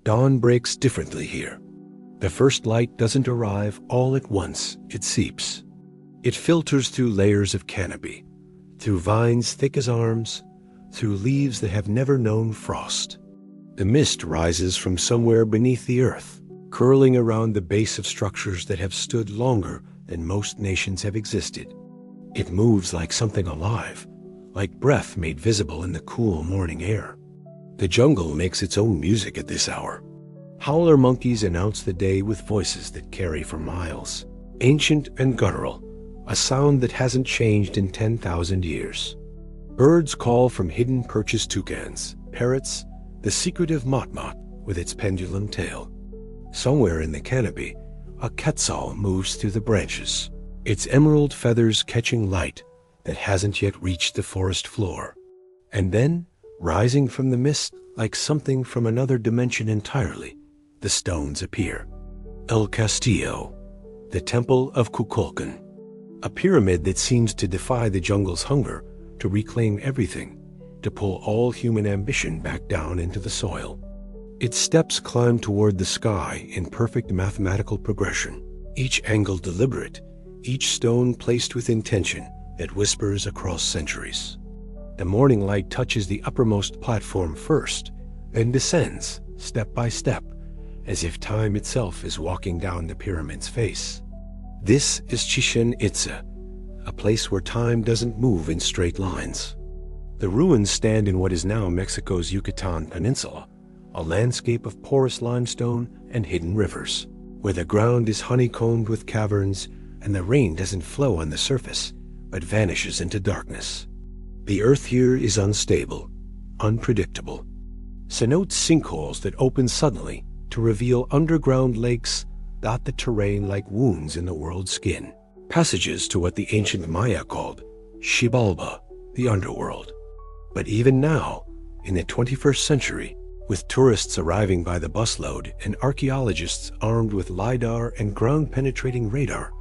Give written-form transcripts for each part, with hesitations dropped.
Dawn breaks differently here. The first light doesn't arrive all at once, it seeps. It filters through layers of canopy, through vines thick as arms, through leaves that have never known frost. The mist rises from somewhere beneath the earth, curling around the base of structures that have stood longer than most nations have existed. It moves like something alive, like breath made visible in the cool morning air. The jungle makes its own music at this hour. Howler monkeys announce the day with voices that carry for miles, ancient and guttural, a sound that hasn't changed in 10,000 years. Birds call from hidden perches, toucans, parrots, the secretive motmot with its pendulum tail. Somewhere in the canopy, a quetzal moves through the branches, its emerald feathers catching light that hasn't yet reached the forest floor. And then, rising from the mist like something from another dimension entirely, the stones appear. El Castillo, the Temple of Kukulkan, a pyramid that seems to defy the jungle's hunger to reclaim everything, to pull all human ambition back down into the soil. Its steps climb toward the sky in perfect mathematical progression, each angle deliberate, each stone placed with intention that whispers across centuries. The morning light touches the uppermost platform first, then descends, step by step, as if time itself is walking down the pyramid's face. This is Chichen Itza, a place where time doesn't move in straight lines. The ruins stand in what is now Mexico's Yucatán Peninsula, a landscape of porous limestone and hidden rivers, where the ground is honeycombed with caverns and the rain doesn't flow on the surface, but vanishes into darkness. The earth here is unstable, unpredictable. Cenotes sinkholes that open suddenly to reveal underground lakes dot the terrain like wounds in the world's skin. Passages to what the ancient Maya called Xibalba, the underworld. But even now, in the 21st century, with tourists arriving by the busload and archaeologists armed with LiDAR and ground-penetrating radar,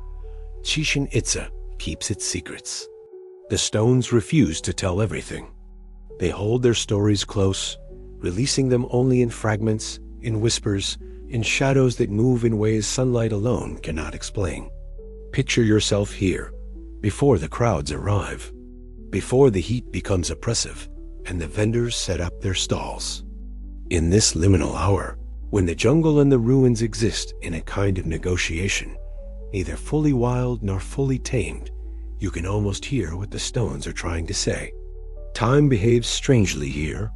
Chichen Itza keeps its secrets. The stones refuse to tell everything. They hold their stories close, releasing them only in fragments, in whispers, in shadows that move in ways sunlight alone cannot explain. Picture yourself here, before the crowds arrive, before the heat becomes oppressive and the vendors set up their stalls. In this liminal hour, when the jungle and the ruins exist in a kind of negotiation, neither fully wild nor fully tamed, you can almost hear what the stones are trying to say. Time behaves strangely here,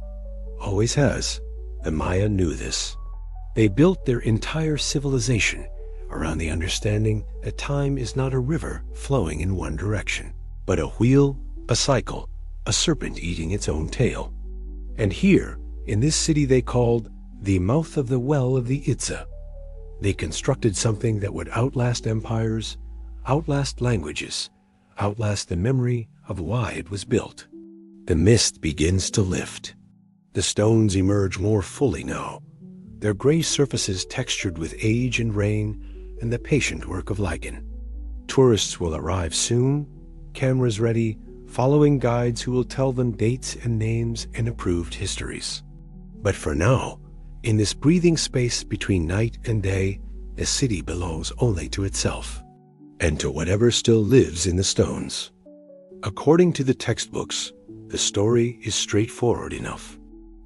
always has. The Maya knew this. They built their entire civilization around the understanding that time is not a river flowing in one direction, but a wheel, a cycle, a serpent eating its own tail. And here, in this city they called the mouth of the well of the Itza, they constructed something that would outlast empires, outlast languages, outlast the memory of why it was built. The mist begins to lift. The stones emerge more fully now, their gray surfaces textured with age and rain and the patient work of lichen. Tourists will arrive soon, cameras ready, following guides who will tell them dates and names and approved histories. But for now, in this breathing space between night and day, the city belongs only to itself, and to whatever still lives in the stones. According to the textbooks, the story is straightforward enough.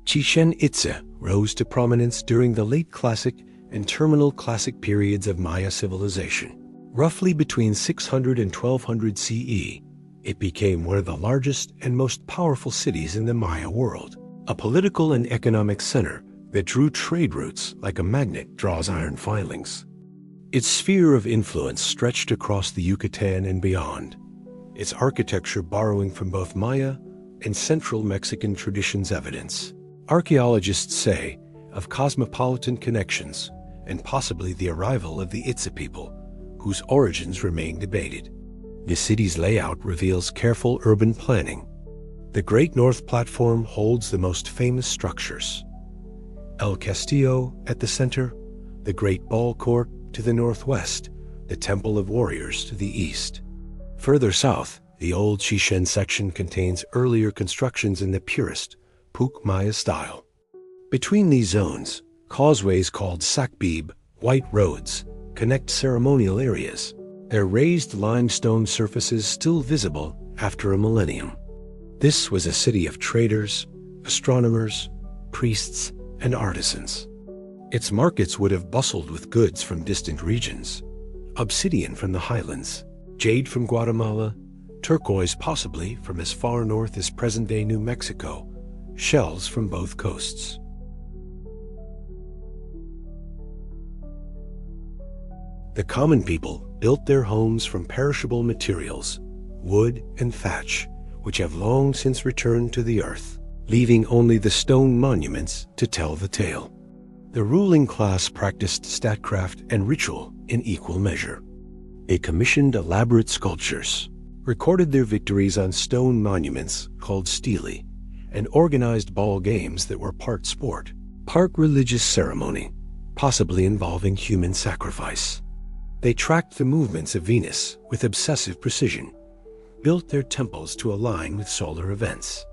Chichen Itza rose to prominence during the late Classic and Terminal Classic periods of Maya civilization. Roughly between 600 and 1200 CE, it became one of the largest and most powerful cities in the Maya world, a political and economic center that drew trade routes like a magnet draws iron filings. Its sphere of influence stretched across the Yucatán and beyond, its architecture borrowing from both Maya and Central Mexican traditions evidence. Archaeologists say of cosmopolitan connections and possibly the arrival of the Itza people, whose origins remain debated. The city's layout reveals careful urban planning. The Great North Platform holds the most famous structures. El Castillo at the center, the Great Ball Court to the northwest, the Temple of Warriors to the east. Further south, the old Chichen section contains earlier constructions in the purest Puc Maya style. Between these zones, Causeways called sakbib, white roads, connect ceremonial areas, their raised limestone surfaces still visible after a millennium. This was a city of traders, astronomers, priests, and artisans. Its markets would have bustled with goods from distant regions: obsidian from the highlands, jade from Guatemala, turquoise possibly from as far north as present-day New Mexico, shells from both coasts. The common people built their homes from perishable materials, wood and thatch, which have long since returned to the earth, leaving only the stone monuments to tell the tale. The ruling class practiced statecraft and ritual in equal measure. They commissioned elaborate sculptures, recorded their victories on stone monuments called stelae, and organized ball games that were part sport, part religious ceremony, possibly involving human sacrifice. They tracked the movements of Venus with obsessive precision, built their temples to align with solar events.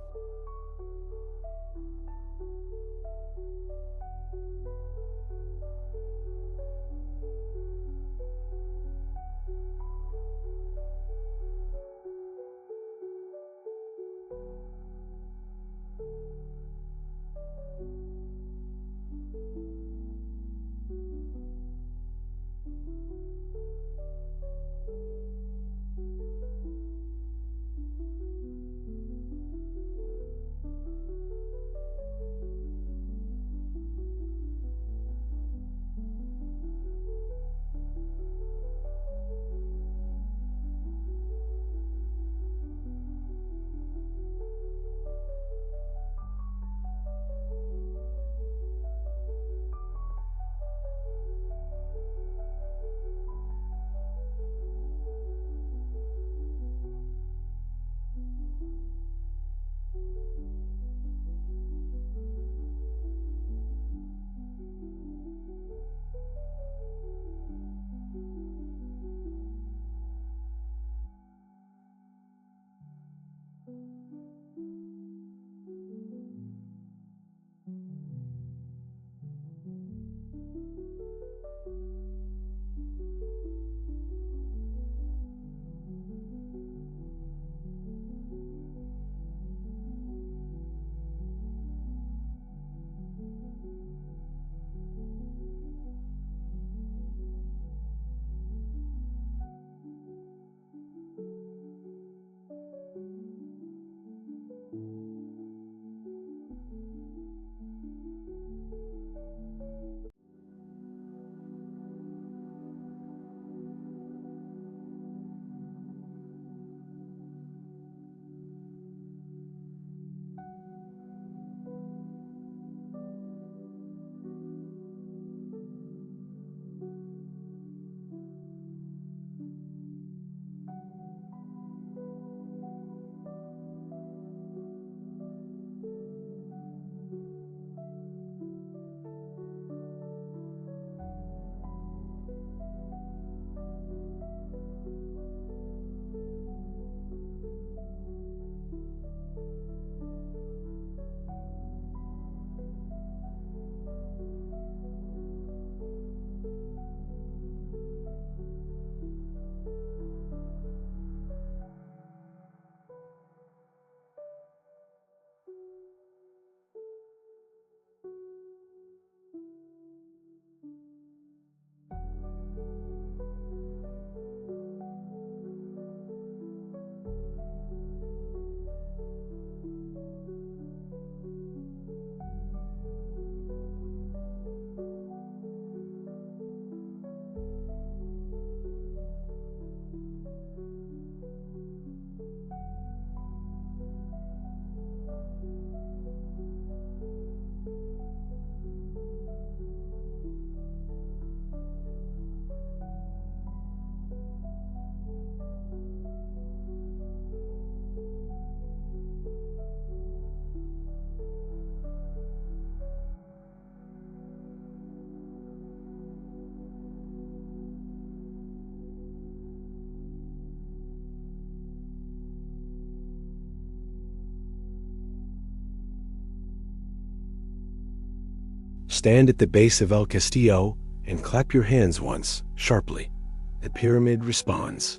Stand at the base of El Castillo and clap your hands once, sharply. The pyramid responds.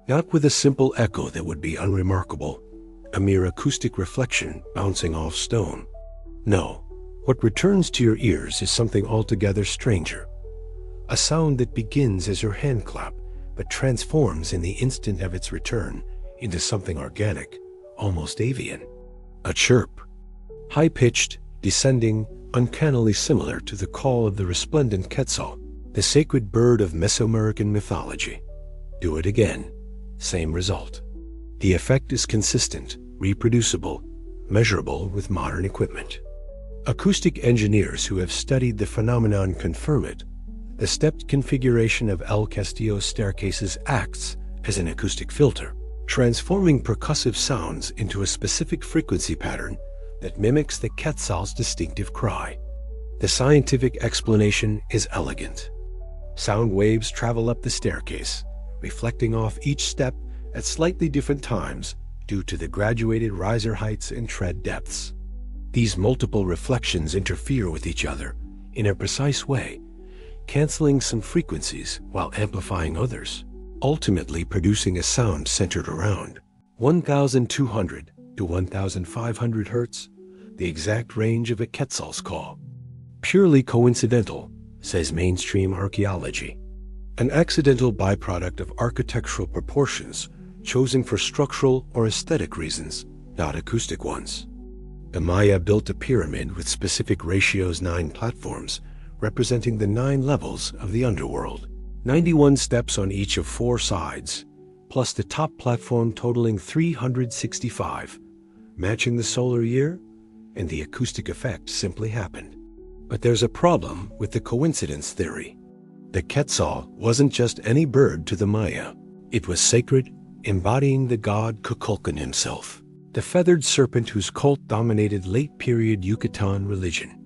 Not with a simple echo that would be unremarkable, a mere acoustic reflection bouncing off stone. No, what returns to your ears is something altogether stranger. A sound that begins as your hand clap, but transforms in the instant of its return into something organic, almost avian. A chirp. High-pitched, descending, uncannily similar to the call of the resplendent quetzal, the sacred bird of Mesoamerican mythology. Do it again. Same result. The effect is consistent, reproducible, measurable with modern equipment. Acoustic engineers who have studied the phenomenon confirm it. The stepped configuration of El Castillo's staircases acts as an acoustic filter, transforming percussive sounds into a specific frequency pattern that mimics the quetzal's distinctive cry. The scientific explanation is elegant. Sound waves travel up the staircase, reflecting off each step at slightly different times due to the graduated riser heights and tread depths. These multiple reflections interfere with each other in a precise way, canceling some frequencies while amplifying others, ultimately producing a sound centered around 1,200 to 1,500 hertz, the exact range of a quetzal's call. Purely coincidental, says mainstream archaeology. An accidental byproduct of architectural proportions chosen for structural or aesthetic reasons, not acoustic ones. The Maya built a pyramid with specific ratios 9 platforms, representing the 9 levels of the underworld. 91 steps on each of 4 sides, plus the top platform totaling 365, matching the solar year, and the acoustic effect simply happened. But there's a problem with the coincidence theory. The quetzal wasn't just any bird to the Maya. It was sacred, embodying the god Kukulkan himself, the feathered serpent whose cult dominated late-period Yucatán religion.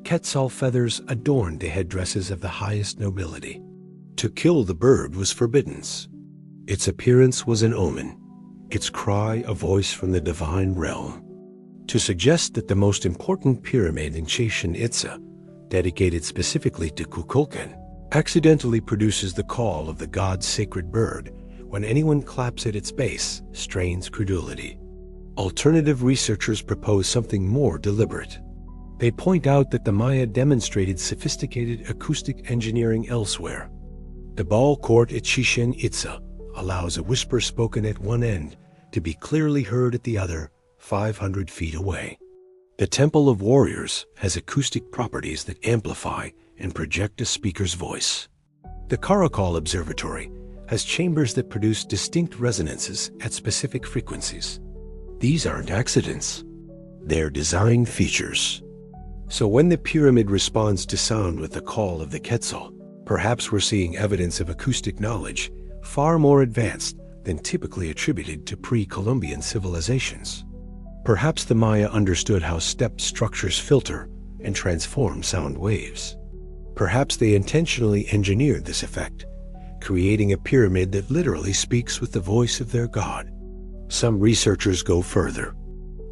Quetzal feathers adorned the headdresses of the highest nobility. To kill the bird was forbidden. Its appearance was an omen, its cry a voice from the divine realm. To suggest that the most important pyramid in Chichen Itza, dedicated specifically to Kukulkan, accidentally produces the call of the god's sacred bird when anyone claps at its base strains credulity. Alternative researchers propose something more deliberate. They point out that the Maya demonstrated sophisticated acoustic engineering elsewhere. The ball court at Chichen Itza allows a whisper spoken at one end to be clearly heard at the other 500 feet away. The Temple of Warriors has acoustic properties that amplify and project a speaker's voice. The Caracol Observatory has chambers that produce distinct resonances at specific frequencies. These aren't accidents. They're design features. So when the pyramid responds to sound with the call of the quetzal, perhaps we're seeing evidence of acoustic knowledge far more advanced than typically attributed to pre-Columbian civilizations. Perhaps the Maya understood how stepped structures filter and transform sound waves. Perhaps they intentionally engineered this effect, creating a pyramid that literally speaks with the voice of their god. Some researchers go further.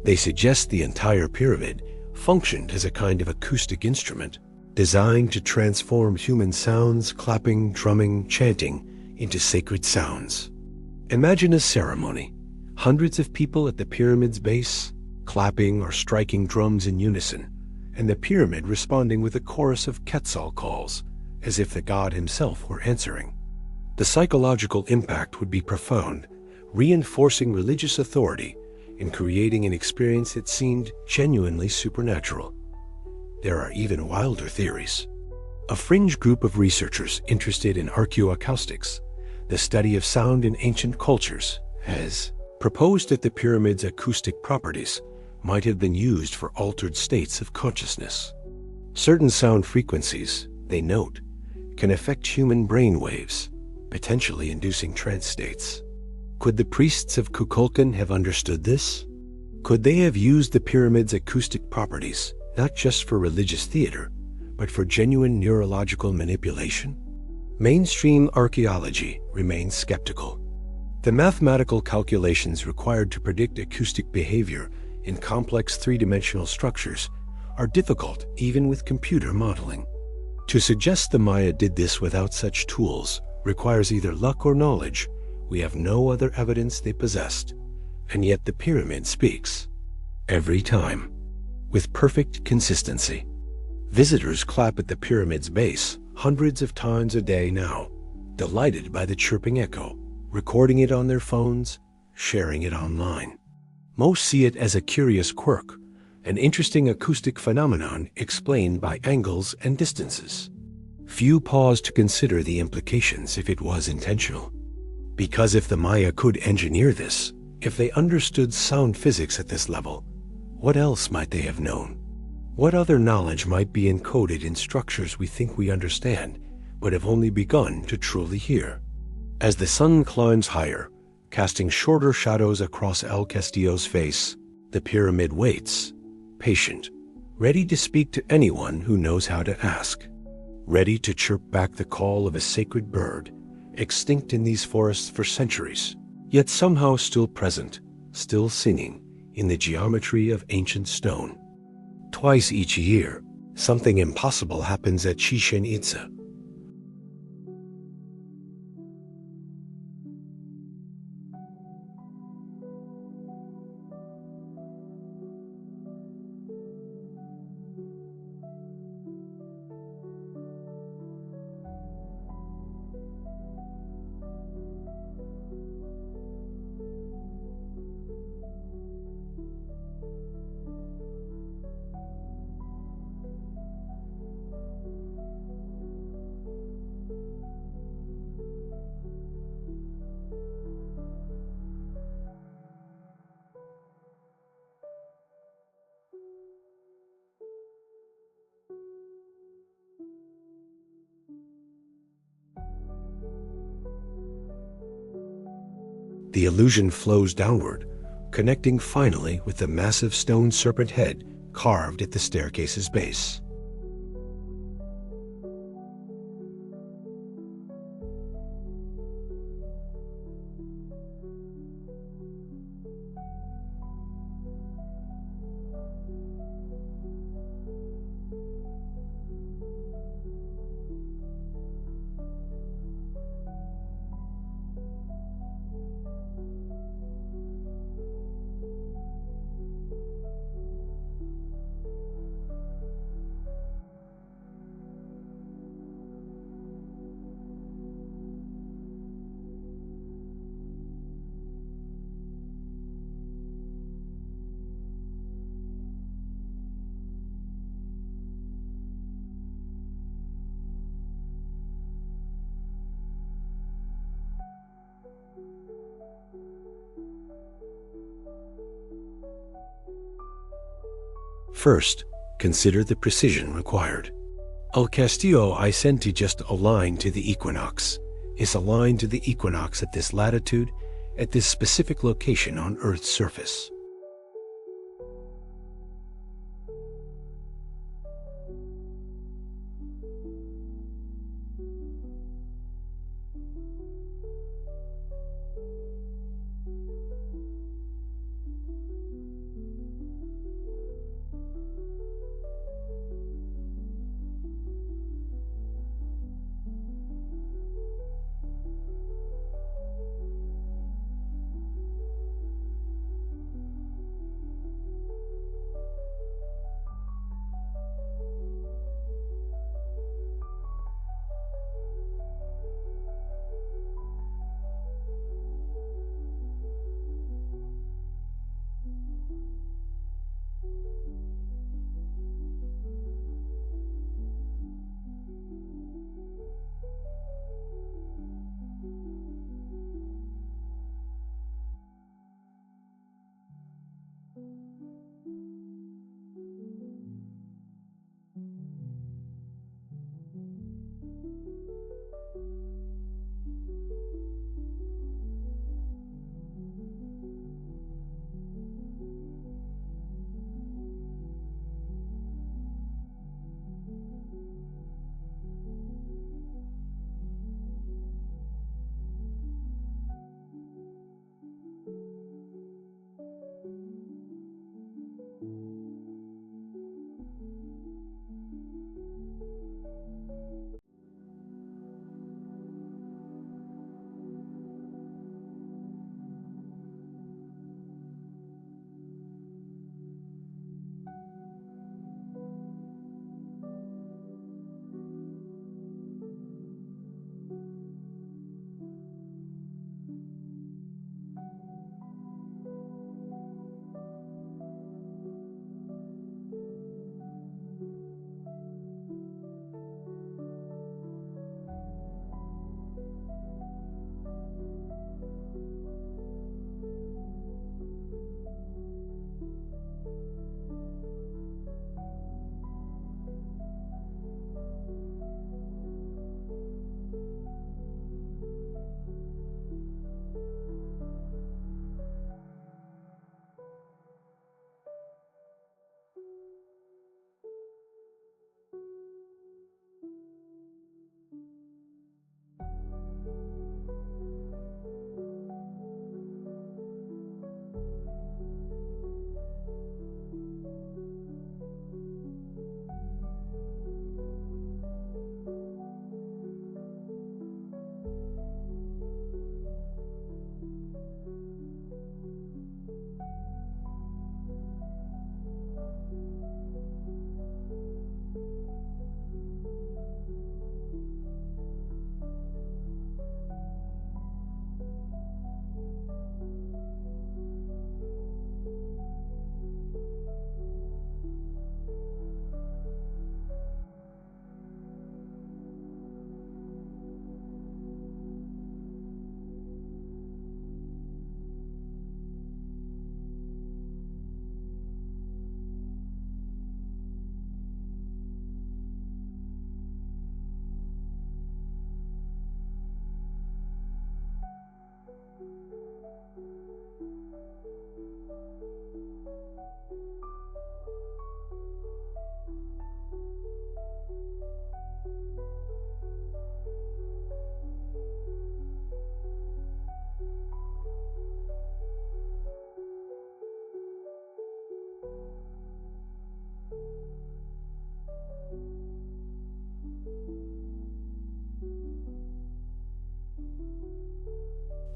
They suggest the entire pyramid functioned as a kind of acoustic instrument, designed to transform human sounds, clapping, drumming, chanting, into sacred sounds. Imagine a ceremony. Hundreds of people at the pyramid's base, clapping or striking drums in unison, and the pyramid responding with a chorus of quetzal calls, as if the god himself were answering. The psychological impact would be profound, reinforcing religious authority and creating an experience that seemed genuinely supernatural. There are even wilder theories. A fringe group of researchers interested in archaeoacoustics, the study of sound in ancient cultures, has proposed that the pyramid's acoustic properties might have been used for altered states of consciousness. Certain sound frequencies, they note, can affect human brain waves, potentially inducing trance states. Could the priests of Kukulkan have understood this? Could they have used the pyramid's acoustic properties not just for religious theater, but for genuine neurological manipulation? Mainstream archaeology remains skeptical. The mathematical calculations required to predict acoustic behavior in complex three-dimensional structures are difficult even with computer modeling. To suggest the Maya did this without such tools requires either luck or knowledge. We have no other evidence they possessed, and yet the pyramid speaks. Every time, with perfect consistency. Visitors clap at the pyramid's base hundreds of times a day now, delighted by the chirping echo, recording it on their phones, sharing it online. Most see it as a curious quirk, an interesting acoustic phenomenon explained by angles and distances. Few pause to consider the implications if it was intentional. Because if the Maya could engineer this, if they understood sound physics at this level, what else might they have known? What other knowledge might be encoded in structures we think we understand, but have only begun to truly hear? As the sun climbs higher, casting shorter shadows across El Castillo's face, the pyramid waits, patient, ready to speak to anyone who knows how to ask, ready to chirp back the call of a sacred bird, extinct in these forests for centuries, yet somehow still present, still singing in the geometry of ancient stone. Twice each year, something impossible happens at Chichen Itza. The illusion flows downward, connecting finally with the massive stone serpent head carved at the staircase's base. First, consider the precision required. El Castillo Isenti just aligned to the equinox, is aligned to the equinox at this latitude, at this specific location on Earth's surface.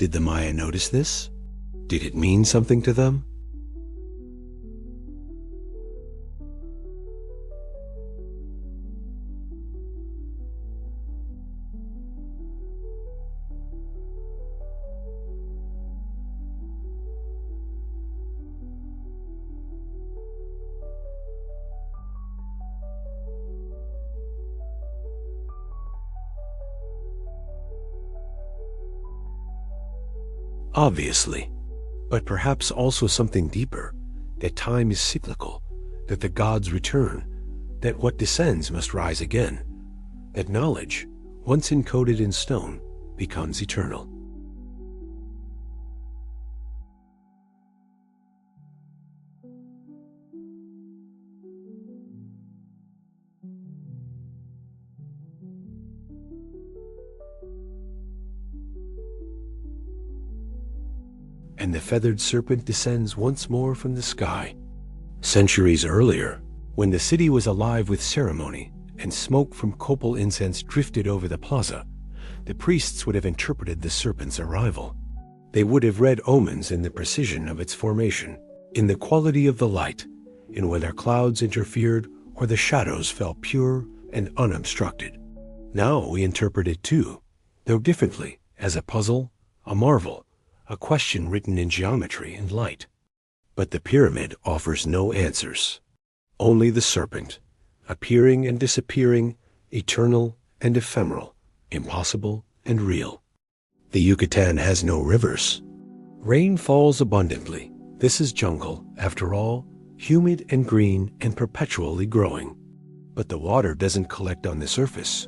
Did the Maya notice this? Did it mean something to them? Obviously, but perhaps also something deeper, that time is cyclical, that the gods return, that what descends must rise again, that knowledge, once encoded in stone, becomes eternal. And the feathered serpent descends once more from the sky. Centuries earlier, when the city was alive with ceremony and smoke from copal incense drifted over the plaza, the priests would have interpreted the serpent's arrival. They would have read omens in the precision of its formation, in the quality of the light, in whether clouds interfered or the shadows fell pure and unobstructed. Now we interpret it too, though differently, as a puzzle, a marvel, a question written in geometry and light. But the pyramid offers no answers. Only the serpent, appearing and disappearing, eternal and ephemeral, impossible and real. The Yucatan has no rivers. Rain falls abundantly. This is jungle, after all, humid and green and perpetually growing. But the water doesn't collect on the surface,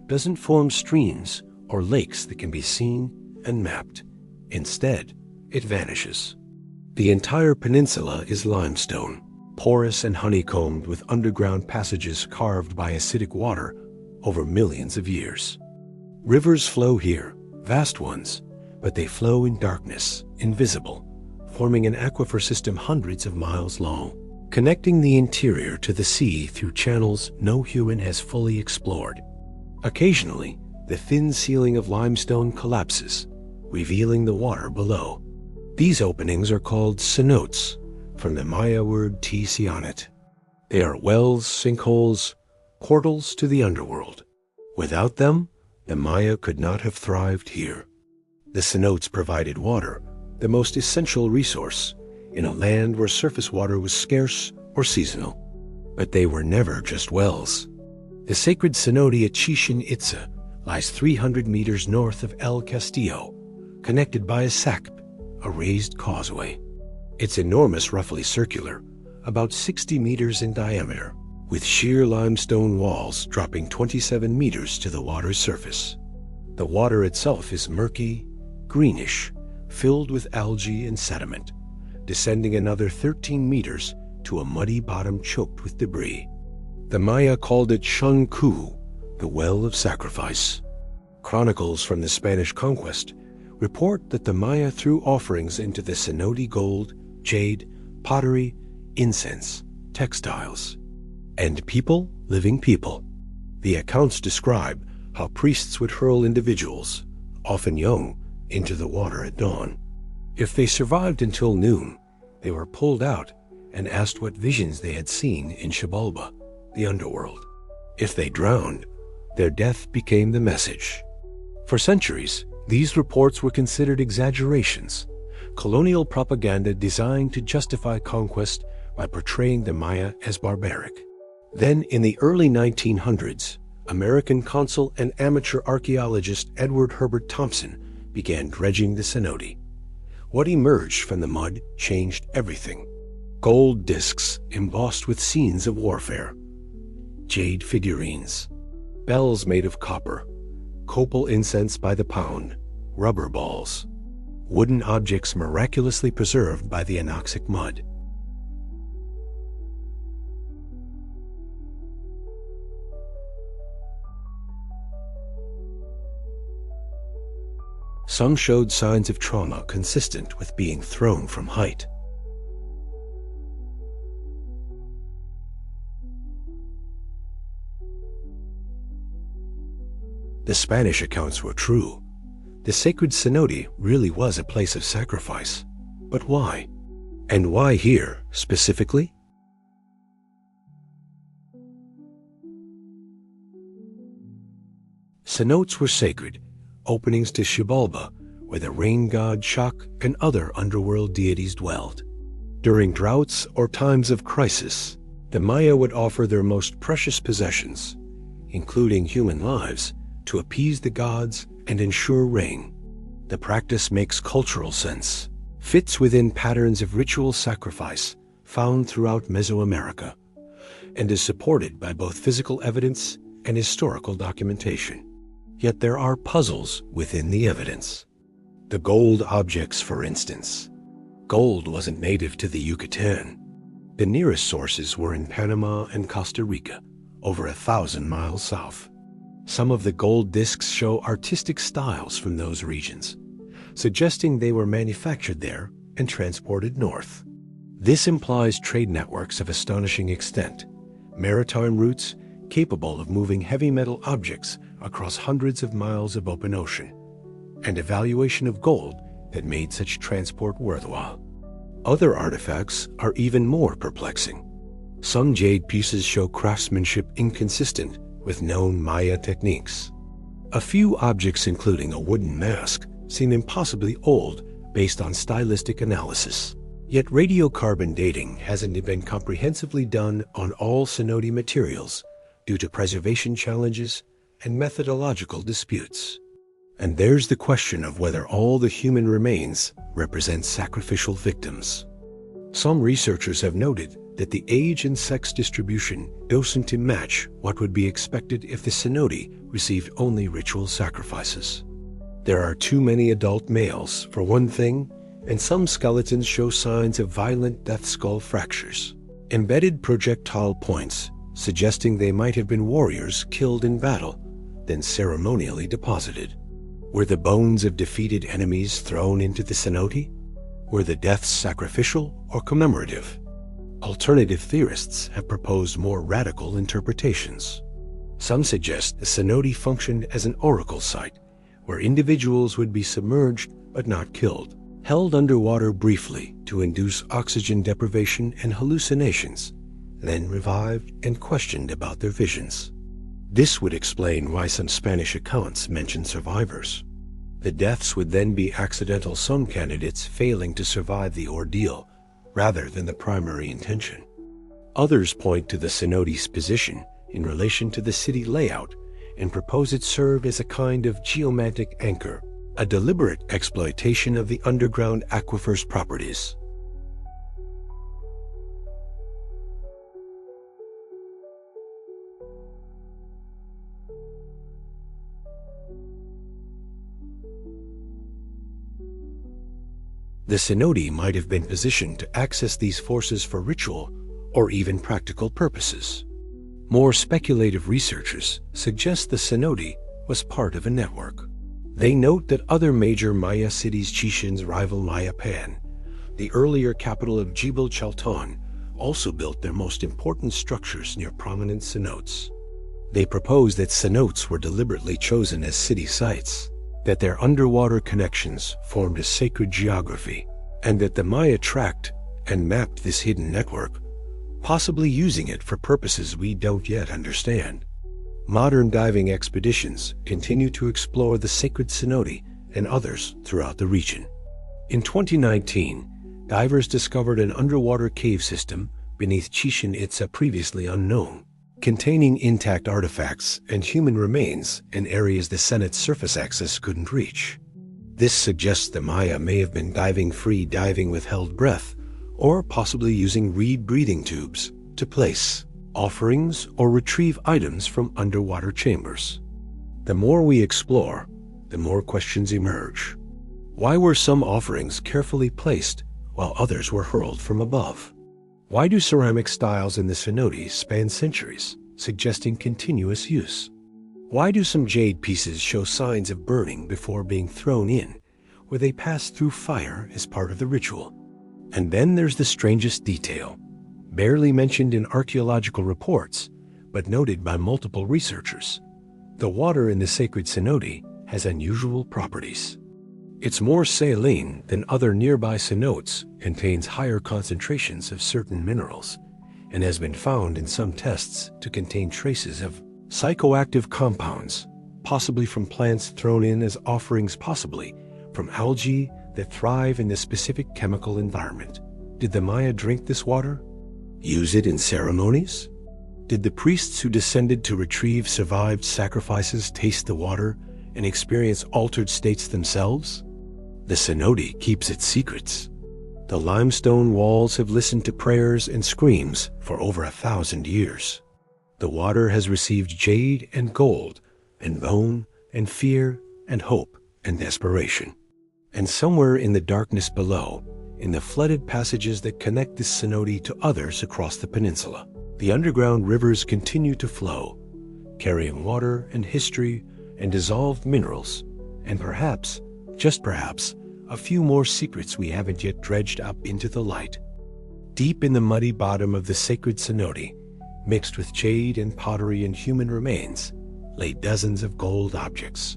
doesn't form streams or lakes that can be seen and mapped. Instead, it vanishes. The entire peninsula is limestone, porous and honeycombed with underground passages carved by acidic water over millions of years. Rivers flow here, vast ones, but they flow in darkness, invisible, forming an aquifer system hundreds of miles long, connecting the interior to the sea through channels no human has fully explored. Occasionally, the thin ceiling of limestone collapses, revealing the water below. These openings are called cenotes, from the Maya word Tionet. They are wells, sinkholes, portals to the underworld. Without them, the Maya could not have thrived here. The cenotes provided water, the most essential resource, in a land where surface water was scarce or seasonal. But they were never just wells. The sacred cenote at Chichen Itza lies 300 meters north of El Castillo, connected by a sacp, a raised causeway. It's enormous, roughly circular, about 60 meters in diameter, with sheer limestone walls dropping 27 meters to the water's surface. The water itself is murky, greenish, filled with algae and sediment, descending another 13 meters to a muddy bottom choked with debris. The Maya called it Shunku, the well of sacrifice. Chronicles from the Spanish conquest report that the Maya threw offerings into the cenote gold, jade, pottery, incense, textiles, and people, living people. The accounts describe how priests would hurl individuals, often young, into the water at dawn. If they survived until noon, they were pulled out and asked what visions they had seen in Xibalba, the underworld. If they drowned, their death became the message. For centuries, these reports were considered exaggerations, colonial propaganda designed to justify conquest by portraying the Maya as barbaric. Then, in the early 1900s, American consul and amateur archaeologist Edward Herbert Thompson began dredging the cenote. What emerged from the mud changed everything. Gold discs embossed with scenes of warfare, jade figurines, bells made of copper, copal incense by the pound, rubber balls, wooden objects miraculously preserved by the anoxic mud. Some showed signs of trauma consistent with being thrown from height. The Spanish accounts were true. The sacred cenote really was a place of sacrifice. But why? And why here, specifically? Cenotes were sacred, openings to Xibalba, where the rain god Shak and other underworld deities dwelled. During droughts or times of crisis, the Maya would offer their most precious possessions, including human lives, to appease the gods and ensure rain. The practice makes cultural sense, fits within patterns of ritual sacrifice found throughout Mesoamerica, and is supported by both physical evidence and historical documentation. Yet there are puzzles within the evidence. The gold objects, for instance. Gold wasn't native to the Yucatán. The nearest sources were in Panama and Costa Rica, over 1,000 miles south. Some of the gold discs show artistic styles from those regions, suggesting they were manufactured there and transported north. This implies trade networks of astonishing extent, maritime routes capable of moving heavy metal objects across hundreds of miles of open ocean, and a valuation of gold that made such transport worthwhile. Other artifacts are even more perplexing. Some jade pieces show craftsmanship inconsistent with known Maya techniques. A few objects, including a wooden mask, seem impossibly old based on stylistic analysis. Yet radiocarbon dating hasn't been comprehensively done on all cenote materials due to preservation challenges and methodological disputes. And there's the question of whether all the human remains represent sacrificial victims. Some researchers have noted that the age and sex distribution doesn't match what would be expected if the cenote received only ritual sacrifices. There are too many adult males, for one thing, and some skeletons show signs of violent death skull fractures. Embedded projectile points, suggesting they might have been warriors killed in battle, then ceremonially deposited. Were the bones of defeated enemies thrown into the cenote? Were the deaths sacrificial or commemorative? Alternative theorists have proposed more radical interpretations. Some suggest the cenote functioned as an oracle site, where individuals would be submerged but not killed, held underwater briefly to induce oxygen deprivation and hallucinations, then revived and questioned about their visions. This would explain why some Spanish accounts mention survivors. The deaths would then be accidental, some candidates failing to survive the ordeal, rather than the primary intention. Others point to the cenote's position in relation to the city layout and propose it serve as a kind of geomantic anchor, a deliberate exploitation of the underground aquifer's properties. The cenote might have been positioned to access these forces for ritual or even practical purposes. More speculative researchers suggest the cenote was part of a network. They note that other major Maya cities, Chichen's rival Mayapan, the earlier capital of Jebel Chalton, also built their most important structures near prominent cenotes. They propose that cenotes were deliberately chosen as city sites, that their underwater connections formed a sacred geography, and that the Maya tracked and mapped this hidden network, possibly using it for purposes we don't yet understand. Modern diving expeditions continue to explore the sacred cenote and others throughout the region. In 2019, divers discovered an underwater cave system beneath Chichen Itza previously unknown, containing intact artifacts and human remains in areas the cenote's surface access couldn't reach. This suggests the Maya may have been free diving with held breath, or possibly using reed breathing tubes to place offerings or retrieve items from underwater chambers. The more we explore, the more questions emerge. Why were some offerings carefully placed while others were hurled from above? Why do ceramic styles in the cenote span centuries, suggesting continuous use? Why do some jade pieces show signs of burning before being thrown in, where they pass through fire as part of the ritual? And then there's the strangest detail, barely mentioned in archaeological reports, but noted by multiple researchers. The water in the sacred cenote has unusual properties. It's more saline than other nearby cenotes, contains higher concentrations of certain minerals, and has been found in some tests to contain traces of psychoactive compounds, possibly from plants thrown in as offerings, possibly from algae that thrive in this specific chemical environment. Did the Maya drink this water? Use it in ceremonies? Did the priests who descended to retrieve survived sacrifices taste the water and experience altered states themselves? The cenote keeps its secrets. The limestone walls have listened to prayers and screams for over 1,000 years. The water has received jade and gold, and bone, and fear, and hope, and desperation. And somewhere in the darkness below, in the flooded passages that connect this cenote to others across the peninsula, the underground rivers continue to flow, carrying water and history and dissolved minerals, and perhaps, just perhaps, a few more secrets we haven't yet dredged up into the light. Deep in the muddy bottom of the sacred cenote, mixed with jade and pottery and human remains, lay dozens of gold objects.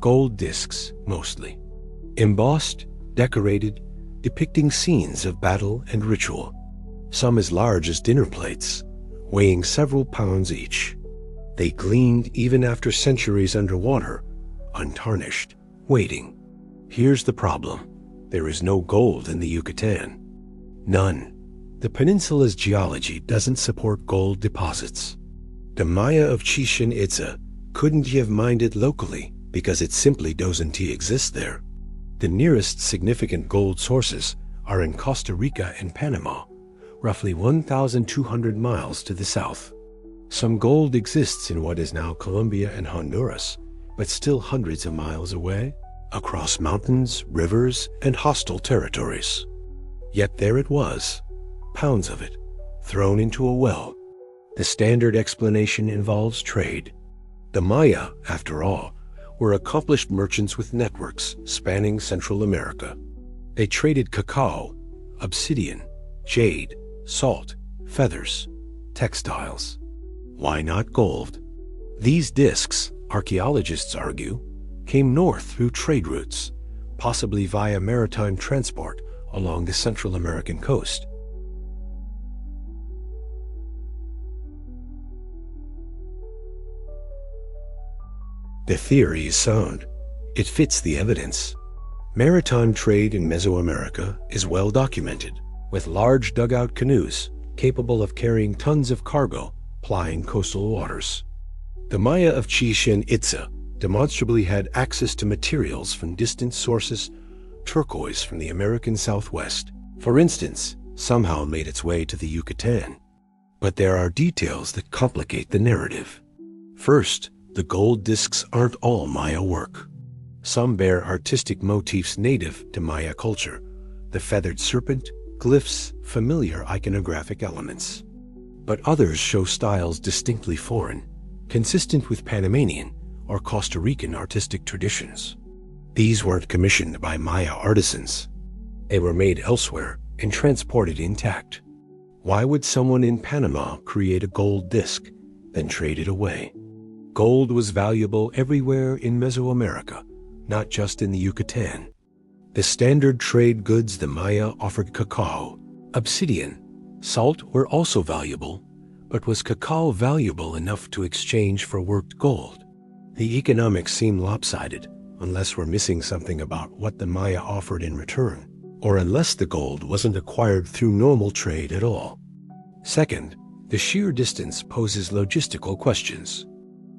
Gold discs, mostly. Embossed, decorated, depicting scenes of battle and ritual. Some as large as dinner plates, weighing several pounds each. They gleamed even after centuries underwater, untarnished, waiting. Here's the problem. There is no gold in the Yucatán. None. The peninsula's geology doesn't support gold deposits. The Maya of Chichen Itza couldn't have mined it locally because it simply doesn't exist there. The nearest significant gold sources are in Costa Rica and Panama, roughly 1,200 miles to the south. Some gold exists in what is now Colombia and Honduras, but still hundreds of miles away, across mountains, rivers, and hostile territories. Yet there it was, pounds of it, thrown into a well. The standard explanation involves trade. The Maya, after all, were accomplished merchants with networks spanning Central America. They traded cacao, obsidian, jade, salt, feathers, textiles. Why not gold? These discs, archaeologists argue, came north through trade routes, possibly via maritime transport along the Central American coast. The theory is sound. It fits the evidence. Maritime trade in Mesoamerica is well documented, with large dugout canoes capable of carrying tons of cargo plying coastal waters. The Maya of Chichen Itza demonstrably had access to materials from distant sources, turquoise from the American Southwest, for instance, somehow made its way to the Yucatán. But there are details that complicate the narrative. First, the gold discs aren't all Maya work. Some bear artistic motifs native to Maya culture, the feathered serpent, glyphs, familiar iconographic elements. But others show styles distinctly foreign, consistent with Panamanian or Costa Rican artistic traditions. These weren't commissioned by Maya artisans. They were made elsewhere and transported intact. Why would someone in Panama create a gold disc, then trade it away? Gold was valuable everywhere in Mesoamerica, not just in the Yucatán. The standard trade goods the Maya offered cacao, obsidian, salt were also valuable, but was cacao valuable enough to exchange for worked gold? The economics seem lopsided unless we're missing something about what the Maya offered in return, or unless the gold wasn't acquired through normal trade at all. Second, the sheer distance poses logistical questions.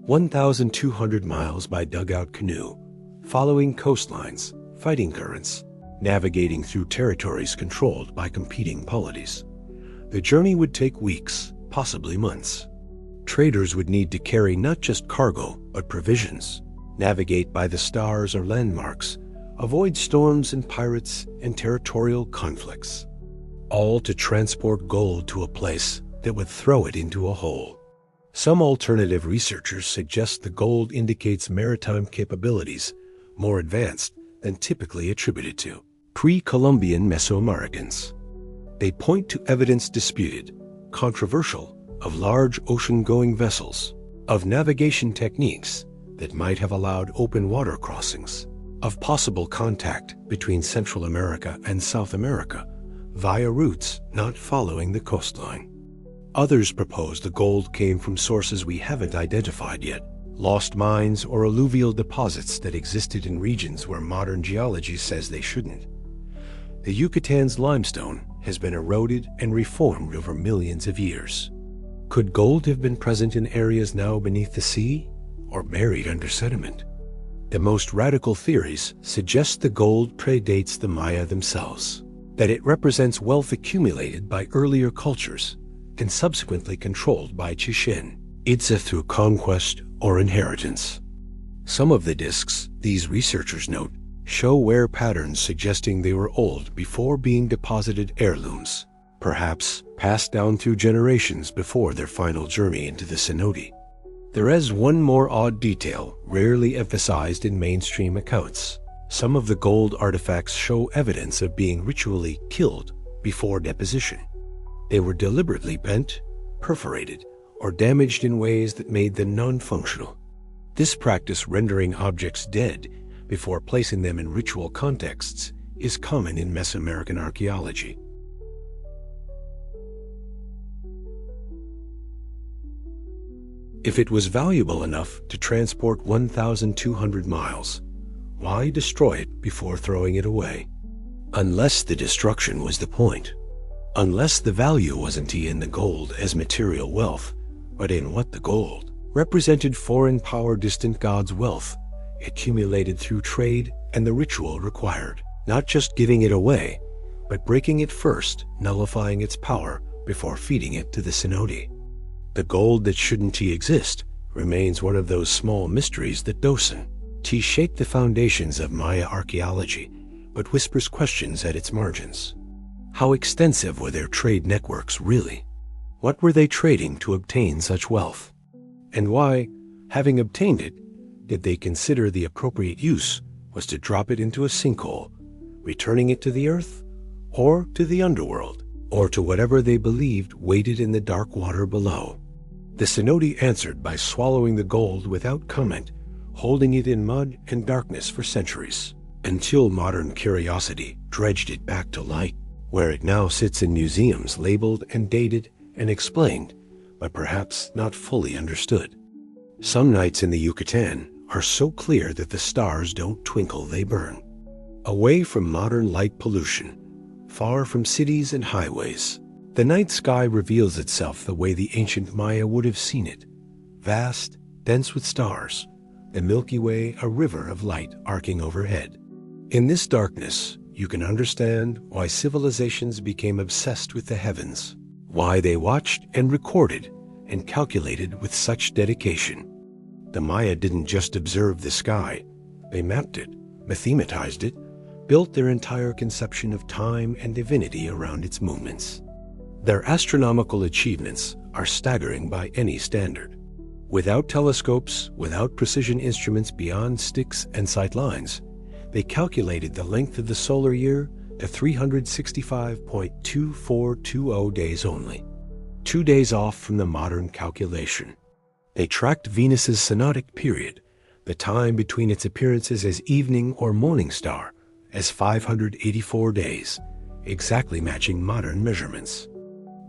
1,200 miles by dugout canoe, following coastlines, fighting currents, navigating through territories controlled by competing polities. The journey would take weeks, possibly months. Traders would need to carry not just cargo, but provisions, navigate by the stars or landmarks, avoid storms and pirates and territorial conflicts, all to transport gold to a place that would throw it into a hole. Some alternative researchers suggest the gold indicates maritime capabilities more advanced than typically attributed to pre-Columbian Mesoamericans. They point to evidence disputed, controversial, of large ocean-going vessels, of navigation techniques, that might have allowed open water crossings, of possible contact between Central America and South America via routes not following the coastline. Others propose the gold came from sources we haven't identified yet, lost mines or alluvial deposits that existed in regions where modern geology says they shouldn't. The Yucatan's limestone has been eroded and reformed over millions of years. Could gold have been present in areas now beneath the sea or buried under sediment? The most radical theories suggest the gold predates the Maya themselves, that it represents wealth accumulated by earlier cultures and subsequently controlled by Chichen Itza through conquest or inheritance. Some of the discs, these researchers note, show wear patterns suggesting they were old before being deposited heirlooms, perhaps passed down through generations before their final journey into the cenote. There is one more odd detail rarely emphasized in mainstream accounts. Some of the gold artifacts show evidence of being ritually killed before deposition. They were deliberately bent, perforated, or damaged in ways that made them non-functional. This practice, rendering objects dead before placing them in ritual contexts, is common in Mesoamerican archaeology. If it was valuable enough to transport 1,200 miles, why destroy it before throwing it away? Unless the destruction was the point. Unless the value wasn't in the gold as material wealth, but in what the gold represented: foreign power, distant gods' wealth, accumulated through trade and the ritual required. Not just giving it away, but breaking it first, nullifying its power before feeding it to the cenote. The gold that shouldn't exist remains one of those small mysteries that doesn't shake the foundations of Maya archaeology, but whispers questions at its margins. How extensive were their trade networks really? What were they trading to obtain such wealth? And why, having obtained it, did they consider the appropriate use was to drop it into a sinkhole, returning it to the earth, or to the underworld, or to whatever they believed waited in the dark water below? The cenote answered by swallowing the gold without comment, holding it in mud and darkness for centuries, until modern curiosity dredged it back to light, where it now sits in museums labeled and dated and explained, but perhaps not fully understood. Some nights in the Yucatan are so clear that the stars don't twinkle, they burn. Away from modern light pollution, far from cities and highways, the night sky reveals itself the way the ancient Maya would have seen it: vast, dense with stars, the Milky Way a river of light arcing overhead. In this darkness, you can understand why civilizations became obsessed with the heavens, why they watched and recorded and calculated with such dedication. The Maya didn't just observe the sky, they mapped it, mathematized it, built their entire conception of time and divinity around its movements. Their astronomical achievements are staggering by any standard. Without telescopes, without precision instruments beyond sticks and sight lines, they calculated the length of the solar year to 365.2420 days only, 2 days off from the modern calculation. They tracked Venus's synodic period, the time between its appearances as evening or morning star, as 584 days, exactly matching modern measurements.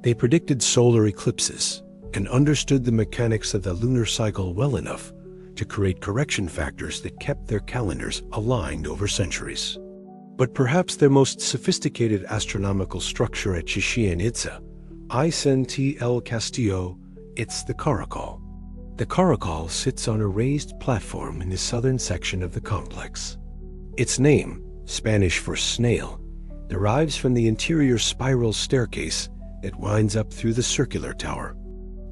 They predicted solar eclipses and understood the mechanics of the lunar cycle well enough to create correction factors that kept their calendars aligned over centuries. But perhaps their most sophisticated astronomical structure at Chichen Itza, el Castillo, it's the Caracol. The Caracol sits on a raised platform in the southern section of the complex. Its name, Spanish for snail, derives from the interior spiral staircase that winds up through the circular tower.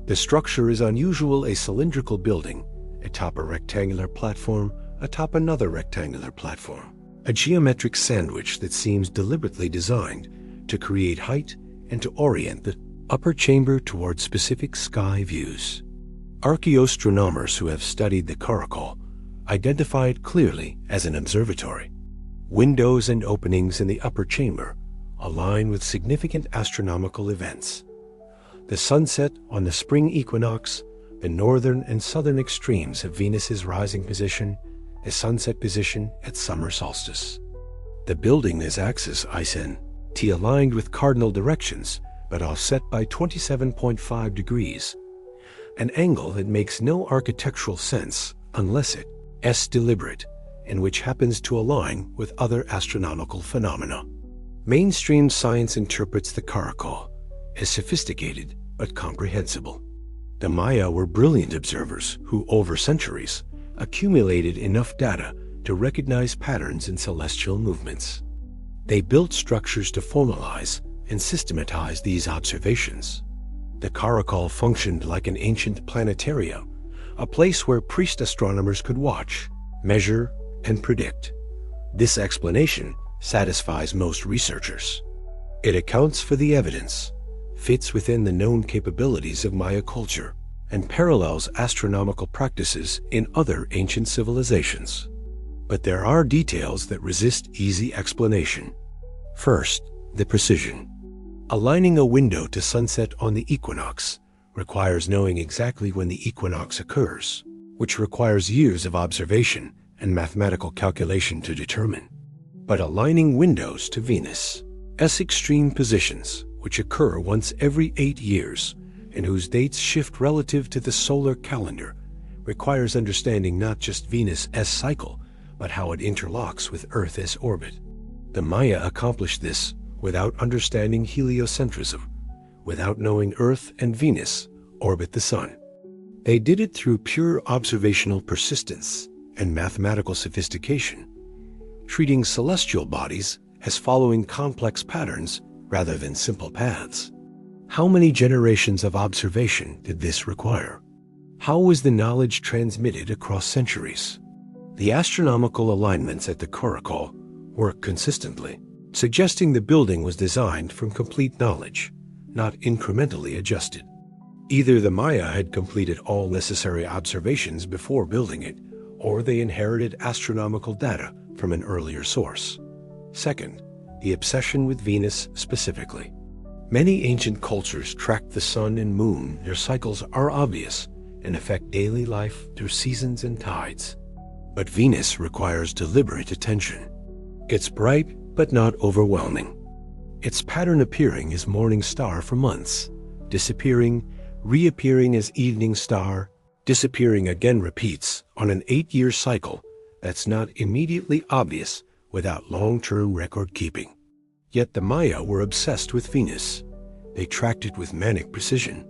The structure is unusual: a cylindrical building atop a rectangular platform atop another rectangular platform, a geometric sandwich that seems deliberately designed to create height and to orient the upper chamber toward specific sky views. Archaeoastronomers who have studied the Caracol identify it clearly as an observatory. Windows and openings in the upper chamber align with significant astronomical events. The sunset on the spring equinox, the northern and southern extremes of Venus's rising position, a sunset position at summer solstice. The building is axis Isen, T aligned with cardinal directions, but offset by 27.5 degrees, an angle that makes no architectural sense unless it is deliberate, and which happens to align with other astronomical phenomena. Mainstream science interprets the caracol as sophisticated but comprehensible. The Maya were brilliant observers who, over centuries, accumulated enough data to recognize patterns in celestial movements. They built structures to formalize and systematize these observations. The caracol functioned like an ancient planetarium, a place where priest astronomers could watch, measure, and predict. This explanation satisfies most researchers. It accounts for the evidence, fits within the known capabilities of Maya culture, and parallels astronomical practices in other ancient civilizations. But there are details that resist easy explanation. First, the precision. Aligning a window to sunset on the equinox requires knowing exactly when the equinox occurs, which requires years of observation and mathematical calculation to determine. But aligning windows to Venus's extreme positions, which occur once every 8 years and whose dates shift relative to the solar calendar, requires understanding not just Venus's cycle, but how it interlocks with Earth's orbit. The Maya accomplished this without understanding heliocentrism, without knowing Earth and Venus orbit the Sun. They did it through pure observational persistence and mathematical sophistication, treating celestial bodies as following complex patterns rather than simple paths. How many generations of observation did this require? How was the knowledge transmitted across centuries? The astronomical alignments at the caracol work consistently, suggesting the building was designed from complete knowledge, not incrementally adjusted. Either the Maya had completed all necessary observations before building it, or they inherited astronomical data from an earlier source. Second, the obsession with Venus specifically. Many ancient cultures tracked the sun and moon. Their cycles are obvious and affect daily life through seasons and tides. But Venus requires deliberate attention. It's bright, but not overwhelming. Its pattern appearing as morning star for months, disappearing, reappearing as evening star, disappearing again repeats on an 8-year cycle that's not immediately obvious without long-term record keeping. Yet the Maya were obsessed with Venus. They tracked it with manic precision.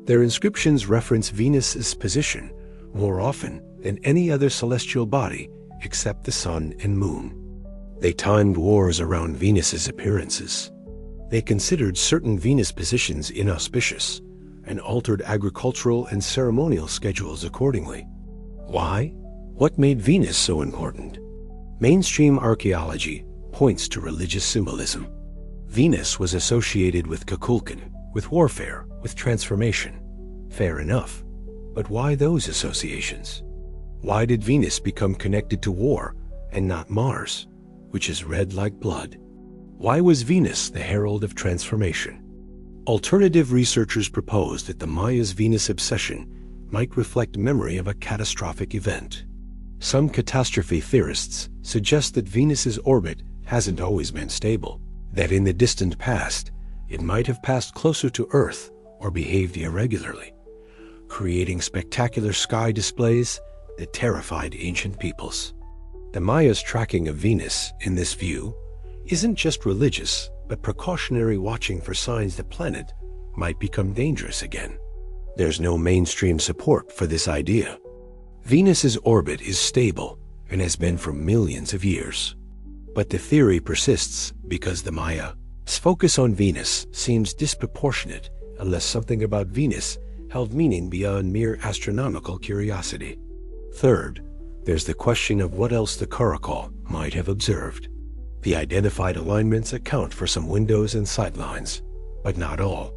Their inscriptions reference Venus's position more often than any other celestial body except the sun and moon. They timed wars around Venus's appearances. They considered certain Venus positions inauspicious and altered agricultural and ceremonial schedules accordingly. Why? What made Venus so important? Mainstream archaeology points to religious symbolism. Venus was associated with Kukulkan, with warfare, with transformation. Fair enough. But why those associations? Why did Venus become connected to war and not Mars, which is red like blood? Why was Venus the herald of transformation? Alternative researchers proposed that the Maya's Venus obsession might reflect memory of a catastrophic event. Some catastrophe theorists suggest that Venus's orbit hasn't always been stable, that in the distant past, it might have passed closer to Earth or behaved irregularly, creating spectacular sky displays that terrified ancient peoples. The Maya's tracking of Venus, in this view, isn't just religious, but precautionary watching for signs the planet might become dangerous again. There's no mainstream support for this idea. Venus's orbit is stable and has been for millions of years. But the theory persists because the Maya's focus on Venus seems disproportionate unless something about Venus held meaning beyond mere astronomical curiosity. Third, there's the question of what else the caracol might have observed. The identified alignments account for some windows and sightlines, but not all.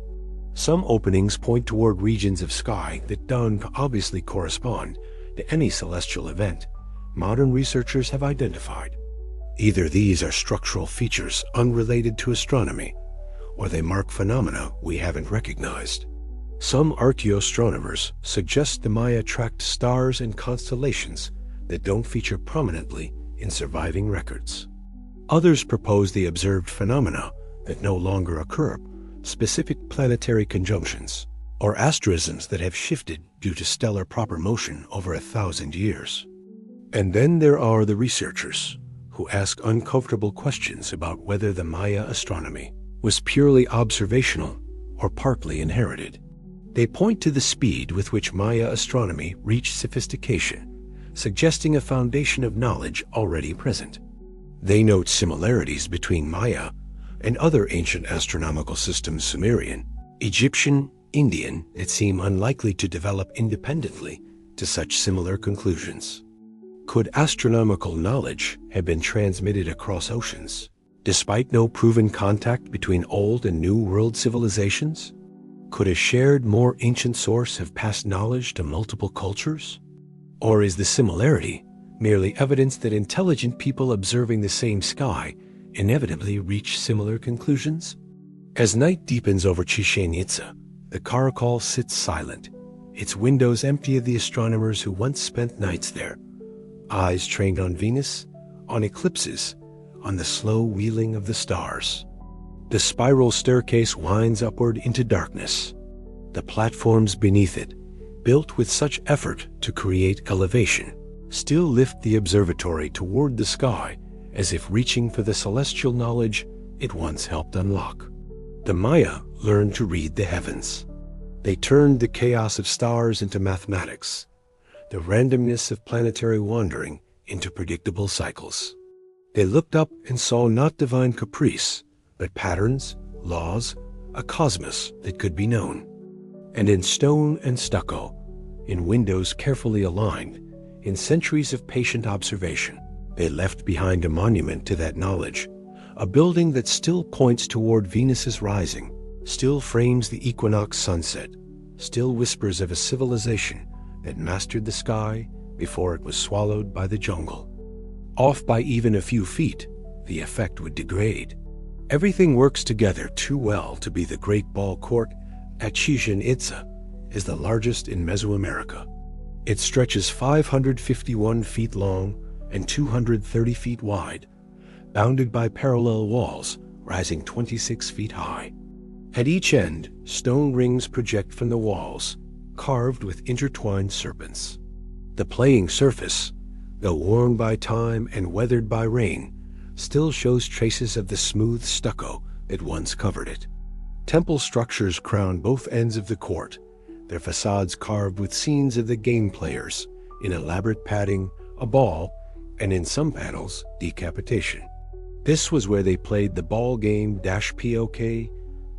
Some openings point toward regions of sky that don't obviously correspond to any celestial event modern researchers have identified. Either these are structural features unrelated to astronomy, or they mark phenomena we haven't recognized. Some archaeoastronomers suggest the Maya tracked stars and constellations that don't feature prominently in surviving records. Others propose they observed phenomena that no longer occur, specific planetary conjunctions, or asterisms that have shifted due to stellar proper motion over 1,000 years. And then there are the researchers who ask uncomfortable questions about whether the Maya astronomy was purely observational or partly inherited. They point to the speed with which Maya astronomy reached sophistication, suggesting a foundation of knowledge already present. They note similarities between Maya and other ancient astronomical systems, Sumerian, Egyptian, Indian, that seem unlikely to develop independently to such similar conclusions. Could astronomical knowledge have been transmitted across oceans, despite no proven contact between old and new world civilizations? Could a shared, more ancient source have passed knowledge to multiple cultures? Or is the similarity merely evidence that intelligent people observing the same sky inevitably reach similar conclusions? As night deepens over Chichen Itza, the caracol sits silent, its windows empty of the astronomers who once spent nights there, eyes trained on Venus, on eclipses, on the slow wheeling of the stars. The spiral staircase winds upward into darkness. The platforms beneath it, built with such effort to create elevation, still lift the observatory toward the sky as if reaching for the celestial knowledge it once helped unlock. The Maya learned to read the heavens. They turned the chaos of stars into mathematics, the randomness of planetary wandering into predictable cycles. They looked up and saw not divine caprice, but patterns, laws, a cosmos that could be known. And in stone and stucco, in windows carefully aligned, in centuries of patient observation, they left behind a monument to that knowledge, a building that still points toward Venus's rising, still frames the equinox sunset, still whispers of a civilization that mastered the sky before it was swallowed by the jungle. Off by even a few feet, the effect would degrade. Everything works together too well to be the Great Ball Court at Chichen Itza is the largest in Mesoamerica. It stretches 551 feet long and 230 feet wide, bounded by parallel walls rising 26 feet high. At each end, stone rings project from the walls, carved with intertwined serpents. The playing surface, though worn by time and weathered by rain, still shows traces of the smooth stucco that once covered it. Temple structures crown both ends of the court, their facades carved with scenes of the game players in elaborate padding, a ball, and in some panels, decapitation. This was where they played the ball game -POK,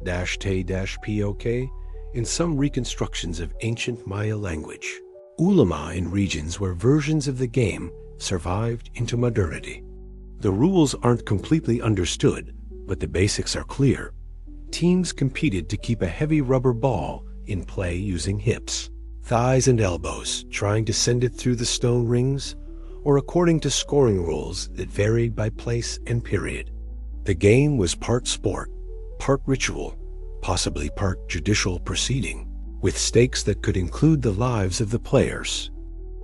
-Te-POK, in some reconstructions of ancient Maya language. Ulama in regions where versions of the game survived into modernity. The rules aren't completely understood, but the basics are clear. Teams competed to keep a heavy rubber ball in play using hips, thighs, and elbows, trying to send it through the stone rings, or according to scoring rules that varied by place and period. The game was part sport, part ritual, possibly part judicial proceeding, with stakes that could include the lives of the players.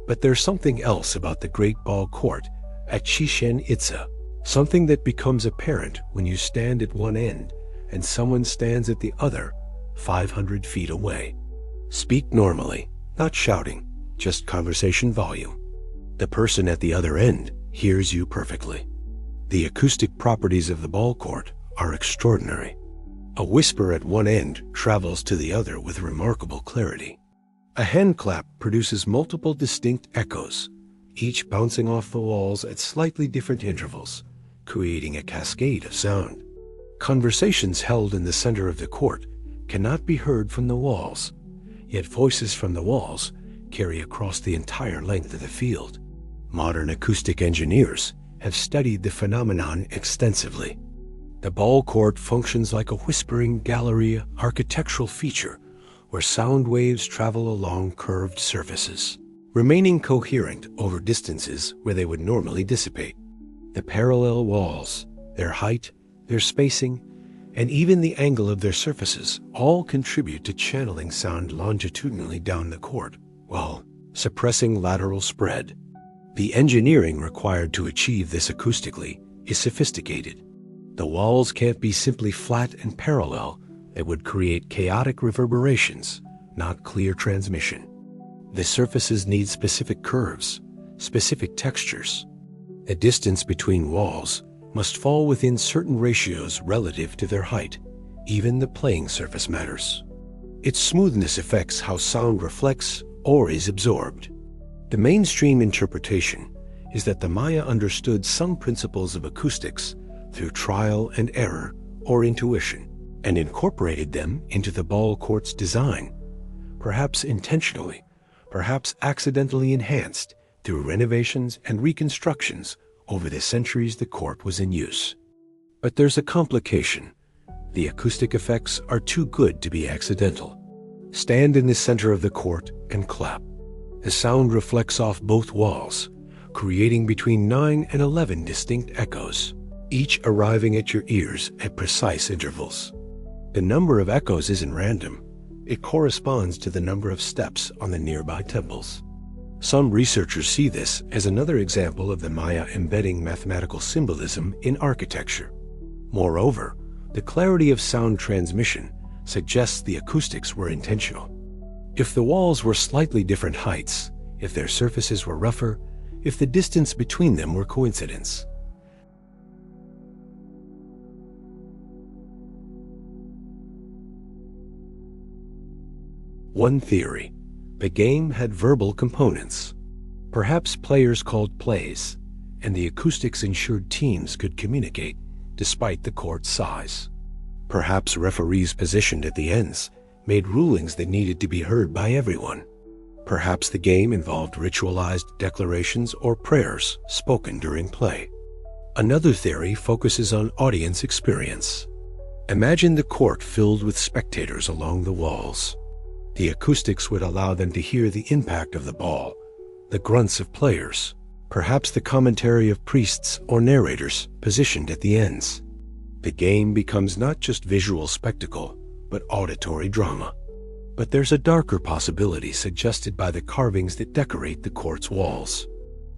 But there's something else about the Great Ball Court at Chichen Itza, something that becomes apparent when you stand at one end and someone stands at the other 500 feet away. Speak normally, not shouting, just conversation volume. The person at the other end hears you perfectly. The acoustic properties of the ball court are extraordinary. A whisper at one end travels to the other with remarkable clarity. A hand clap produces multiple distinct echoes, each bouncing off the walls at slightly different intervals, creating a cascade of sound. Conversations held in the center of the court cannot be heard from the walls, yet voices from the walls carry across the entire length of the field. Modern acoustic engineers have studied the phenomenon extensively. The ball court functions like a whispering gallery architectural feature where sound waves travel along curved surfaces, remaining coherent over distances where they would normally dissipate. The parallel walls, their height, their spacing, and even the angle of their surfaces all contribute to channeling sound longitudinally down the court, while suppressing lateral spread. The engineering required to achieve this acoustically is sophisticated. The walls can't be simply flat and parallel. It would create chaotic reverberations, not clear transmission. The surfaces need specific curves, specific textures. A distance between walls must fall within certain ratios relative to their height. Even the playing surface matters. Its smoothness affects how sound reflects or is absorbed. The mainstream interpretation is that the Maya understood some principles of acoustics through trial and error or intuition, and incorporated them into the ball court's design, perhaps intentionally, perhaps accidentally enhanced through renovations and reconstructions over the centuries the court was in use. But there's a complication. The acoustic effects are too good to be accidental. Stand in the center of the court and clap. The sound reflects off both walls, creating between 9 and 11 distinct echoes, each arriving at your ears at precise intervals. The number of echoes isn't random. It corresponds to the number of steps on the nearby temples. Some researchers see this as another example of the Maya embedding mathematical symbolism in architecture. Moreover, the clarity of sound transmission suggests the acoustics were intentional. If the walls were slightly different heights, if their surfaces were rougher, if the distance between them were coincidence. One theory: the game had verbal components. Perhaps players called plays, and the acoustics ensured teams could communicate despite the court's size. Perhaps referees positioned at the ends made rulings that needed to be heard by everyone. Perhaps the game involved ritualized declarations or prayers spoken during play. Another theory focuses on audience experience. Imagine the court filled with spectators along the walls. The acoustics would allow them to hear the impact of the ball, the grunts of players, perhaps the commentary of priests or narrators positioned at the ends. The game becomes not just visual spectacle, but auditory drama. But there's a darker possibility suggested by the carvings that decorate the court's walls.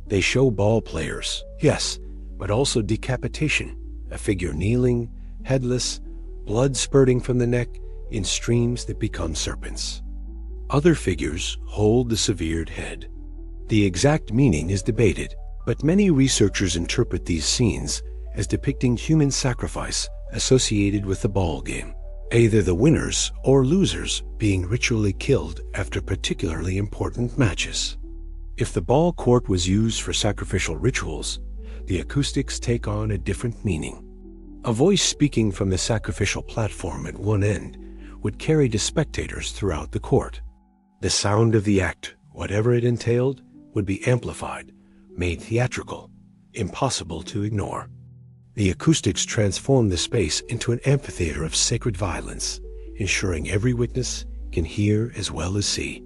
They show ball players, yes, but also decapitation, a figure kneeling, headless, blood spurting from the neck in streams that become serpents. Other figures hold the severed head. The exact meaning is debated, but many researchers interpret these scenes as depicting human sacrifice associated with the ball game, either the winners or losers being ritually killed after particularly important matches. If the ball court was used for sacrificial rituals, the acoustics take on a different meaning. A voice speaking from the sacrificial platform at one end would carry to spectators throughout the court. The sound of the act, whatever it entailed, would be amplified, made theatrical, impossible to ignore. The acoustics transform the space into an amphitheater of sacred violence, ensuring every witness can hear as well as see.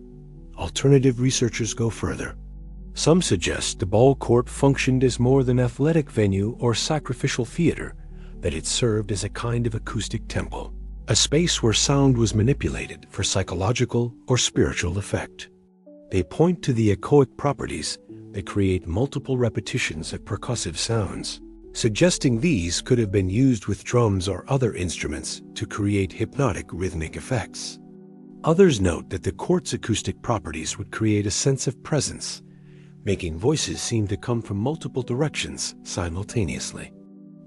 Alternative researchers go further. Some suggest the ball court functioned as more than an athletic venue or sacrificial theater, that it served as a kind of acoustic temple, a space where sound was manipulated for psychological or spiritual effect. They point to the echoic properties that create multiple repetitions of percussive sounds, suggesting these could have been used with drums or other instruments to create hypnotic rhythmic effects. Others note that the court's acoustic properties would create a sense of presence, making voices seem to come from multiple directions simultaneously.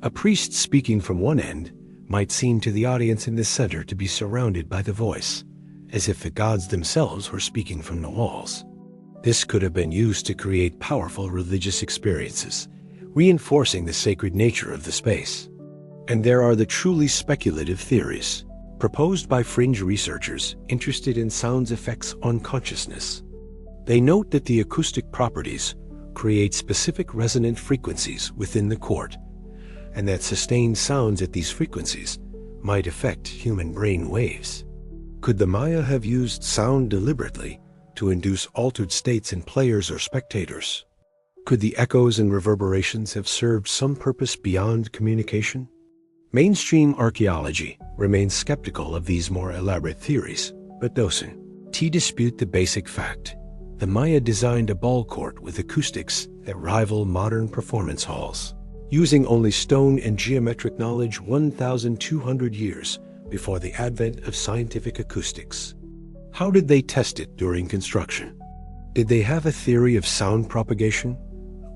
A priest speaking from one end might seem to the audience in the center to be surrounded by the voice, as if the gods themselves were speaking from the walls. This could have been used to create powerful religious experiences, reinforcing the sacred nature of the space. And there are the truly speculative theories, proposed by fringe researchers interested in sound's effects on consciousness. They note that the acoustic properties create specific resonant frequencies within the court, and that sustained sounds at these frequencies might affect human brain waves. Could the Maya have used sound deliberately to induce altered states in players or spectators? Could the echoes and reverberations have served some purpose beyond communication? Mainstream archaeology remains skeptical of these more elaborate theories, but doesn't dispute the basic fact. The Maya designed a ball court with acoustics that rival modern performance halls, using only stone and geometric knowledge 1,200 years before the advent of scientific acoustics. How did they test it during construction? Did they have a theory of sound propagation?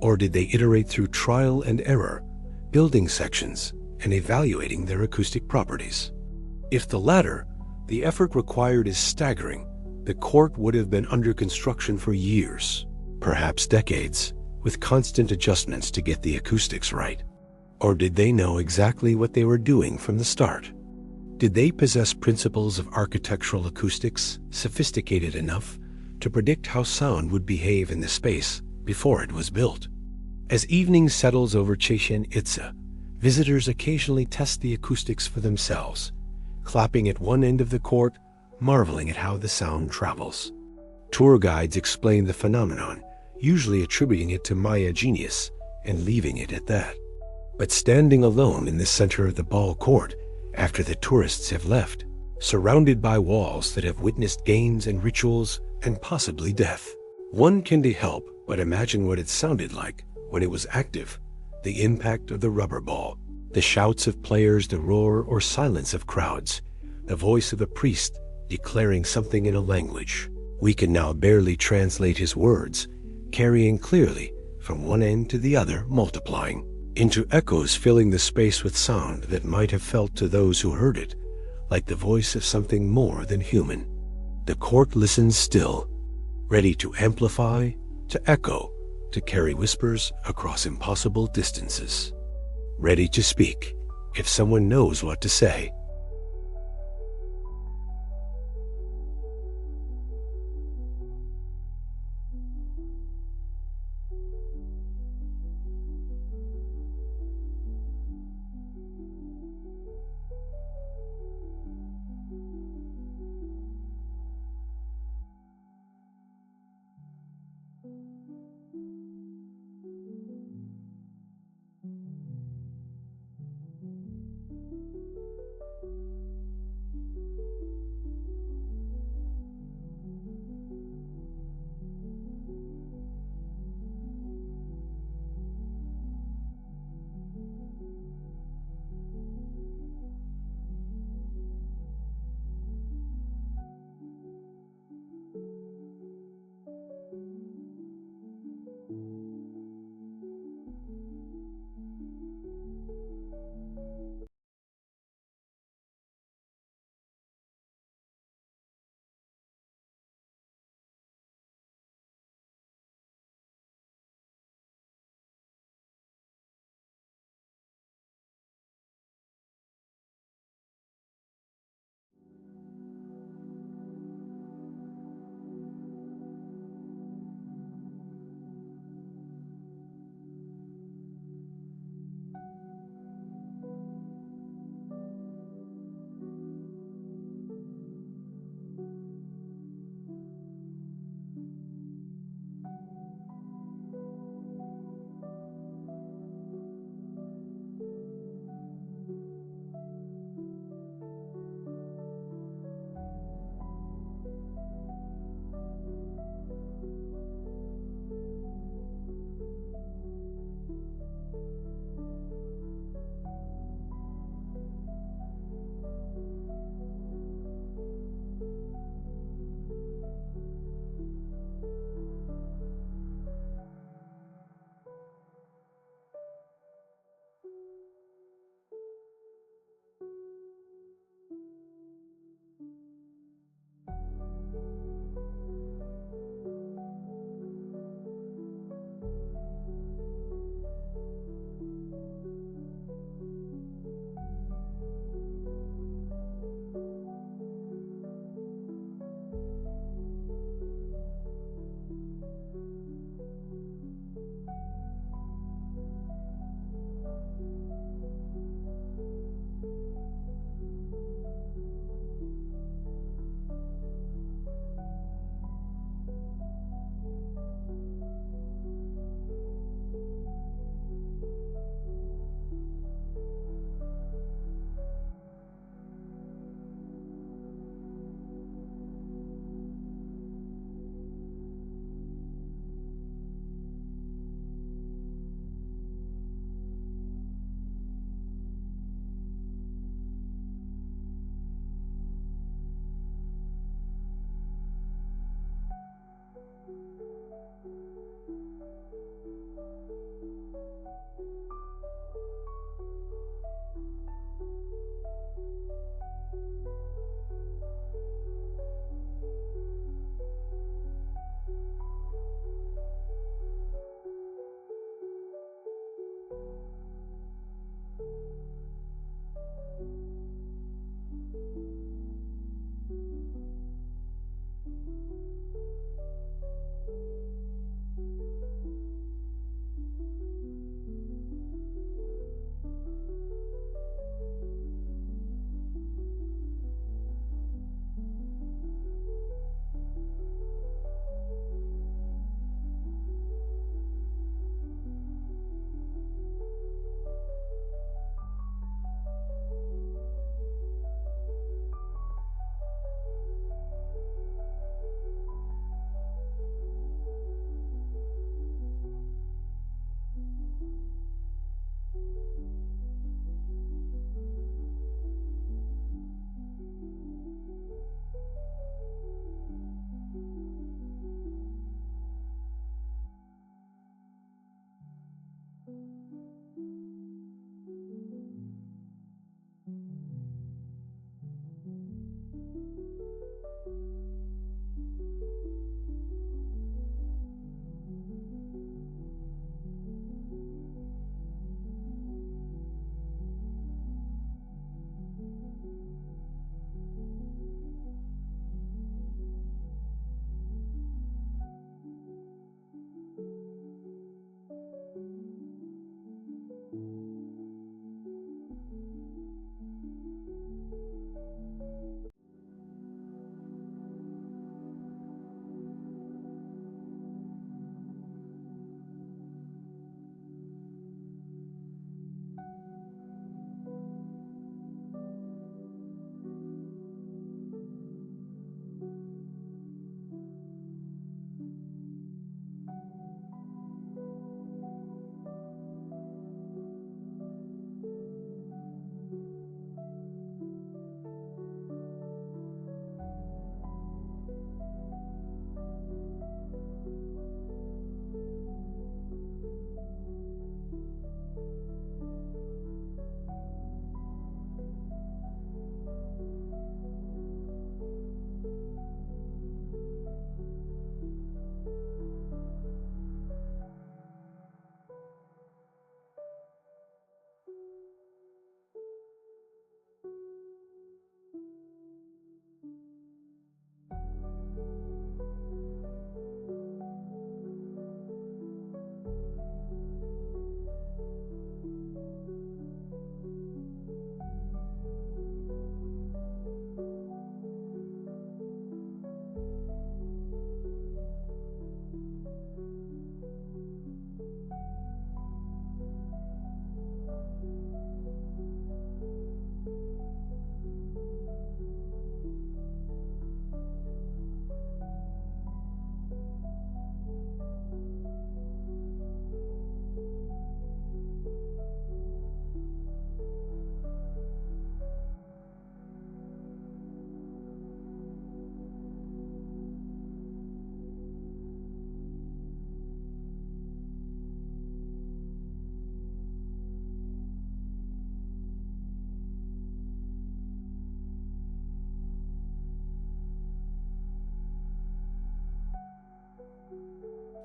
Or did they iterate through trial and error, building sections and evaluating their acoustic properties? If the latter, the effort required is staggering. The court would have been under construction for years, perhaps decades, with constant adjustments to get the acoustics right. Or did they know exactly what they were doing from the start? Did they possess principles of architectural acoustics sophisticated enough to predict how sound would behave in the space before it was built? As evening settles over Chichen Itza, visitors occasionally test the acoustics for themselves, clapping at one end of the court, marveling at how the sound travels. Tour guides explain the phenomenon, usually attributing it to Maya genius and leaving it at that. But standing alone in the center of the ball court, after the tourists have left, surrounded by walls that have witnessed games and rituals and possibly death, one can't help but imagine what it sounded like when it was active. The impact of the rubber ball, the shouts of players, the roar or silence of crowds, the voice of a priest declaring something in a language we can now barely translate his words, carrying clearly from one end to the other, multiplying into echoes, filling the space with sound that might have felt to those who heard it like the voice of something more than human. The court listens still, ready to amplify, to echo, to carry whispers across impossible distances, ready to speak if someone knows what to say.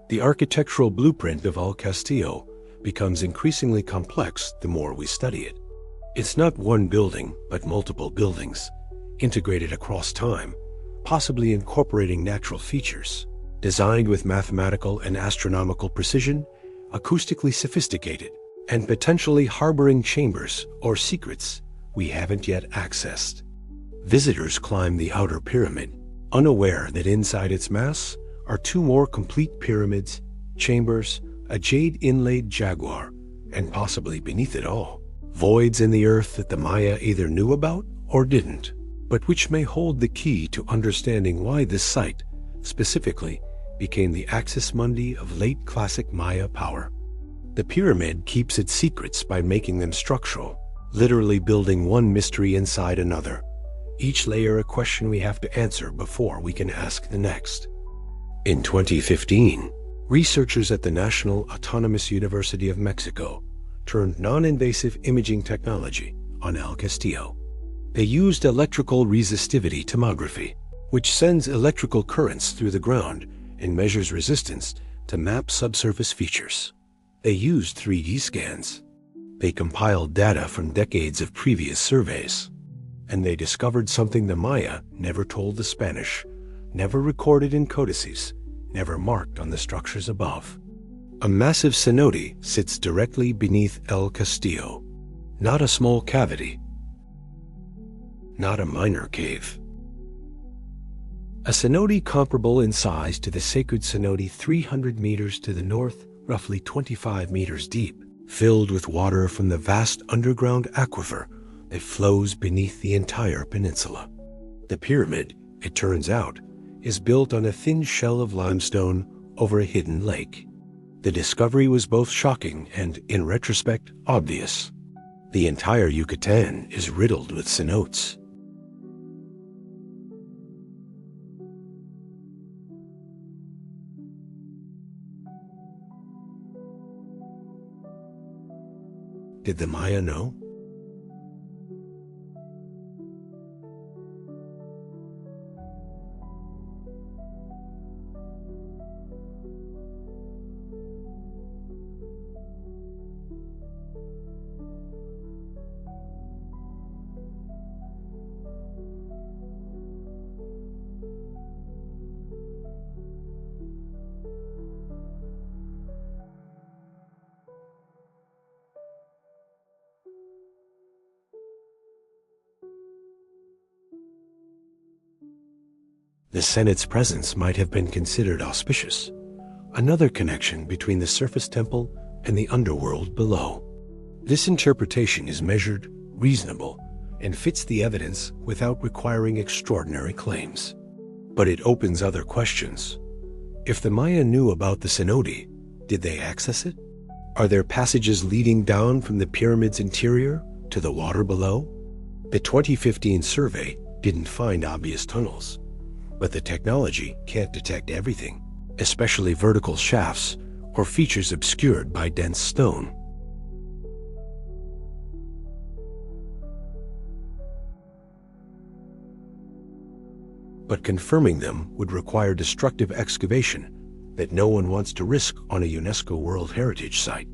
The architectural blueprint of El Castillo becomes increasingly complex the more we study it. It's not one building, but multiple buildings, integrated across time, possibly incorporating natural features, designed with mathematical and astronomical precision, acoustically sophisticated, and potentially harboring chambers or secrets we haven't yet accessed. Visitors climb the outer pyramid, unaware that inside its mass are two more complete pyramids, chambers, a jade-inlaid jaguar, and possibly beneath it all, voids in the earth that the Maya either knew about or didn't, but which may hold the key to understanding why this site, specifically, became the axis mundi of late classic Maya power. The pyramid keeps its secrets by making them structural, literally building one mystery inside another, each layer a question we have to answer before we can ask the next. In 2015, researchers at the National Autonomous University of Mexico turned non-invasive imaging technology on El Castillo. They used electrical resistivity tomography, which sends electrical currents through the ground and measures resistance to map subsurface features. They used 3D scans. They compiled data from decades of previous surveys. And they discovered something the Maya never told the Spanish, never recorded in codices, never marked on the structures above. A massive cenote sits directly beneath El Castillo. Not a small cavity. Not a minor cave. A cenote comparable in size to the sacred cenote 300 meters to the north, roughly 25 meters deep, filled with water from the vast underground aquifer that flows beneath the entire peninsula. The pyramid, it turns out, is built on a thin shell of limestone over a hidden lake. The discovery was both shocking and, in retrospect, obvious. The entire Yucatán is riddled with cenotes. Did the Maya know? The cenote's presence might have been considered auspicious, another connection between the surface temple and the underworld below. This interpretation is measured, reasonable, and fits the evidence without requiring extraordinary claims. But it opens other questions. If the Maya knew about the cenote, did they access it? Are there passages leading down from the pyramid's interior to the water below? The 2015 survey didn't find obvious tunnels, but the technology can't detect everything, especially vertical shafts or features obscured by dense stone. But confirming them would require destructive excavation that no one wants to risk on a UNESCO World Heritage Site.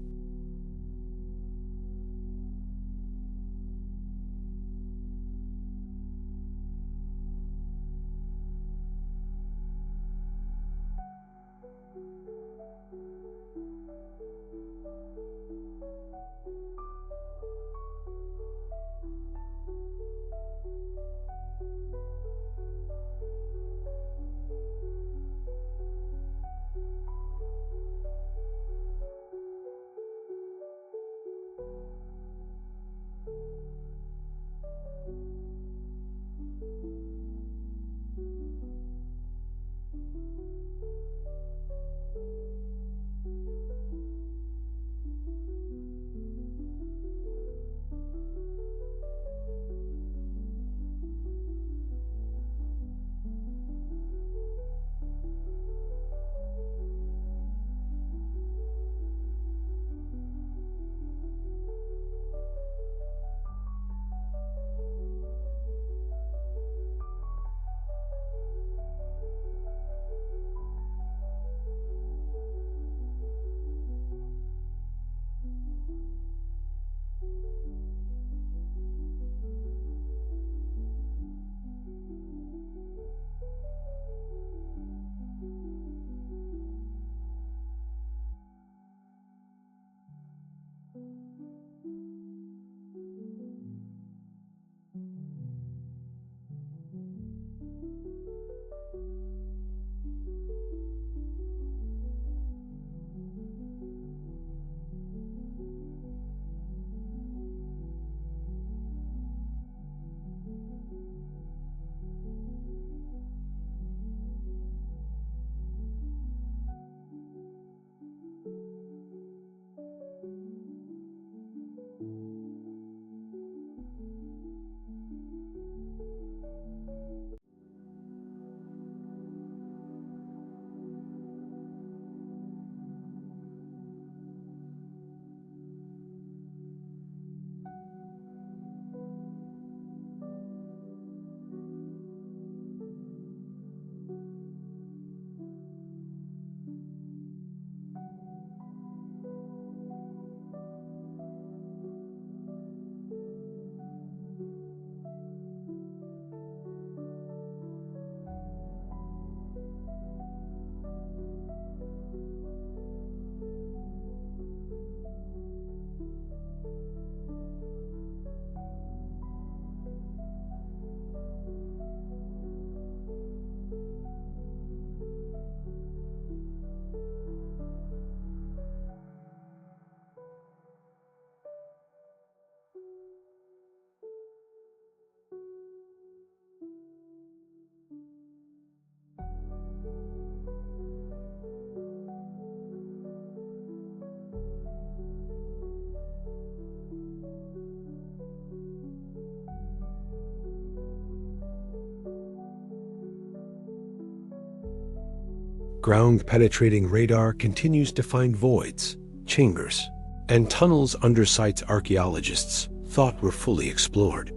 Ground-penetrating radar continues to find voids, chambers, and tunnels under sites archaeologists thought were fully explored.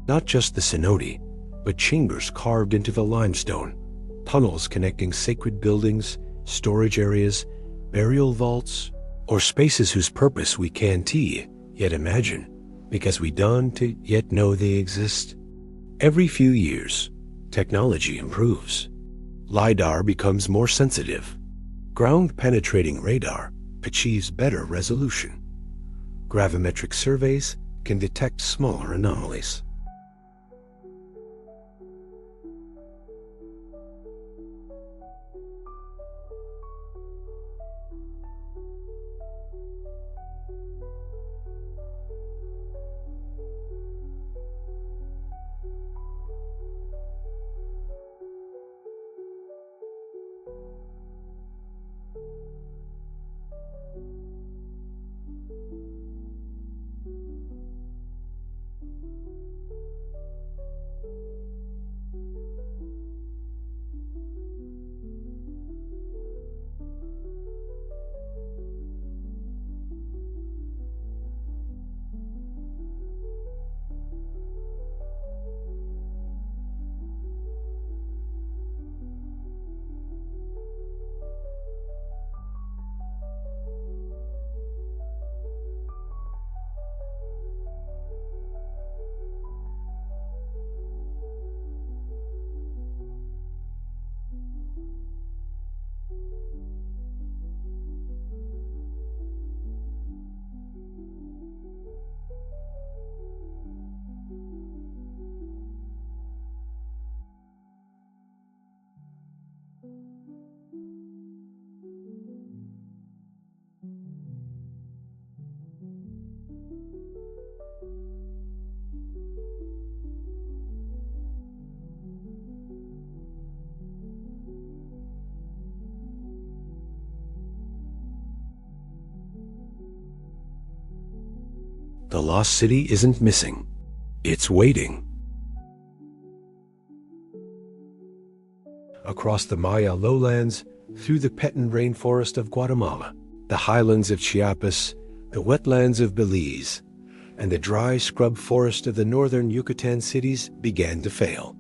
Not just the cenote, but chambers carved into the limestone, tunnels connecting sacred buildings, storage areas, burial vaults, or spaces whose purpose we can't yet imagine, because we don't yet know they exist. Every few years, technology improves. LiDAR becomes more sensitive. Ground-penetrating radar achieves better resolution. Gravimetric surveys can detect smaller anomalies. The lost city isn't missing. It's waiting. Across the Maya lowlands, through the Petén rainforest of Guatemala, the highlands of Chiapas, the wetlands of Belize, and the dry scrub forest of the northern Yucatán cities began to fail.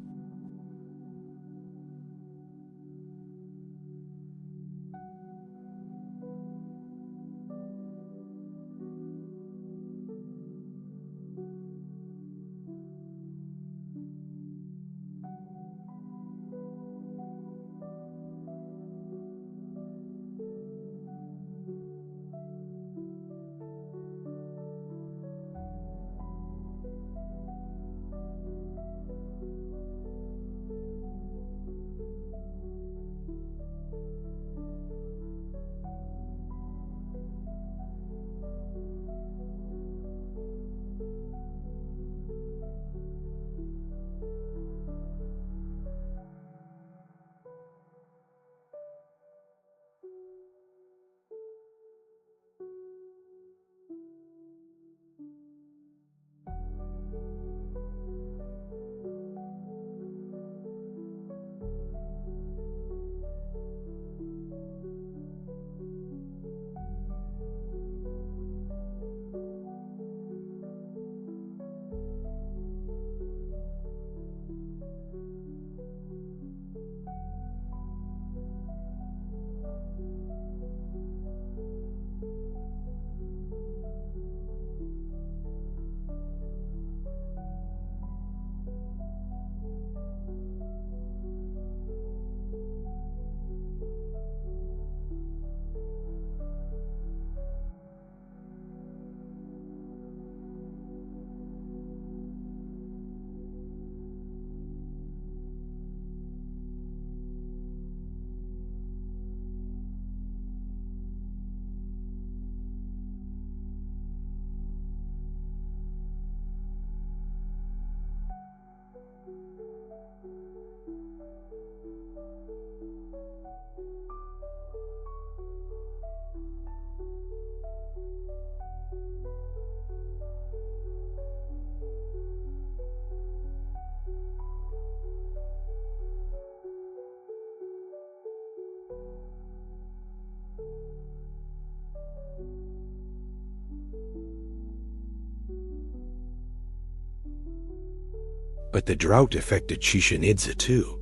But the drought affected Chichen Itza too.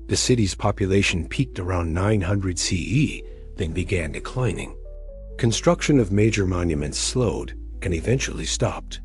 The city's population peaked around 900 CE, then began declining. Construction of major monuments slowed and eventually stopped.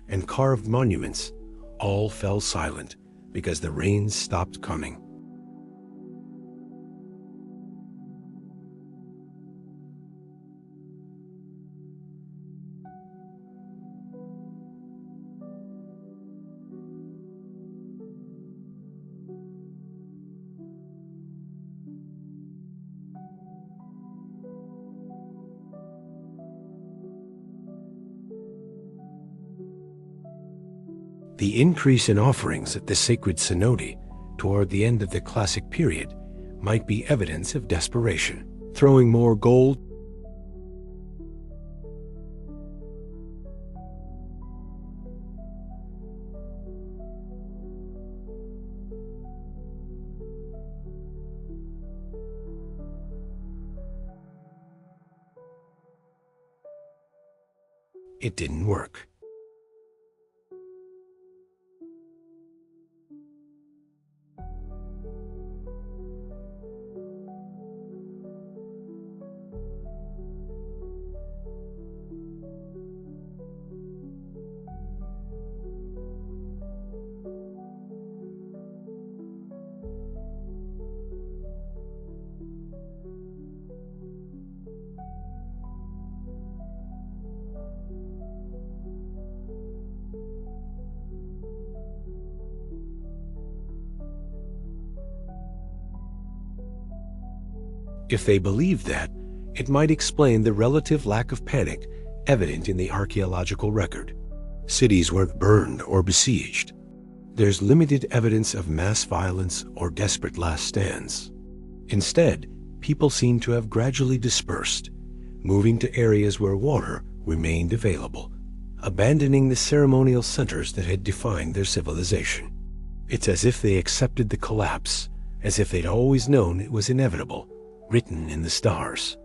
And carved monuments all fell silent because the rains stopped coming. The increase in offerings at the sacred cenote toward the end of the classic period might be evidence of desperation, throwing more gold. It didn't work. If they believed that, it might explain the relative lack of panic evident in the archaeological record. Cities weren't burned or besieged. There's limited evidence of mass violence or desperate last stands. Instead, people seem to have gradually dispersed, moving to areas where water remained available, abandoning the ceremonial centers that had defined their civilization. It's as if they accepted the collapse, as if they'd always known it was inevitable, written in the stars.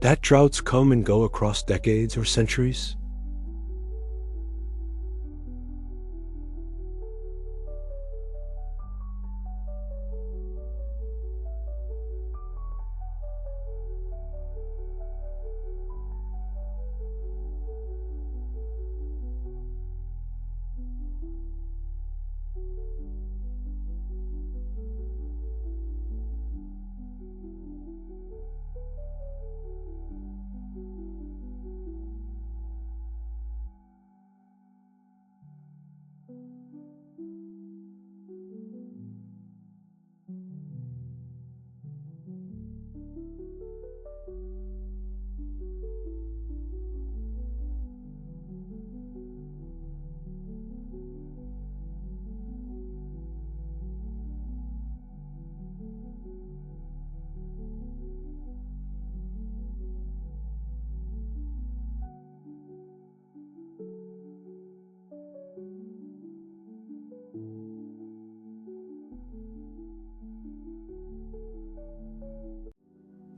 That droughts come and go across decades or centuries.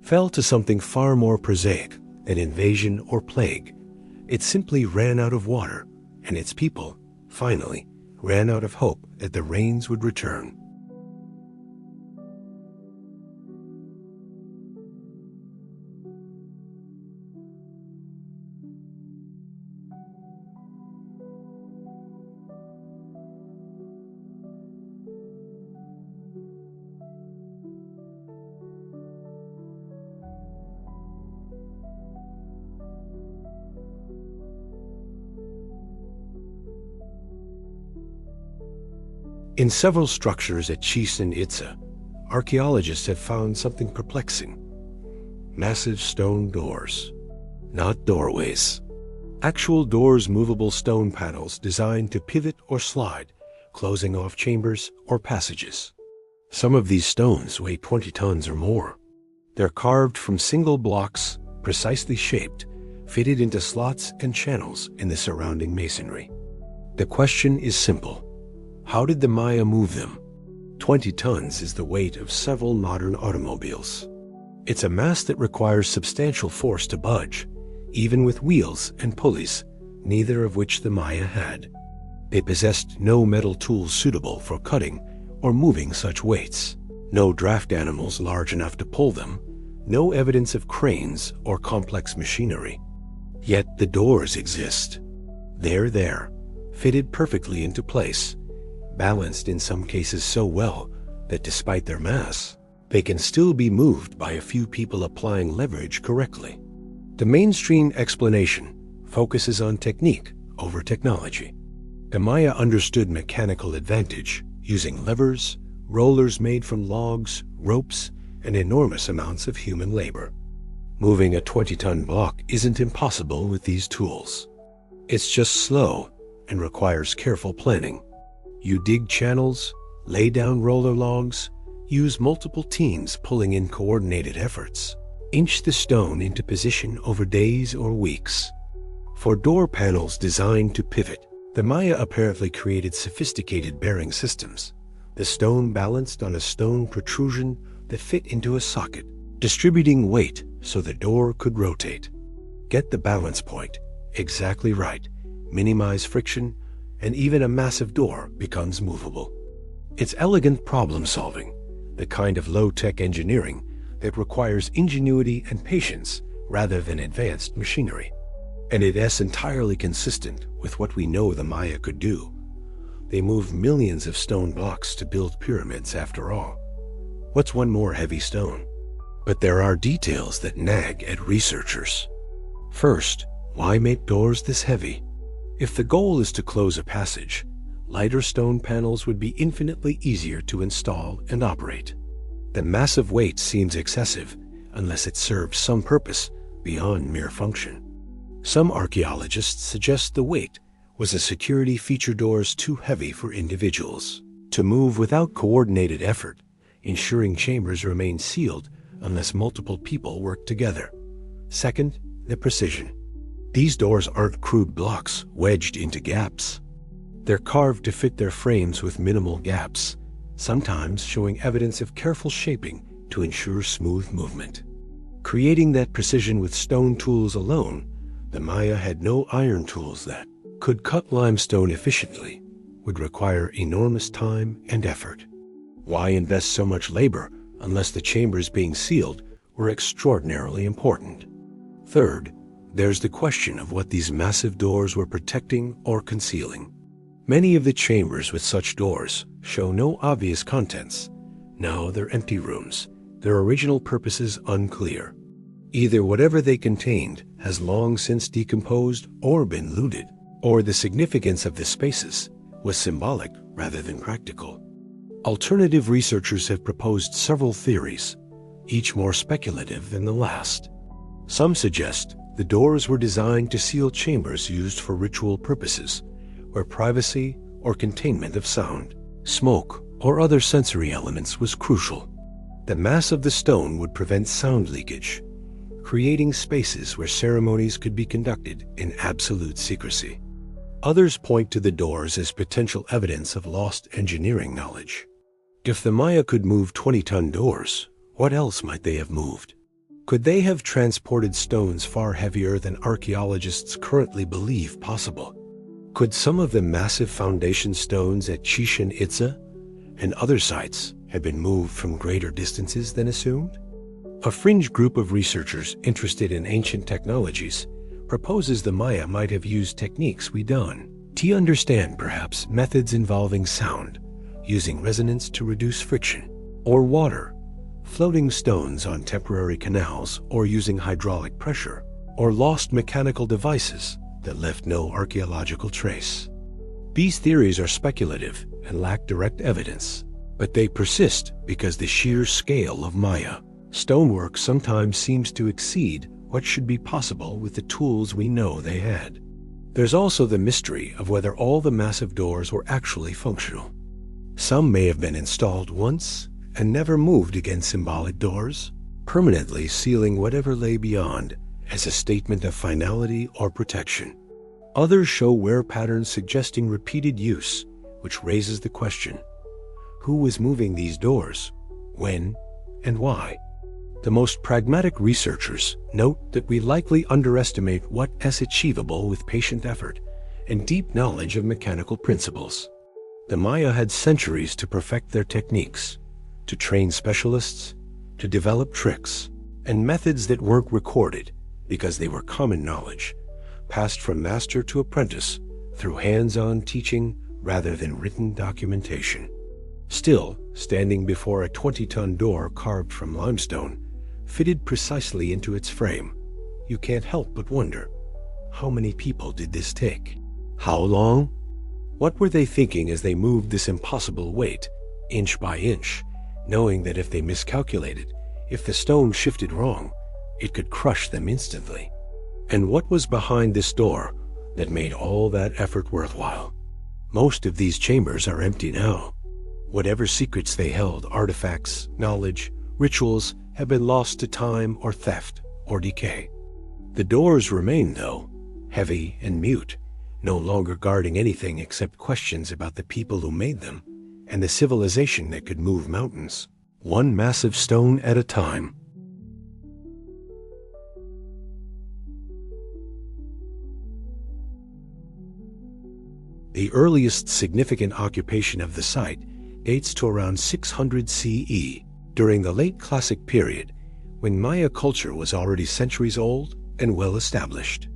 fell to something far more prosaic than invasion or plague. It simply ran out of water, and its people, finally, ran out of hope that the rains would return. In several structures at Chichen Itza, archaeologists have found something perplexing. Massive stone doors. Not doorways. Actual doors, movable stone panels designed to pivot or slide, closing off chambers or passages. Some of these stones weigh 20 tons or more. They're carved from single blocks, precisely shaped, fitted into slots and channels in the surrounding masonry. The question is simple. How did the Maya move them? 20 tons is the weight of several modern automobiles. It's a mass that requires substantial force to budge, even with wheels and pulleys, neither of which the Maya had. They possessed no metal tools suitable for cutting or moving such weights, no draft animals large enough to pull them, no evidence of cranes or complex machinery. Yet the doors exist. They're there, fitted perfectly into place, balanced in some cases so well that despite their mass, they can still be moved by a few people applying leverage correctly. The mainstream explanation focuses on technique over technology. The Maya understood mechanical advantage using levers, rollers made from logs, ropes, and enormous amounts of human labor. Moving a 20-ton block isn't impossible with these tools. It's just slow and requires careful planning. You dig channels, lay down roller logs, use multiple teams pulling in coordinated efforts, inch the stone into position over days or weeks. For door panels designed to pivot, the Maya apparently created sophisticated bearing systems. The stone balanced on a stone protrusion that fit into a socket, distributing weight so the door could rotate. Get the balance point exactly right, minimize friction, and even a massive door becomes movable. It's elegant problem solving, the kind of low-tech engineering that requires ingenuity and patience rather than advanced machinery. And it's entirely consistent with what we know the Maya could do. They moved millions of stone blocks to build pyramids after all. What's one more heavy stone? But there are details that nag at researchers. First, why make doors this heavy? If the goal is to close a passage, lighter stone panels would be infinitely easier to install and operate. The massive weight seems excessive unless it serves some purpose beyond mere function. Some archaeologists suggest the weight was a security feature doors too heavy for individuals to move without coordinated effort, ensuring chambers remain sealed unless multiple people work together. Second, the precision. These doors aren't crude blocks wedged into gaps. They're carved to fit their frames with minimal gaps, sometimes showing evidence of careful shaping to ensure smooth movement. Creating that precision with stone tools alone, the Maya had no iron tools that could cut limestone efficiently, would require enormous time and effort. Why invest so much labor unless the chambers being sealed were extraordinarily important? Third, there's the question of what these massive doors were protecting or concealing. Many of the chambers with such doors show no obvious contents. No, they're empty rooms, their original purposes unclear. Either whatever they contained has long since decomposed or been looted, or the significance of the spaces was symbolic rather than practical. Alternative researchers have proposed several theories, each more speculative than the last. Some suggest the doors were designed to seal chambers used for ritual purposes, where privacy or containment of sound, smoke, or other sensory elements was crucial. The mass of the stone would prevent sound leakage, creating spaces where ceremonies could be conducted in absolute secrecy. Others point to the doors as potential evidence of lost engineering knowledge. If the Maya could move 20-ton doors, what else might they have moved? Could they have transported stones far heavier than archaeologists currently believe possible? Could some of the massive foundation stones at Chichen Itza and other sites have been moved from greater distances than assumed? A fringe group of researchers interested in ancient technologies proposes the Maya might have used techniques we don't understand, perhaps methods involving sound, using resonance to reduce friction, or water, floating stones on temporary canals, or using hydraulic pressure, or lost mechanical devices that left no archaeological trace. These theories are speculative and lack direct evidence, but they persist because the sheer scale of Maya stonework sometimes seems to exceed what should be possible with the tools we know they had. There's also the mystery of whether all the massive doors were actually functional. Some may have been installed once and never moved again, symbolic doors, permanently sealing whatever lay beyond as a statement of finality or protection. Others show wear patterns suggesting repeated use, which raises the question: who was moving these doors, when, and why? The most pragmatic researchers note that we likely underestimate what is achievable with patient effort and deep knowledge of mechanical principles. The Maya had centuries to perfect their techniques, to train specialists, to develop tricks and methods that weren't recorded because they were common knowledge, passed from master to apprentice through hands-on teaching rather than written documentation. Still, standing before a 20-ton door carved from limestone, fitted precisely into its frame, you can't help but wonder, how many people did this take? How long? What were they thinking as they moved this impossible weight, inch by inch, knowing that if they miscalculated, if the stone shifted wrong, it could crush them instantly? And what was behind this door that made all that effort worthwhile? Most of these chambers are empty now. Whatever secrets they held, artifacts, knowledge, rituals, have been lost to time or theft or decay. The doors remain, though, heavy and mute, no longer guarding anything except questions about the people who made them and the civilization that could move mountains, one massive stone at a time. The earliest significant occupation of the site dates to around 600 CE, during the late Classic period, when Maya culture was already centuries old and well established.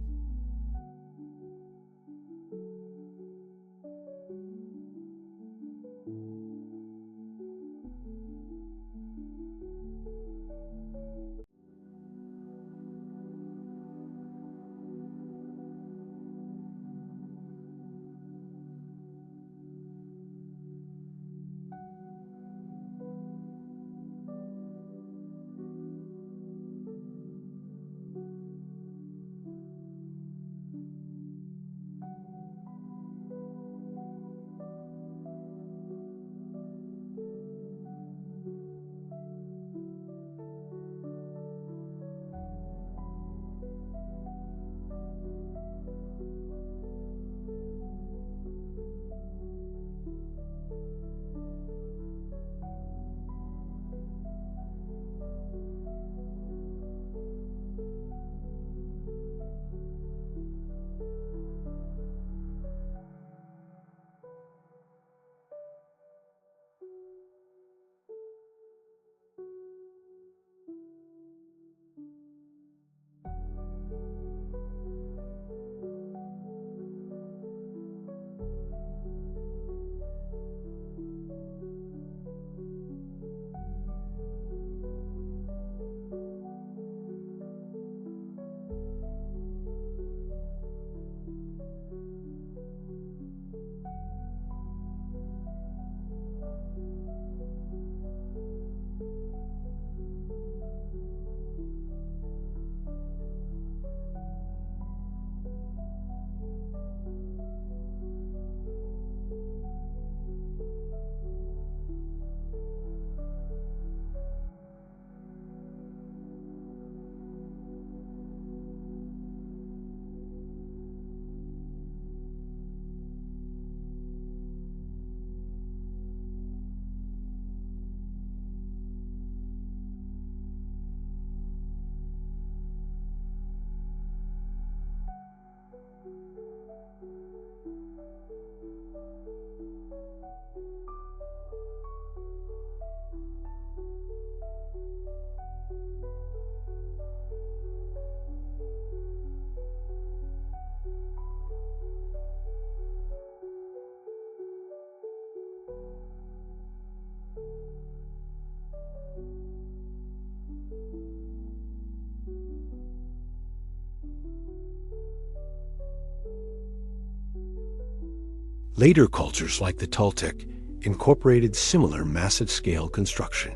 Later cultures like the Toltec incorporated similar massive-scale construction.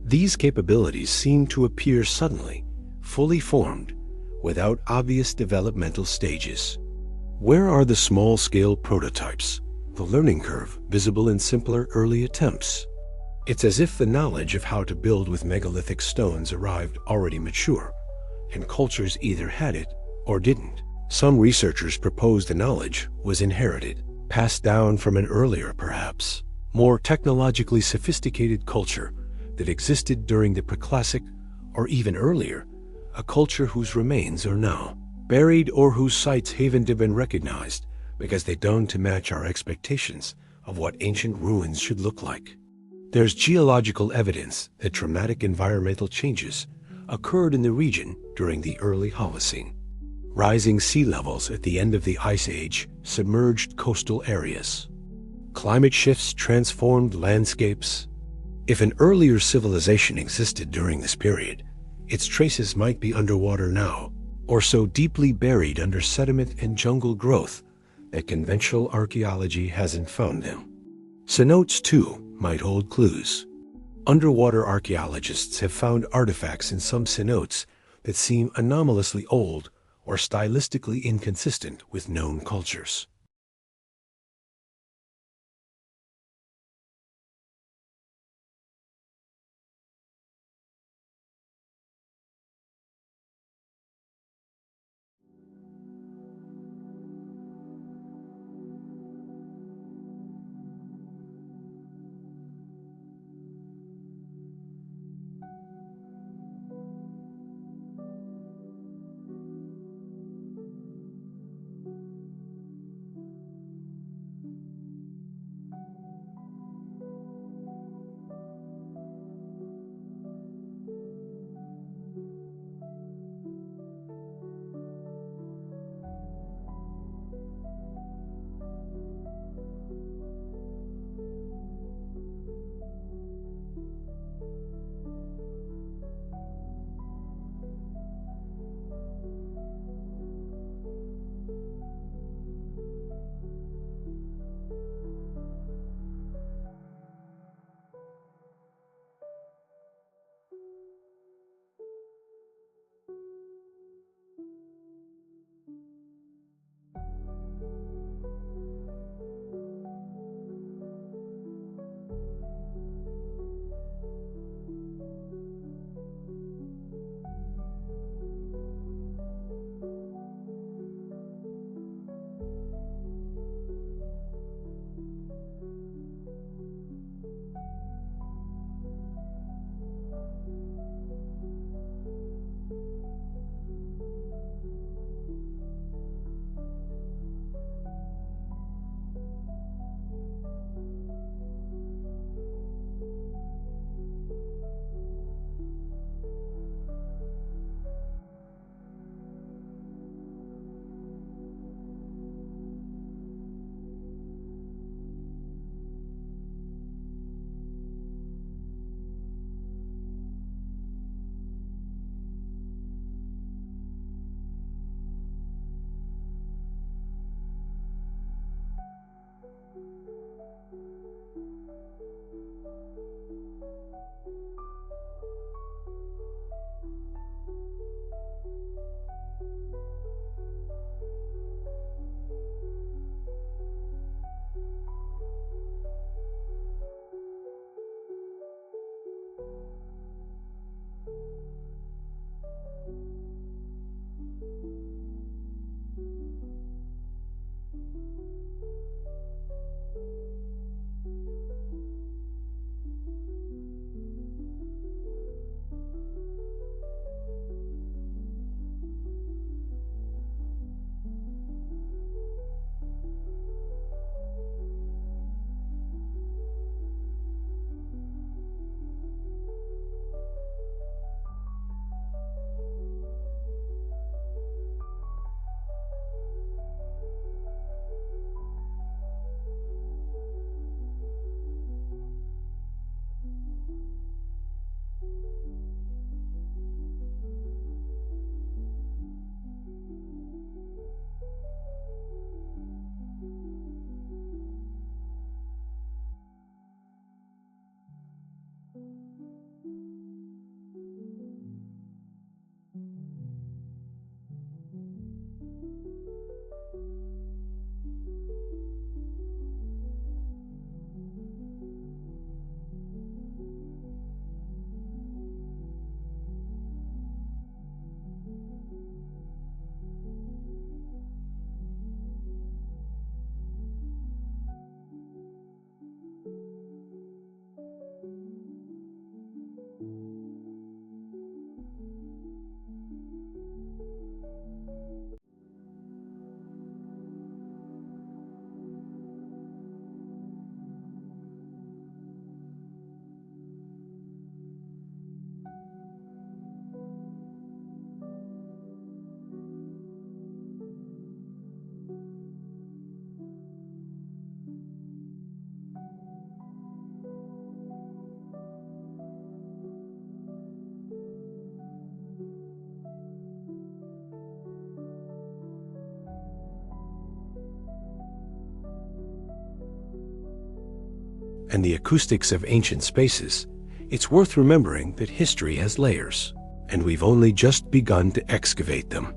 These capabilities seem to appear suddenly, fully formed, without obvious developmental stages. Where are the small-scale prototypes, the learning curve visible in simpler early attempts? It's as if the knowledge of how to build with megalithic stones arrived already mature, and cultures either had it or didn't. Some researchers propose the knowledge was inherited, passed down from an earlier, perhaps, more technologically sophisticated culture that existed during the preclassic or even earlier, a culture whose remains are now buried or whose sites haven't been recognized because they don't match our expectations of what ancient ruins should look like. There's geological evidence that dramatic environmental changes occurred in the region during the early Holocene. Rising sea levels at the end of the Ice Age submerged coastal areas. Climate shifts transformed landscapes. If an earlier civilization existed during this period, its traces might be underwater now, or so deeply buried under sediment and jungle growth that conventional archaeology hasn't found them. Cenotes, too, might hold clues. Underwater archaeologists have found artifacts in some cenotes that seem anomalously old or stylistically inconsistent with known cultures. and the acoustics of ancient spaces, it's worth remembering that history has layers, and we've only just begun to excavate them.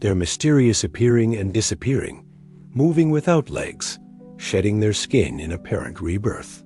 Their mysterious appearing and disappearing, moving without legs, shedding their skin in apparent rebirth.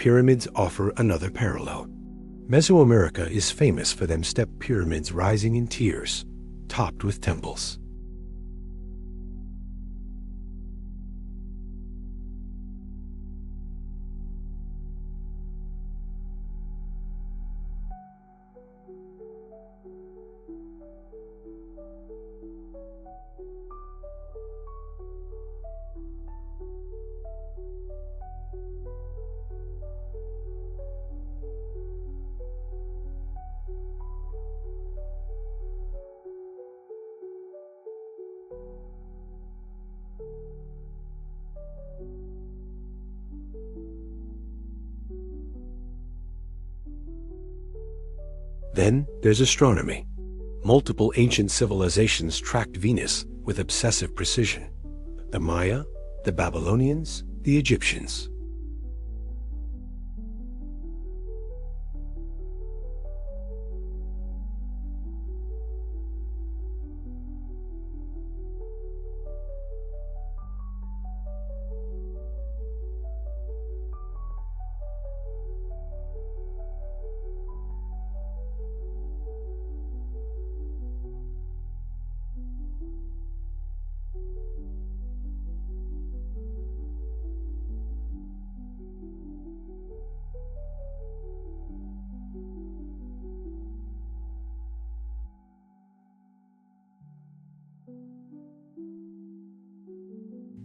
pyramids offer another parallel. Mesoamerica is famous for them step pyramids rising in tiers, topped with temples. Then there's astronomy. Multiple ancient civilizations tracked Venus with obsessive precision. The Maya, the Babylonians, the Egyptians.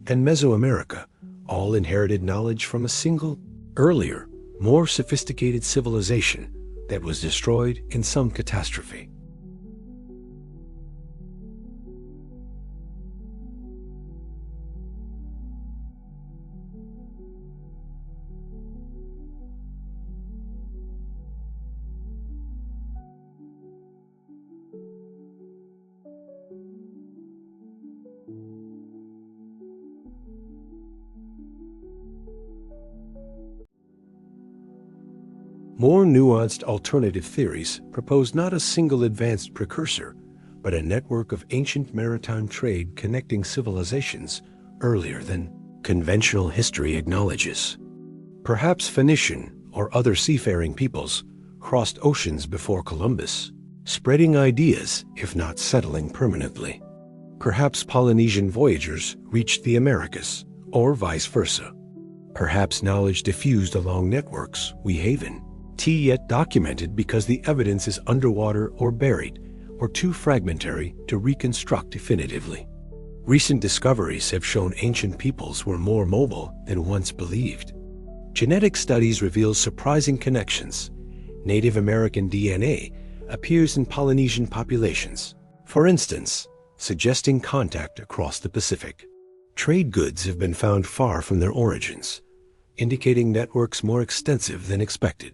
And Mesoamerica, all inherited knowledge from a single, earlier, more sophisticated civilization that was destroyed in some catastrophe. More nuanced alternative theories propose not a single advanced precursor, but a network of ancient maritime trade connecting civilizations earlier than conventional history acknowledges. Perhaps Phoenician or other seafaring peoples crossed oceans before Columbus, spreading ideas if not settling permanently. Perhaps Polynesian voyagers reached the Americas, or vice versa. Perhaps knowledge diffused along networks we haven, yet documented because the evidence is underwater or buried, or too fragmentary to reconstruct definitively. Recent discoveries have shown ancient peoples were more mobile than once believed. Genetic studies reveal surprising connections. Native American DNA appears in Polynesian populations, for instance, suggesting contact across the Pacific. Trade goods have been found far from their origins, indicating networks more extensive than expected.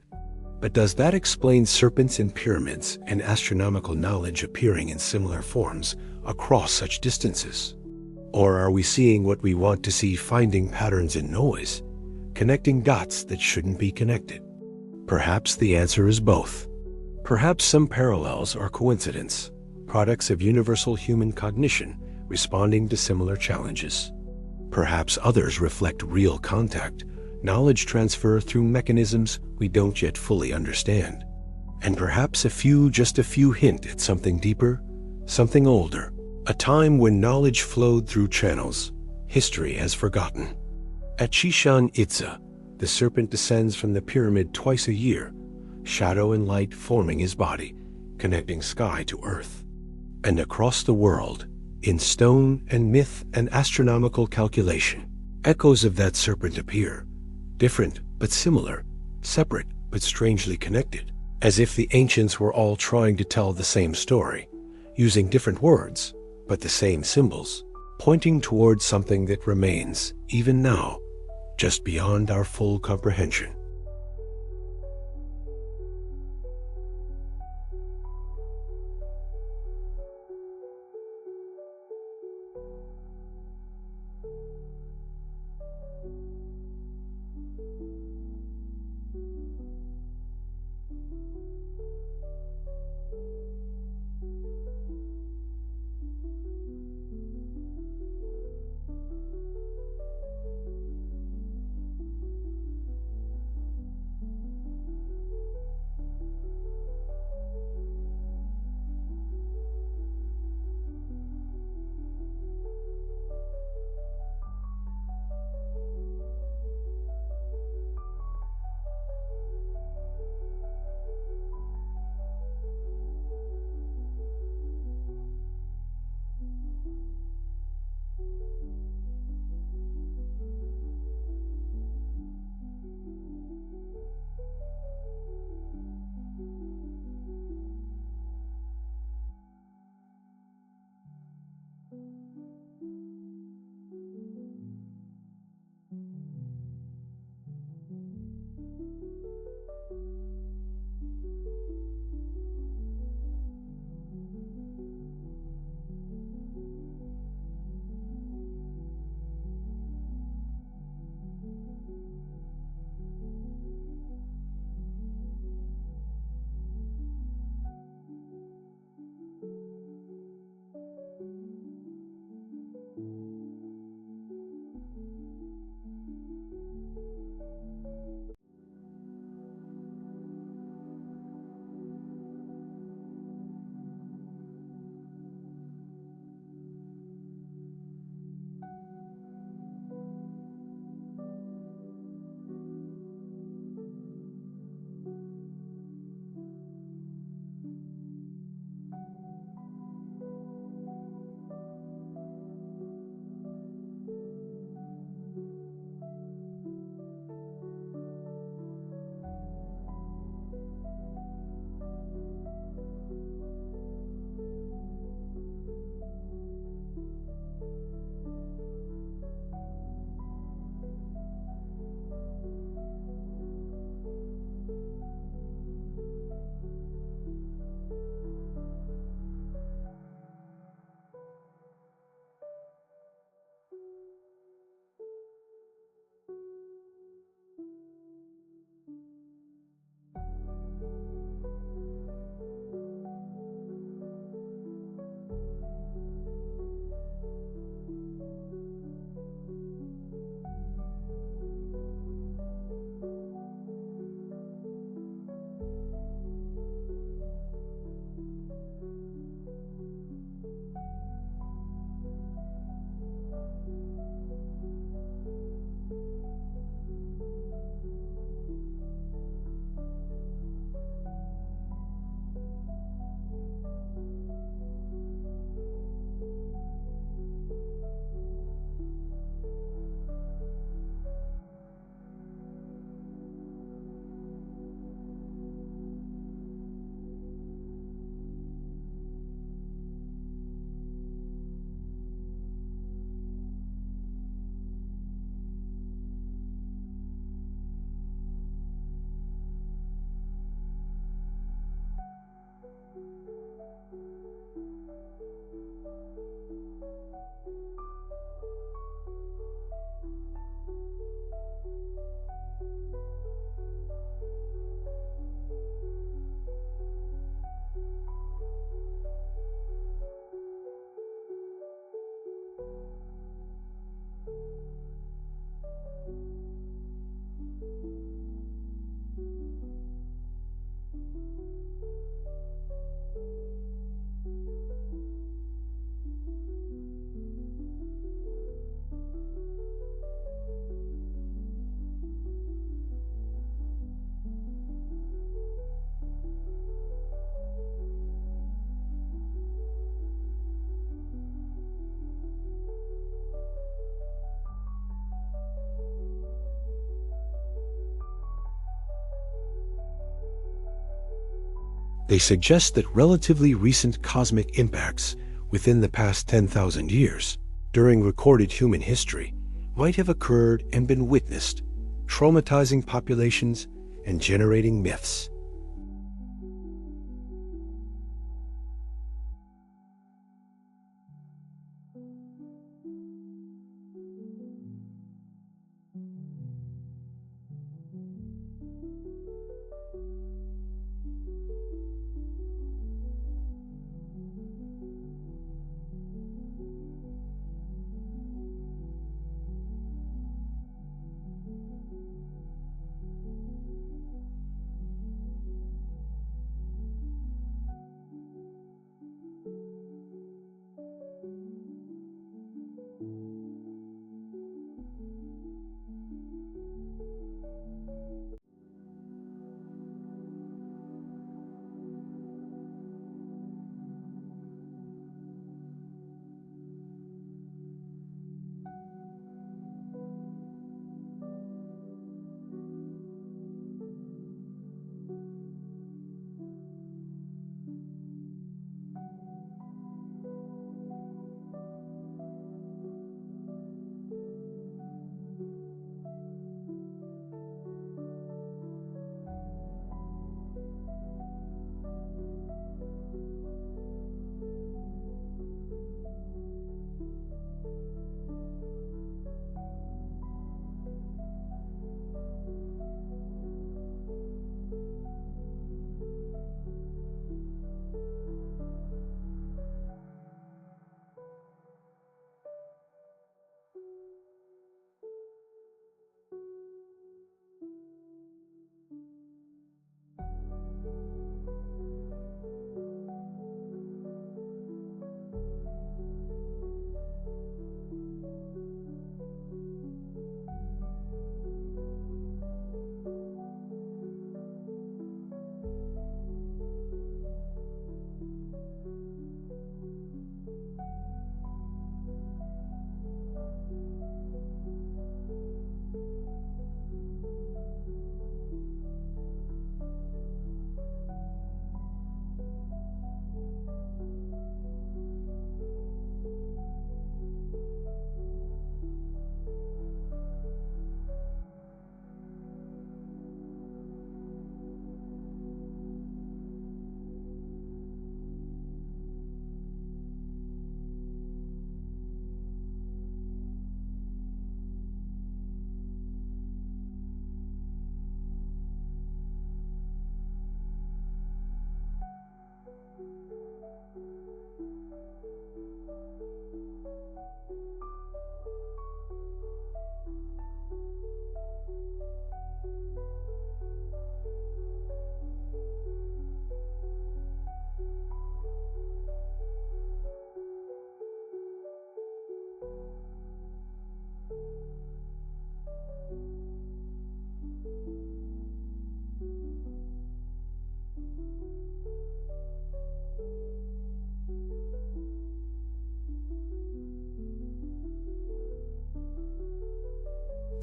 But does that explain serpents in pyramids and astronomical knowledge appearing in similar forms across such distances? Or are we seeing what we want to see, finding patterns in noise, connecting dots that shouldn't be connected? Perhaps the answer is both. Perhaps some parallels are coincidence, products of universal human cognition responding to similar challenges. Perhaps others reflect real contact, knowledge transfer through mechanisms we don't yet fully understand. And perhaps just a few hint at something deeper, something older, a time when knowledge flowed through channels history has forgotten. At Chichen Itza, the serpent descends from the pyramid twice a year, shadow and light forming his body, connecting sky to earth. And across the world, in stone and myth and astronomical calculation, echoes of that serpent appear, different but similar, separate but strangely connected, as if the ancients were all trying to tell the same story, using different words, but the same symbols, pointing towards something that remains, even now, just beyond our full comprehension. They suggest that relatively recent cosmic impacts within the past 10,000 years, during recorded human history, might have occurred and been witnessed, traumatizing populations and generating myths.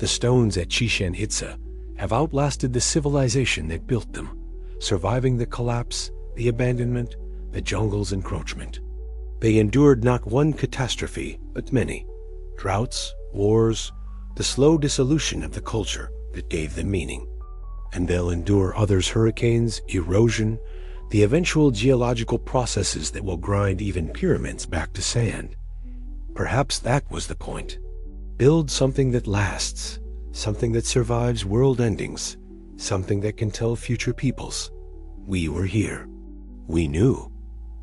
The stones at Chichen Itza have outlasted the civilization that built them, surviving the collapse, the abandonment, the jungle's encroachment. They endured not one catastrophe, but many: droughts, wars, the slow dissolution of the culture that gave them meaning. And they'll endure others: hurricanes, erosion, the eventual geological processes that will grind even pyramids back to sand. Perhaps that was the point. Build something that lasts, something that survives world endings, something that can tell future peoples, we were here. We knew.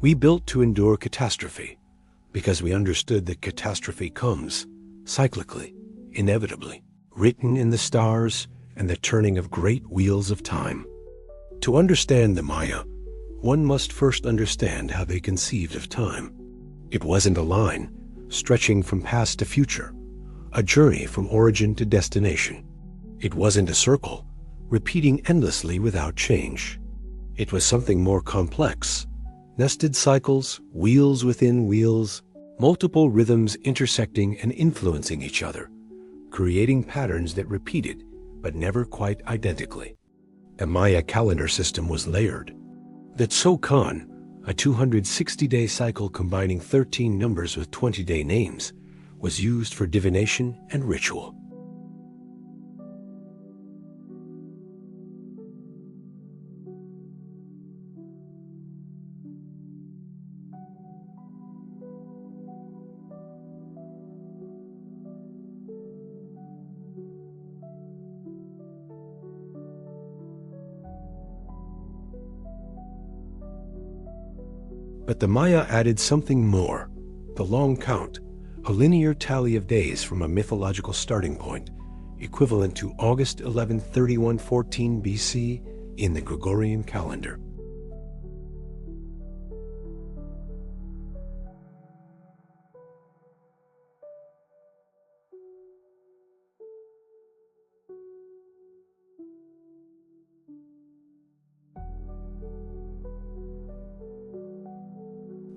We built to endure catastrophe, because we understood that catastrophe comes, cyclically, inevitably, written in the stars and the turning of great wheels of time. To understand the Maya, one must first understand how they conceived of time. It wasn't a line, stretching from past to future, a journey from origin to destination. It wasn't a circle, repeating endlessly without change. It was something more complex: nested cycles, wheels within wheels, multiple rhythms intersecting and influencing each other, creating patterns that repeated, but never quite identically. A Maya calendar system was layered. The Tzolk'in, a 260-day cycle combining 13 numbers with 20-day names, was used for divination and ritual. But the Maya added something more: the long count, a linear tally of days from a mythological starting point, equivalent to August 11, 3114 BC in the Gregorian calendar.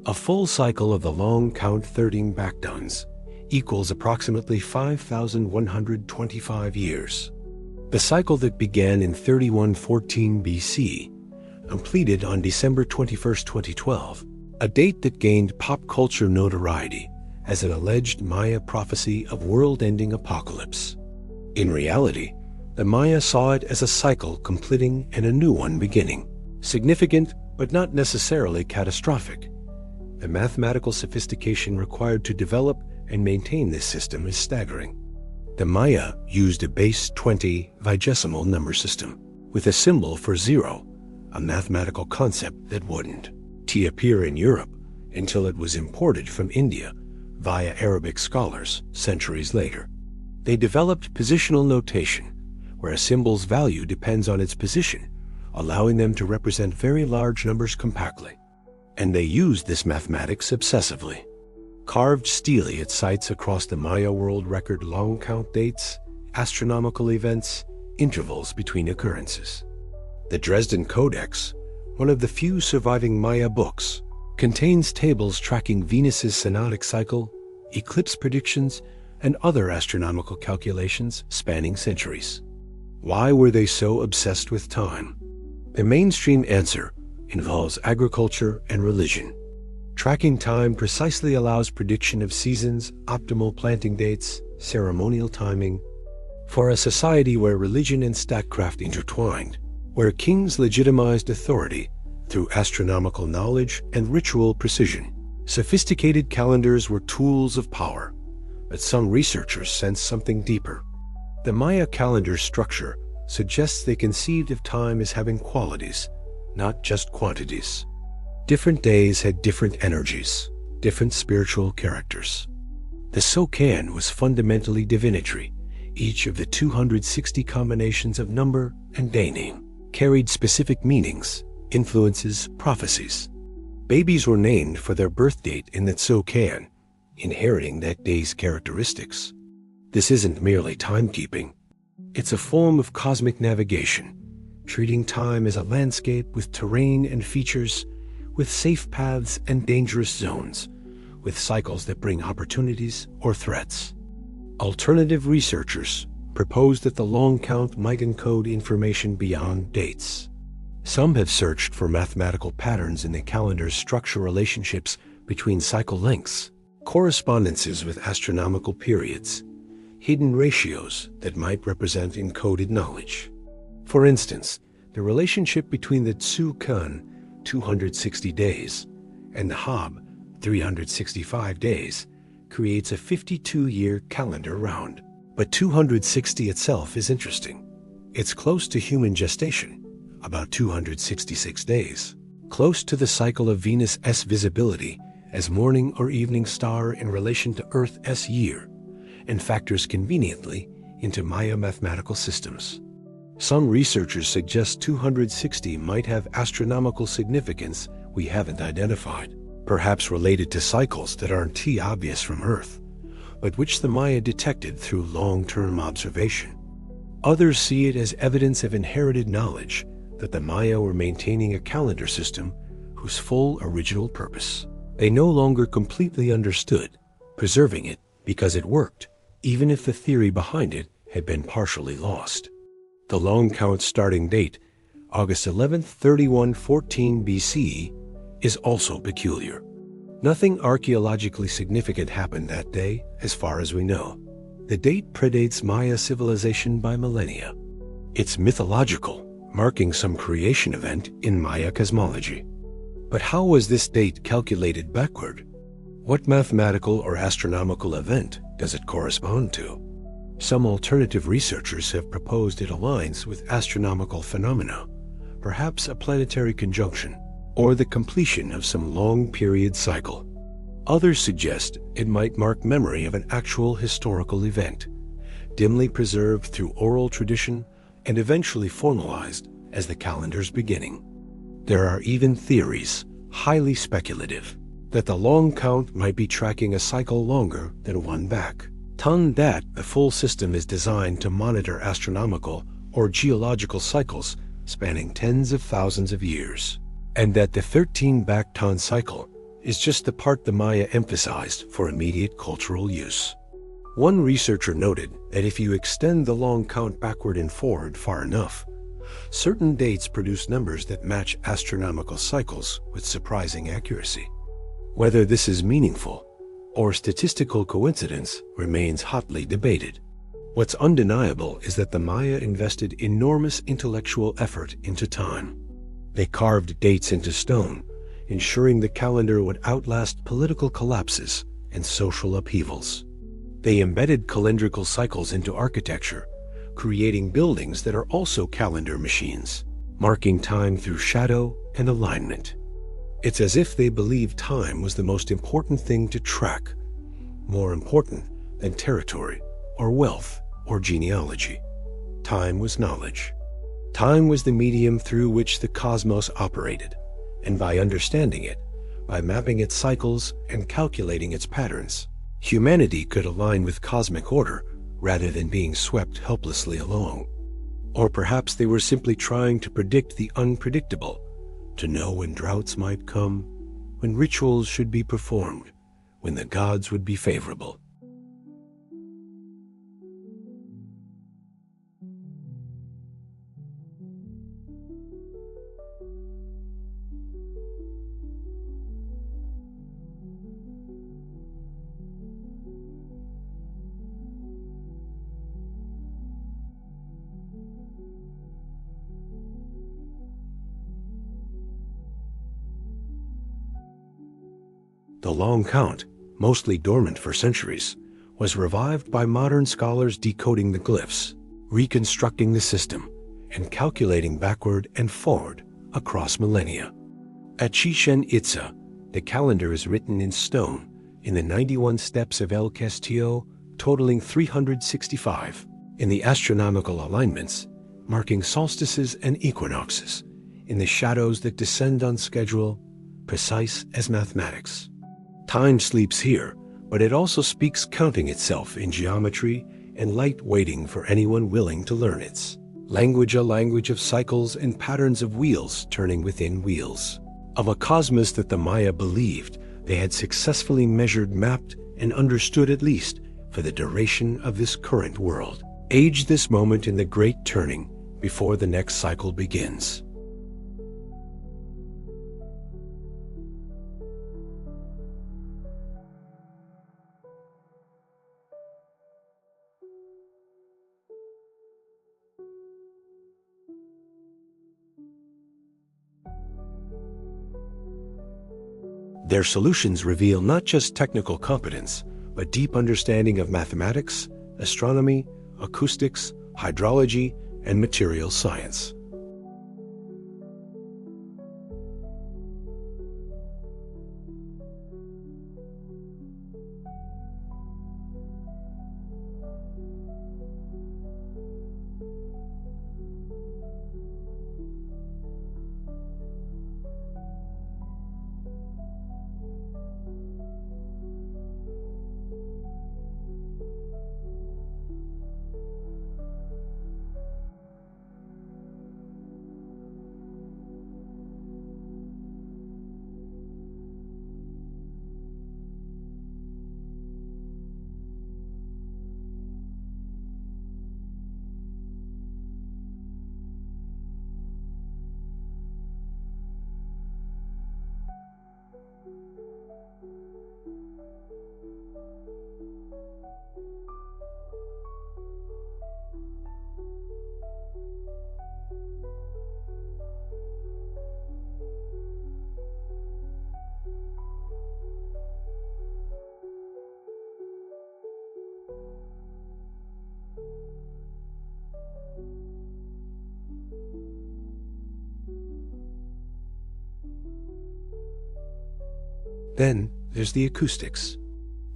A full cycle of the long count 13 backdowns equals approximately 5,125 years. The cycle that began in 3114 BC completed on December 21, 2012, a date that gained pop culture notoriety as an alleged Maya prophecy of world-ending apocalypse. In reality, the Maya saw it as a cycle completing and a new one beginning, significant but not necessarily catastrophic. The mathematical sophistication required to develop and maintain this system is staggering. The Maya used a base 20 vigesimal number system with a symbol for zero, a mathematical concept that wouldn't appear in Europe until it was imported from India via Arabic scholars centuries later. They developed positional notation, where a symbol's value depends on its position, allowing them to represent very large numbers compactly. And they used this mathematics obsessively. Carved steely at sites across the Maya world record long count dates, astronomical events, intervals between occurrences. The Dresden Codex, one of the few surviving Maya books, contains tables tracking Venus's synodic cycle, eclipse predictions, and other astronomical calculations spanning centuries. Why were they so obsessed with time? The mainstream answer involves agriculture and religion. Tracking time precisely allows prediction of seasons, optimal planting dates, ceremonial timing. For a society where religion and statecraft intertwined, where kings legitimized authority through astronomical knowledge and ritual precision, sophisticated calendars were tools of power. But some researchers sense something deeper. The Maya calendar structure suggests they conceived of time as having qualities, not just quantities. Different days had different energies, different spiritual characters. The Tzolk'in was fundamentally divinatory. Each of the 260 combinations of number and day name carried specific meanings, influences, prophecies. Babies were named for their birth date in the Tzolk'in, inheriting that day's characteristics. This isn't merely timekeeping. It's a form of cosmic navigation, treating time as a landscape with terrain and features, with safe paths and dangerous zones, with cycles that bring opportunities or threats. Alternative researchers propose that the long count might encode information beyond dates. Some have searched for mathematical patterns in the calendar's structure, relationships between cycle lengths, correspondences with astronomical periods, hidden ratios that might represent encoded knowledge. For instance, the relationship between the Tzolk'in, 260 days, and the Hab, 365 days, creates a 52-year calendar round. But 260 itself is interesting. It's close to human gestation, about 266 days, close to the cycle of Venus' visibility as morning or evening star in relation to Earth's year, and factors conveniently into Maya mathematical systems. Some researchers suggest 260 might have astronomical significance we haven't identified, perhaps related to cycles that aren't too obvious from Earth, but which the Maya detected through long-term observation. Others see it as evidence of inherited knowledge that the Maya were maintaining a calendar system whose full original purpose they no longer completely understood, preserving it because it worked, even if the theory behind it had been partially lost. The long count starting date, August 11th, 3114 BCE, is also peculiar. Nothing archaeologically significant happened that day, as far as we know. The date predates Maya civilization by millennia. It's mythological, marking some creation event in Maya cosmology. But how was this date calculated backward? What mathematical or astronomical event does it correspond to? Some alternative researchers have proposed it aligns with astronomical phenomena, perhaps a planetary conjunction, or the completion of some long-period cycle. Others suggest it might mark memory of an actual historical event, dimly preserved through oral tradition and eventually formalized as the calendar's beginning. There are even theories, highly speculative, that the long count might be tracking a cycle longer than one back. That the full system is designed to monitor astronomical or geological cycles spanning tens of thousands of years, and that the 13-back-ton cycle is just the part the Maya emphasized for immediate cultural use. One researcher noted that if you extend the long count backward and forward far enough, certain dates produce numbers that match astronomical cycles with surprising accuracy. Whether this is meaningful or statistical coincidence remains hotly debated. What's undeniable is that the Maya invested enormous intellectual effort into time. They carved dates into stone, ensuring the calendar would outlast political collapses and social upheavals. They embedded calendrical cycles into architecture, creating buildings that are also calendar machines, marking time through shadow and alignment. It's as if they believed time was the most important thing to track, more important than territory or wealth or genealogy. Time was knowledge. Time was the medium through which the cosmos operated, and by understanding it, by mapping its cycles and calculating its patterns, humanity could align with cosmic order rather than being swept helplessly along. Or perhaps they were simply trying to predict the unpredictable, to know when droughts might come, when rituals should be performed, when the gods would be favorable. The long count, mostly dormant for centuries, was revived by modern scholars decoding the glyphs, reconstructing the system, and calculating backward and forward across millennia. At Chichen Itza, the calendar is written in stone in the 91 steps of El Castillo, totaling 365, in the astronomical alignments, marking solstices and equinoxes, in the shadows that descend on schedule, precise as mathematics. Time sleeps here, but it also speaks counting itself in geometry and light waiting for anyone willing to learn its language, a language of cycles and patterns of wheels turning within wheels, of a cosmos that the Maya believed they had successfully measured, mapped, and understood at least for the duration of this current world. Age this moment in the great turning before the next cycle begins. Their solutions reveal not just technical competence, but deep understanding of mathematics, astronomy, acoustics, hydrology, and material science. Then there's the acoustics.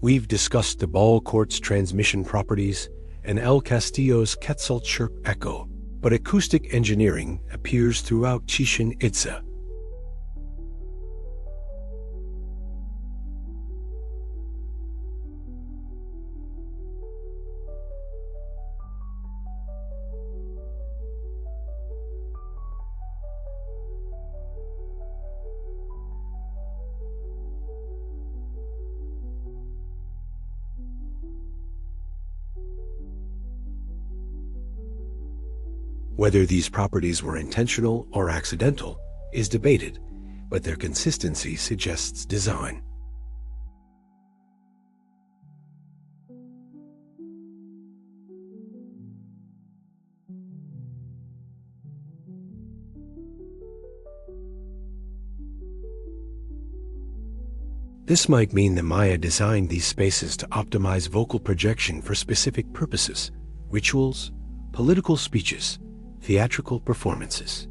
We've discussed the ball court's transmission properties and El Castillo's Quetzal chirp echo, but acoustic engineering appears throughout Chichen Itza. Whether these properties were intentional or accidental is debated, but their consistency suggests design. This might mean the Maya designed these spaces to optimize vocal projection for specific purposes: rituals, political speeches, theatrical performances.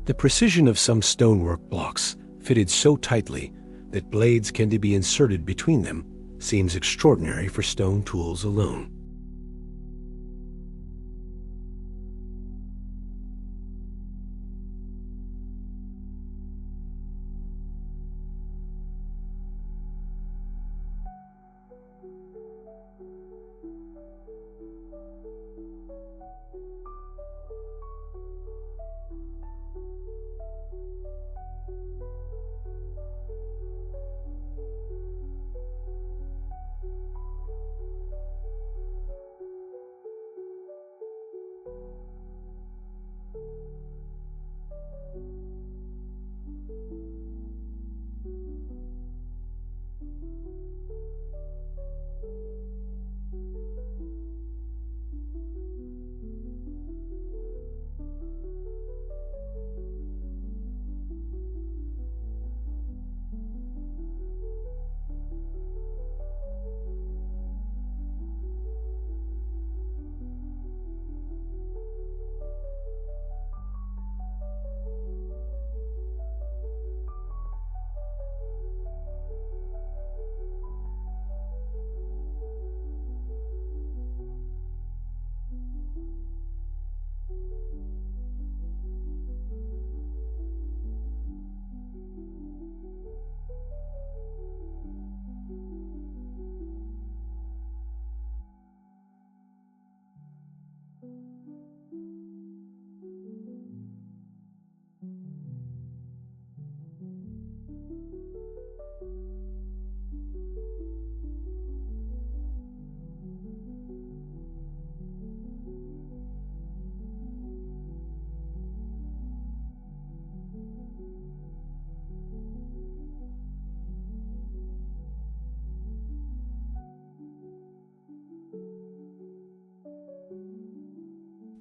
The precision of some stonework blocks, fitted so tightly that blades can be inserted between them, seems extraordinary for stone tools alone.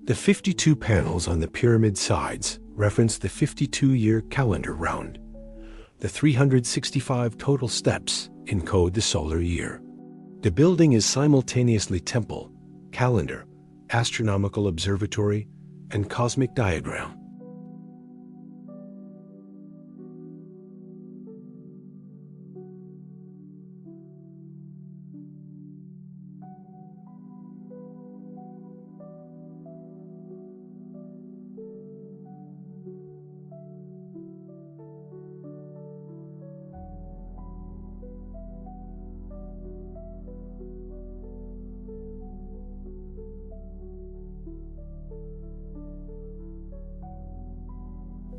The 52 panels on the pyramid sides reference the 52-year calendar round. The 365 total steps encode the solar year. The building is simultaneously temple, calendar, astronomical observatory, and cosmic diagram.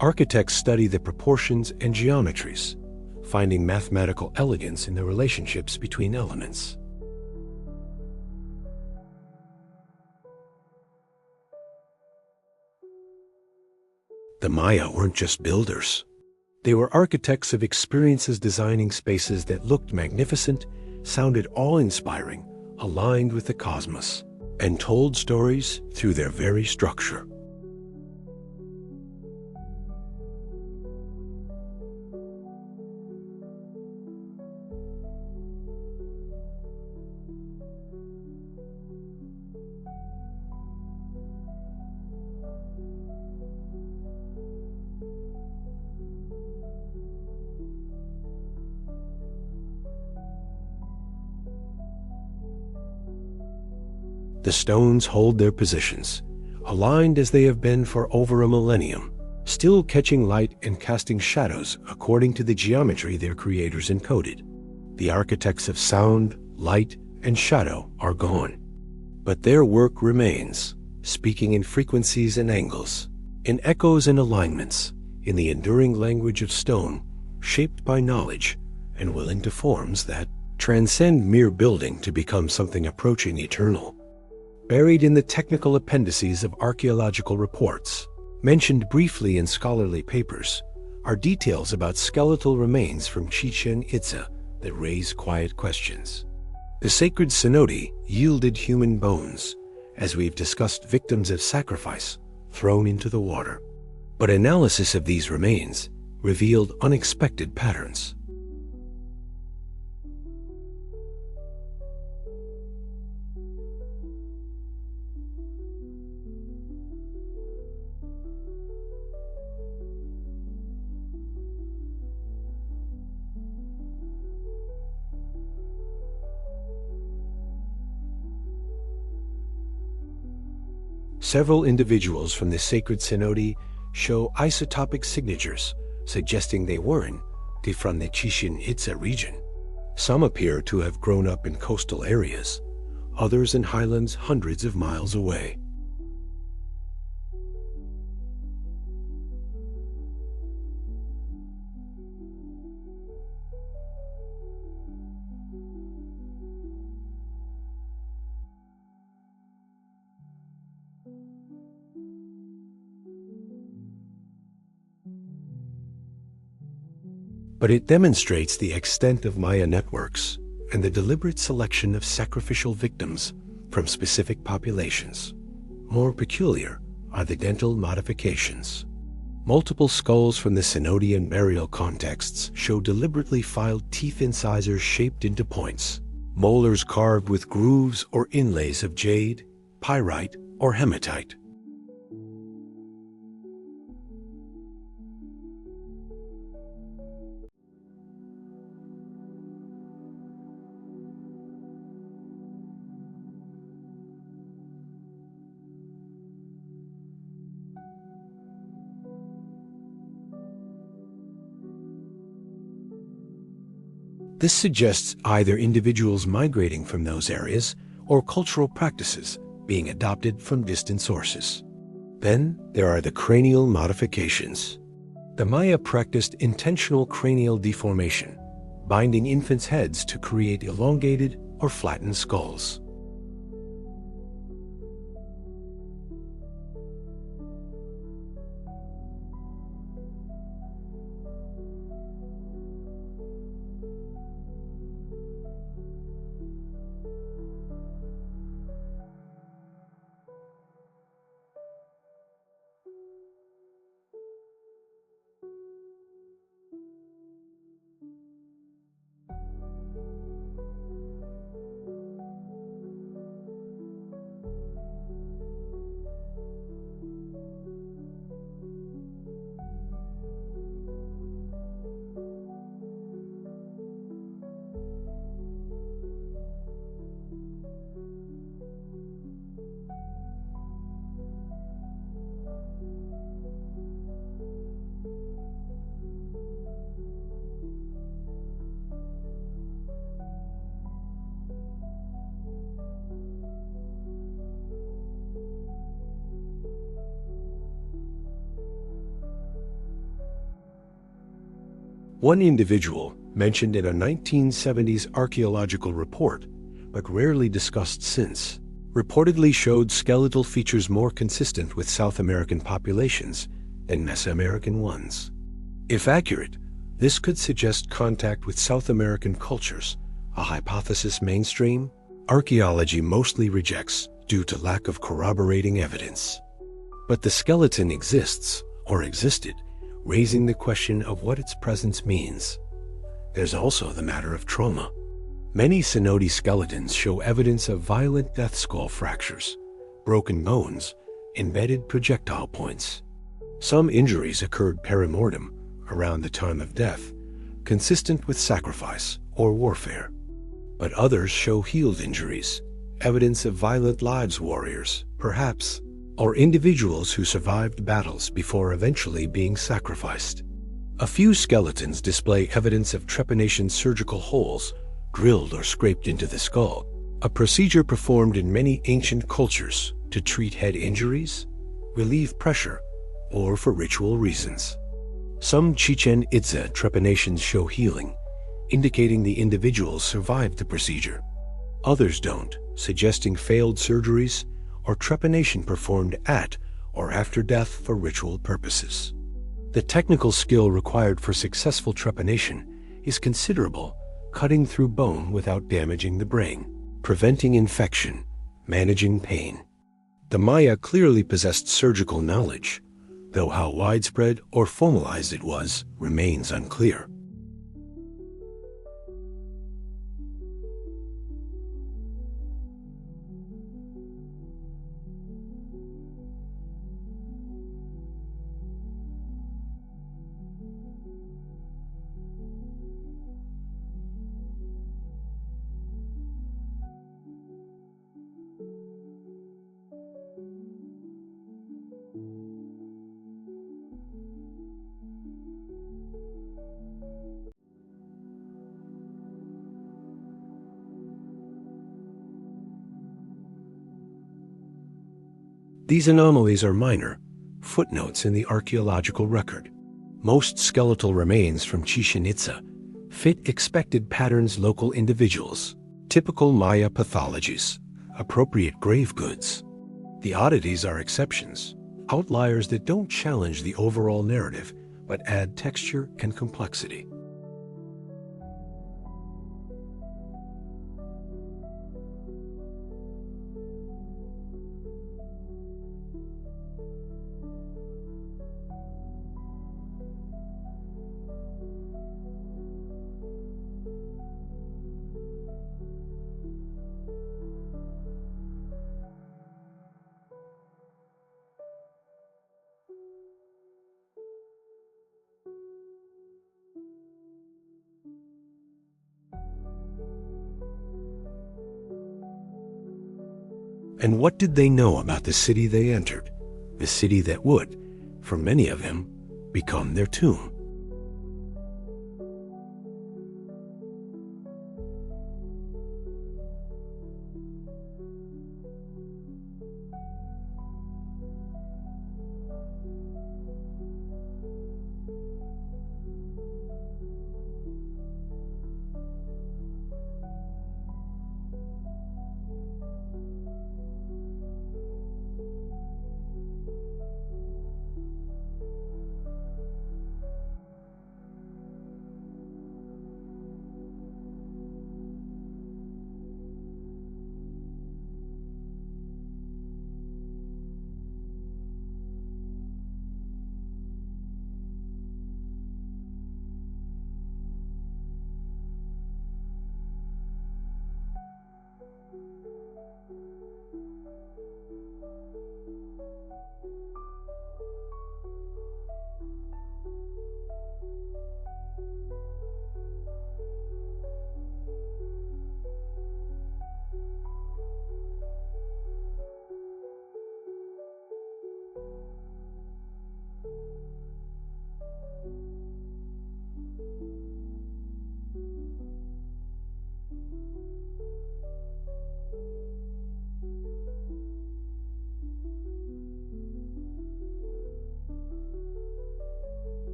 Architects study the proportions and geometries, finding mathematical elegance in the relationships between elements. The Maya weren't just builders. They were architects of experiences, designing spaces that looked magnificent, sounded awe-inspiring, aligned with the cosmos, and told stories through their very structure. The stones hold their positions, aligned as they have been for over a millennium, still catching light and casting shadows according to the geometry their creators encoded. The architects of sound, light, and shadow are gone, but their work remains, speaking in frequencies and angles, in echoes and alignments, in the enduring language of stone, shaped by knowledge and will into forms that transcend mere building to become something approaching eternal. Buried in the technical appendices of archaeological reports, mentioned briefly in scholarly papers, are details about skeletal remains from Chichen Itza that raise quiet questions. The sacred cenote yielded human bones, as we've discussed, victims of sacrifice thrown into the water. But analysis of these remains revealed unexpected patterns. Several individuals from the sacred cenote show isotopic signatures, suggesting they weren't from the Chichen Itza region. Some appear to have grown up in coastal areas, others in highlands hundreds of miles away. But it demonstrates the extent of Maya networks and the deliberate selection of sacrificial victims from specific populations. More peculiar are the dental modifications. Multiple skulls from the cenote and burial contexts show deliberately filed teeth incisors shaped into points, molars carved with grooves or inlays of jade, pyrite, or hematite. This suggests either individuals migrating from those areas or cultural practices being adopted from distant sources. Then there are the cranial modifications. The Maya practiced intentional cranial deformation, binding infants' heads to create elongated or flattened skulls. One individual, mentioned in a 1970s archaeological report, but rarely discussed since, reportedly showed skeletal features more consistent with South American populations than Mesoamerican ones. If accurate, this could suggest contact with South American cultures, a hypothesis mainstream archaeology mostly rejects due to lack of corroborating evidence. But the skeleton exists, or existed, raising the question of what its presence means. There's also the matter of trauma. Many cenote skeletons show evidence of violent death skull fractures, broken bones, embedded projectile points. Some injuries occurred perimortem, around the time of death, consistent with sacrifice or warfare. But others show healed injuries, evidence of violent lives warriors, perhaps, or individuals who survived battles before eventually being sacrificed. A few skeletons display evidence of trepanation surgical holes drilled or scraped into the skull, a procedure performed in many ancient cultures to treat head injuries, relieve pressure, or for ritual reasons. Some Chichen Itza trepanations show healing, indicating the individuals survived the procedure. Others don't, suggesting failed surgeries or trepanation performed at or after death for ritual purposes. The technical skill required for successful trepanation is considerable, cutting through bone without damaging the brain, preventing infection, managing pain. The Maya clearly possessed surgical knowledge, though how widespread or formalized it was remains unclear. These anomalies are minor, footnotes in the archaeological record. Most skeletal remains from Chichen Itza fit expected patterns local individuals, typical Maya pathologies, appropriate grave goods. The oddities are exceptions, outliers that don't challenge the overall narrative but add texture and complexity. And what did they know about the city they entered? The city that would, for many of them, become their tomb.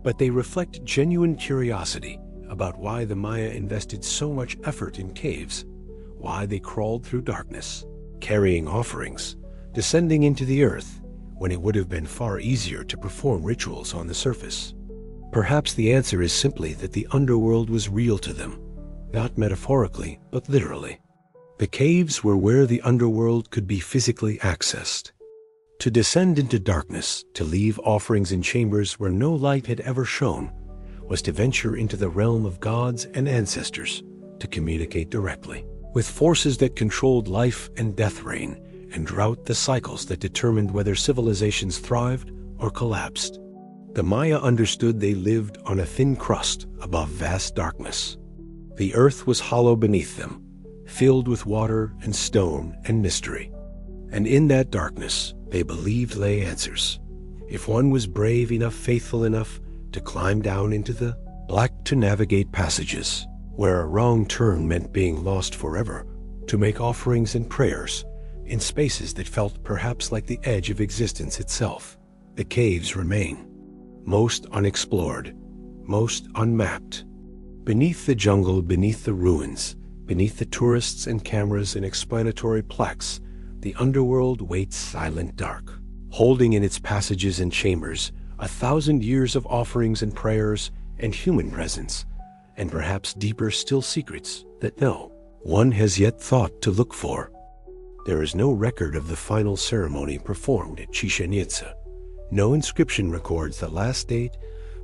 but they reflect genuine curiosity about why the Maya invested so much effort in caves, why they crawled through darkness, carrying offerings, descending into the earth when it would have been far easier to perform rituals on the surface. Perhaps the answer is simply that the underworld was real to them, not metaphorically, but literally. The caves were where the underworld could be physically accessed. To descend into darkness, to leave offerings in chambers where no light had ever shone, was to venture into the realm of gods and ancestors, to communicate directly with forces that controlled life and death reign and drought the cycles that determined whether civilizations thrived or collapsed. The Maya understood they lived on a thin crust above vast darkness. The earth was hollow beneath them, filled with water and stone and mystery. And in that darkness, they believed lay answers. If one was brave enough, faithful enough to climb down into the black, to navigate passages where a wrong turn meant being lost forever, to make offerings and prayers in spaces that felt perhaps like the edge of existence itself. The caves remain, most unexplored, most unmapped. Beneath the jungle, beneath the ruins, beneath the tourists and cameras and explanatory plaques, the underworld waits silent dark, holding in its passages and chambers 1,000 years of offerings and prayers and human presence, and perhaps deeper still secrets that no one has yet thought to look for. There is no record of the final ceremony performed at Chichen Itza. No inscription records the last date,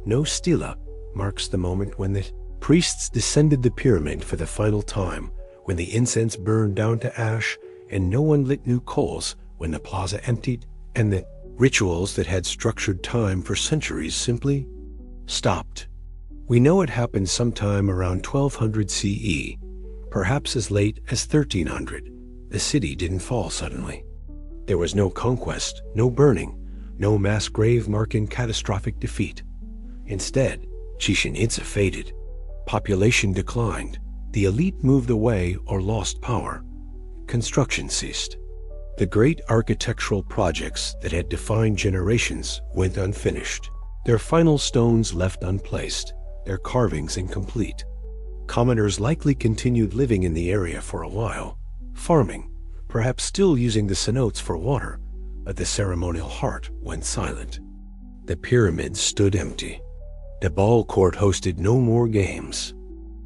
no stela marks the moment when the priests descended the pyramid for the final time, when the incense burned down to ash and no one lit new coals, when the plaza emptied and the rituals that had structured time for centuries simply stopped. We know it happened sometime around 1200 CE, perhaps as late as 1300. The city didn't fall suddenly. There was no conquest, no burning, no mass grave marking catastrophic defeat. Instead, Chichen Itza faded. Population declined. The elite moved away or lost power. Construction ceased. The great architectural projects that had defined generations went unfinished. Their final stones left unplaced, their carvings incomplete. Commoners likely continued living in the area for a while, farming, perhaps still using the cenotes for water, but the ceremonial heart went silent. The pyramids stood empty. The ball court hosted no more games.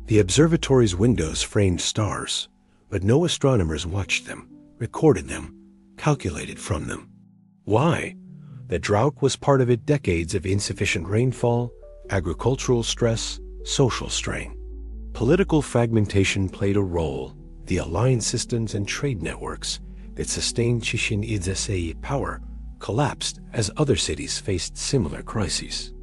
The observatory's windows framed stars, but no astronomers watched them, recorded them, calculated from them. Why? The drought was part of it, decades of insufficient rainfall, agricultural stress, social strain. Political fragmentation played a role. The alliance systems and trade networks that sustained Chichen Itza's power collapsed as other cities faced similar crises.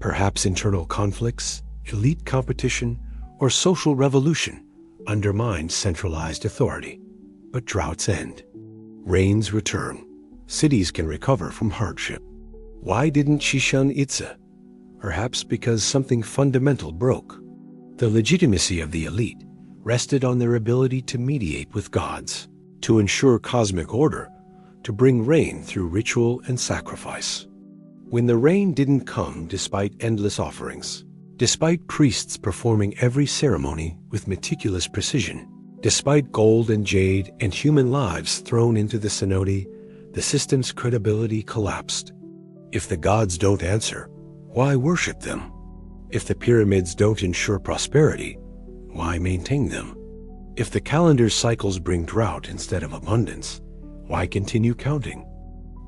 Perhaps internal conflicts, elite competition, or social revolution undermined centralized authority. But droughts end. Rains return. Cities can recover from hardship. Why didn't Chichen Itza? Perhaps because something fundamental broke. The legitimacy of the elite rested on their ability to mediate with gods, to ensure cosmic order, to bring rain through ritual and sacrifice. When the rain didn't come despite endless offerings, despite priests performing every ceremony with meticulous precision, despite gold and jade and human lives thrown into the cenote, the system's credibility collapsed. If the gods don't answer, why worship them? If the pyramids don't ensure prosperity, why maintain them? If the calendar's cycles bring drought instead of abundance, why continue counting?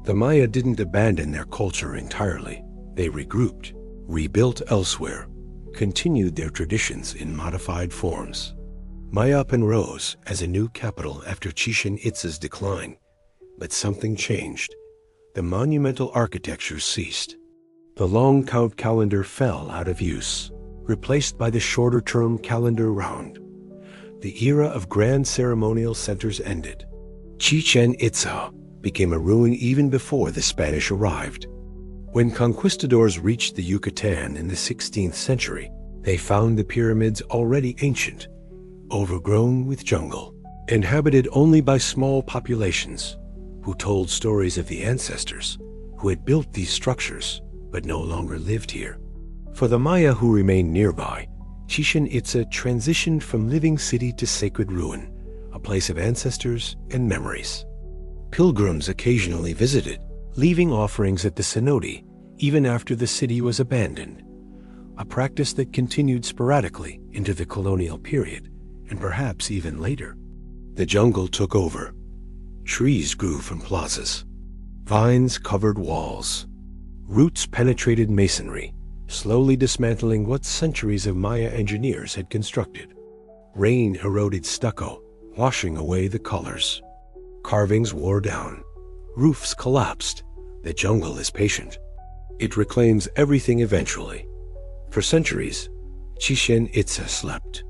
The Maya didn't abandon their culture entirely. They regrouped, rebuilt elsewhere, continued their traditions in modified forms. Mayapan rose as a new capital after Chichen Itza's decline, but something changed. The monumental architecture ceased. The long count calendar fell out of use, replaced by the shorter-term calendar round. The era of grand ceremonial centers ended. Chichen Itza became a ruin even before the Spanish arrived. When conquistadors reached the Yucatán in the 16th century, they found the pyramids already ancient, overgrown with jungle, inhabited only by small populations who told stories of the ancestors who had built these structures but no longer lived here. For the Maya who remained nearby, Chichen Itza transitioned from living city to sacred ruin, a place of ancestors and memories. Pilgrims occasionally visited, leaving offerings at the cenote even after the city was abandoned, a practice that continued sporadically into the colonial period and perhaps even later. The jungle took over. Trees grew from plazas. Vines covered walls. Roots penetrated masonry, slowly dismantling what centuries of Maya engineers had constructed. Rain eroded stucco, washing away the colors. Carvings wore down. Roofs collapsed. The jungle is patient. It reclaims everything eventually. For centuries, Chichen Itza slept.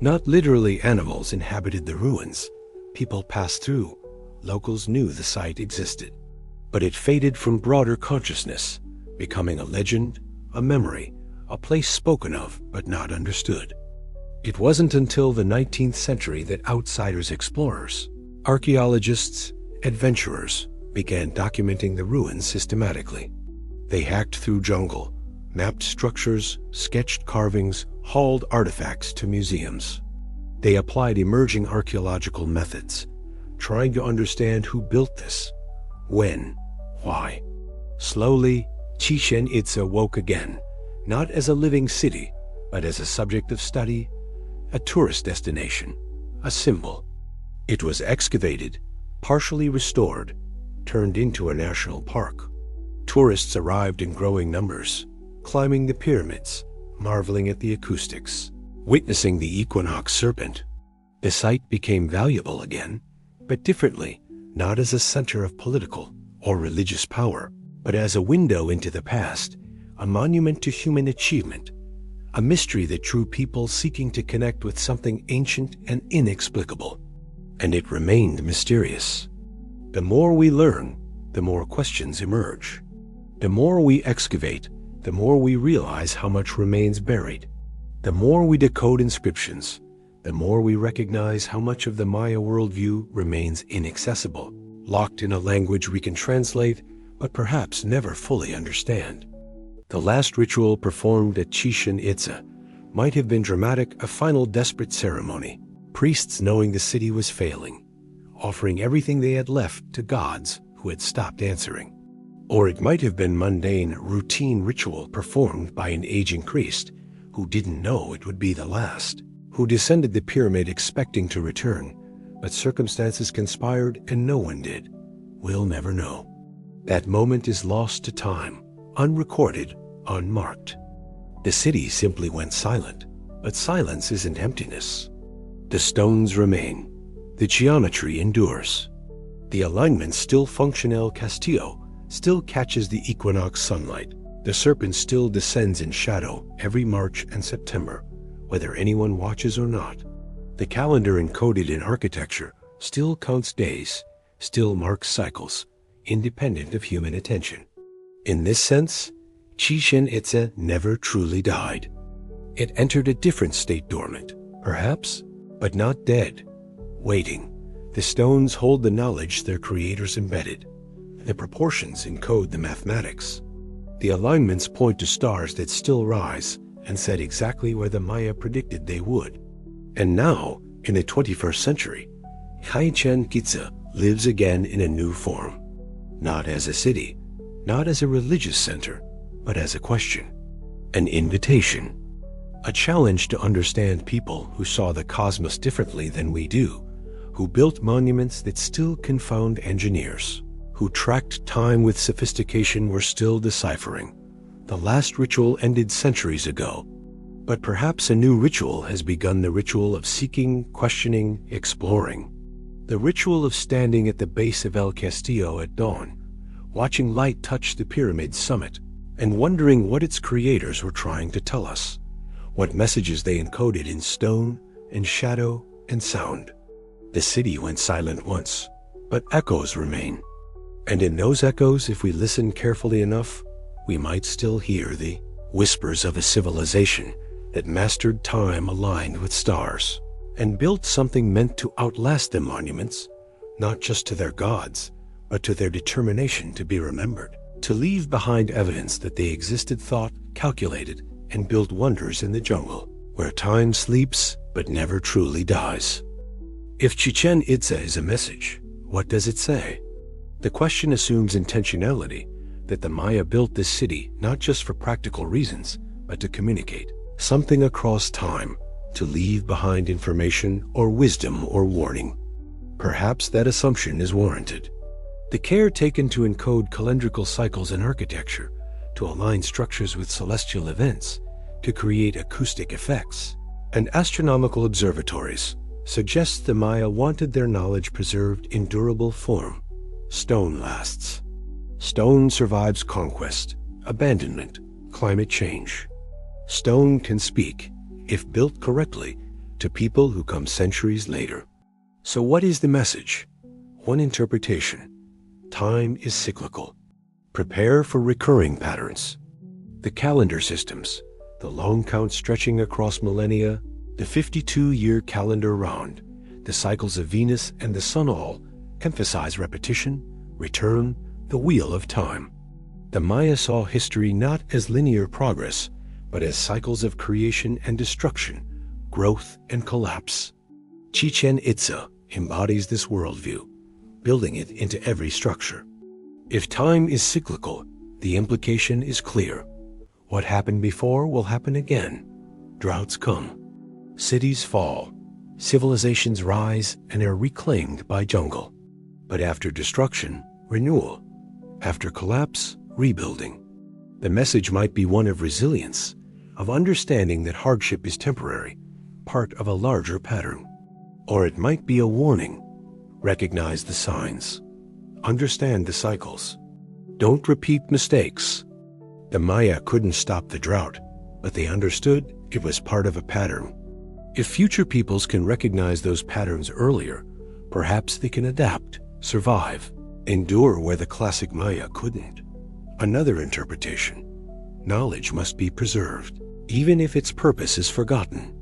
Not literally, animals inhabited the ruins. People passed through. Locals knew the site existed. But it faded from broader consciousness, becoming a legend, a memory, a place spoken of but not understood. It wasn't until the 19th century that outsiders, explorers, archaeologists, adventurers began documenting the ruins systematically. They hacked through jungle, mapped structures, sketched carvings, hauled artifacts to museums. They applied emerging archaeological methods, trying to understand who built this, when, why. Slowly, Chichen Itza woke again, not as a living city, but as a subject of study, a tourist destination, a symbol. It was excavated, partially restored, turned into a national park. Tourists arrived in growing numbers, climbing the pyramids, marveling at the acoustics, witnessing the equinox serpent. The site became valuable again, but differently, not as a center of political or religious power, but as a window into the past, a monument to human achievement, a mystery that drew people seeking to connect with something ancient and inexplicable. And it remained mysterious. The more we learn, the more questions emerge. The more we excavate, the more we realize how much remains buried. The more we decode inscriptions, the more we recognize how much of the Maya worldview remains inaccessible, locked in a language we can translate, but perhaps never fully understand. The last ritual performed at Chichen Itza might have been dramatic, a final desperate ceremony, priests knowing the city was failing, offering everything they had left to gods who had stopped answering. Or it might have been mundane, routine ritual performed by an aging priest who didn't know it would be the last, who descended the pyramid expecting to return, but circumstances conspired and no one did. We'll never know. That moment is lost to time, unrecorded, unmarked. The city simply went silent, but silence isn't emptiness. The stones remain. The geometry endures. The alignments still function. El Castillo still catches the equinox sunlight. The serpent still descends in shadow every March and September, whether anyone watches or not. The calendar encoded in architecture still counts days, still marks cycles, independent of human attention. In this sense, Chichen Itza never truly died. It entered a different state, dormant, perhaps, but not dead, waiting. The stones hold the knowledge their creators embedded. The proportions encode the mathematics. The alignments point to stars that still rise and set exactly where the Maya predicted they would. And now, in the 21st century, Chichen Itza lives again in a new form. Not as a city, not as a religious center, but as a question, an invitation, a challenge to understand people who saw the cosmos differently than we do, who built monuments that still confound engineers, who tracked time with sophistication we're still deciphering. The last ritual ended centuries ago, but perhaps a new ritual has begun, the ritual of seeking, questioning, exploring. The ritual of standing at the base of El Castillo at dawn, watching light touch the pyramid's summit, and wondering what its creators were trying to tell us, what messages they encoded in stone and shadow and sound. The city went silent once, but echoes remain. And in those echoes, if we listen carefully enough, we might still hear the whispers of a civilization that mastered time aligned with stars and built something meant to outlast the monuments, not just to their gods, but to their determination to be remembered, to leave behind evidence that they existed, thought, calculated, and built wonders in the jungle, where time sleeps but never truly dies. If Chichen Itza is a message, what does it say? The question assumes intentionality, that the Maya built this city not just for practical reasons, but to communicate something across time, to leave behind information or wisdom or warning. Perhaps that assumption is warranted. The care taken to encode calendrical cycles in architecture, to align structures with celestial events, to create acoustic effects, and astronomical observatories suggests the Maya wanted their knowledge preserved in durable form. Stone lasts. Stone survives conquest, abandonment, climate change. Stone can speak, if built correctly, to people who come centuries later. So what is the message? One interpretation: time is cyclical. Prepare for recurring patterns. The calendar systems, the long count stretching across millennia, the 52-year calendar round, the cycles of Venus and the Sun all emphasize repetition, return, the wheel of time. The Maya saw history not as linear progress, but as cycles of creation and destruction, growth and collapse. Chichen Itza embodies this worldview, building it into every structure. If time is cyclical, the implication is clear. What happened before will happen again. Droughts come. Cities fall. Civilizations rise and are reclaimed by jungle. But after destruction, renewal. After collapse, rebuilding. The message might be one of resilience, of understanding that hardship is temporary, part of a larger pattern. Or it might be a warning. Recognize the signs. Understand the cycles. Don't repeat mistakes. The Maya couldn't stop the drought, but they understood it was part of a pattern. If future peoples can recognize those patterns earlier, perhaps they can adapt, survive, endure where the classic Maya couldn't. Another interpretation: knowledge must be preserved, even if its purpose is forgotten.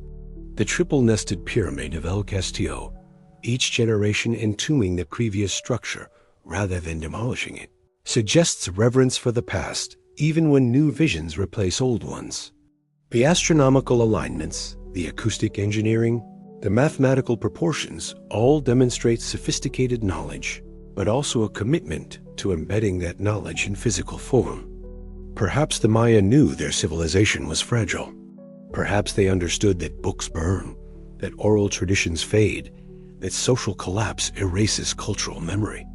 The triple-nested pyramid of El Castillo, each generation entombing the previous structure rather than demolishing it, suggests reverence for the past, even when new visions replace old ones. The astronomical alignments, the acoustic engineering, the mathematical proportions all demonstrate sophisticated knowledge, but also a commitment to embedding that knowledge in physical form. Perhaps the Maya knew their civilization was fragile. Perhaps they understood that books burn, that oral traditions fade, that social collapse erases cultural memory.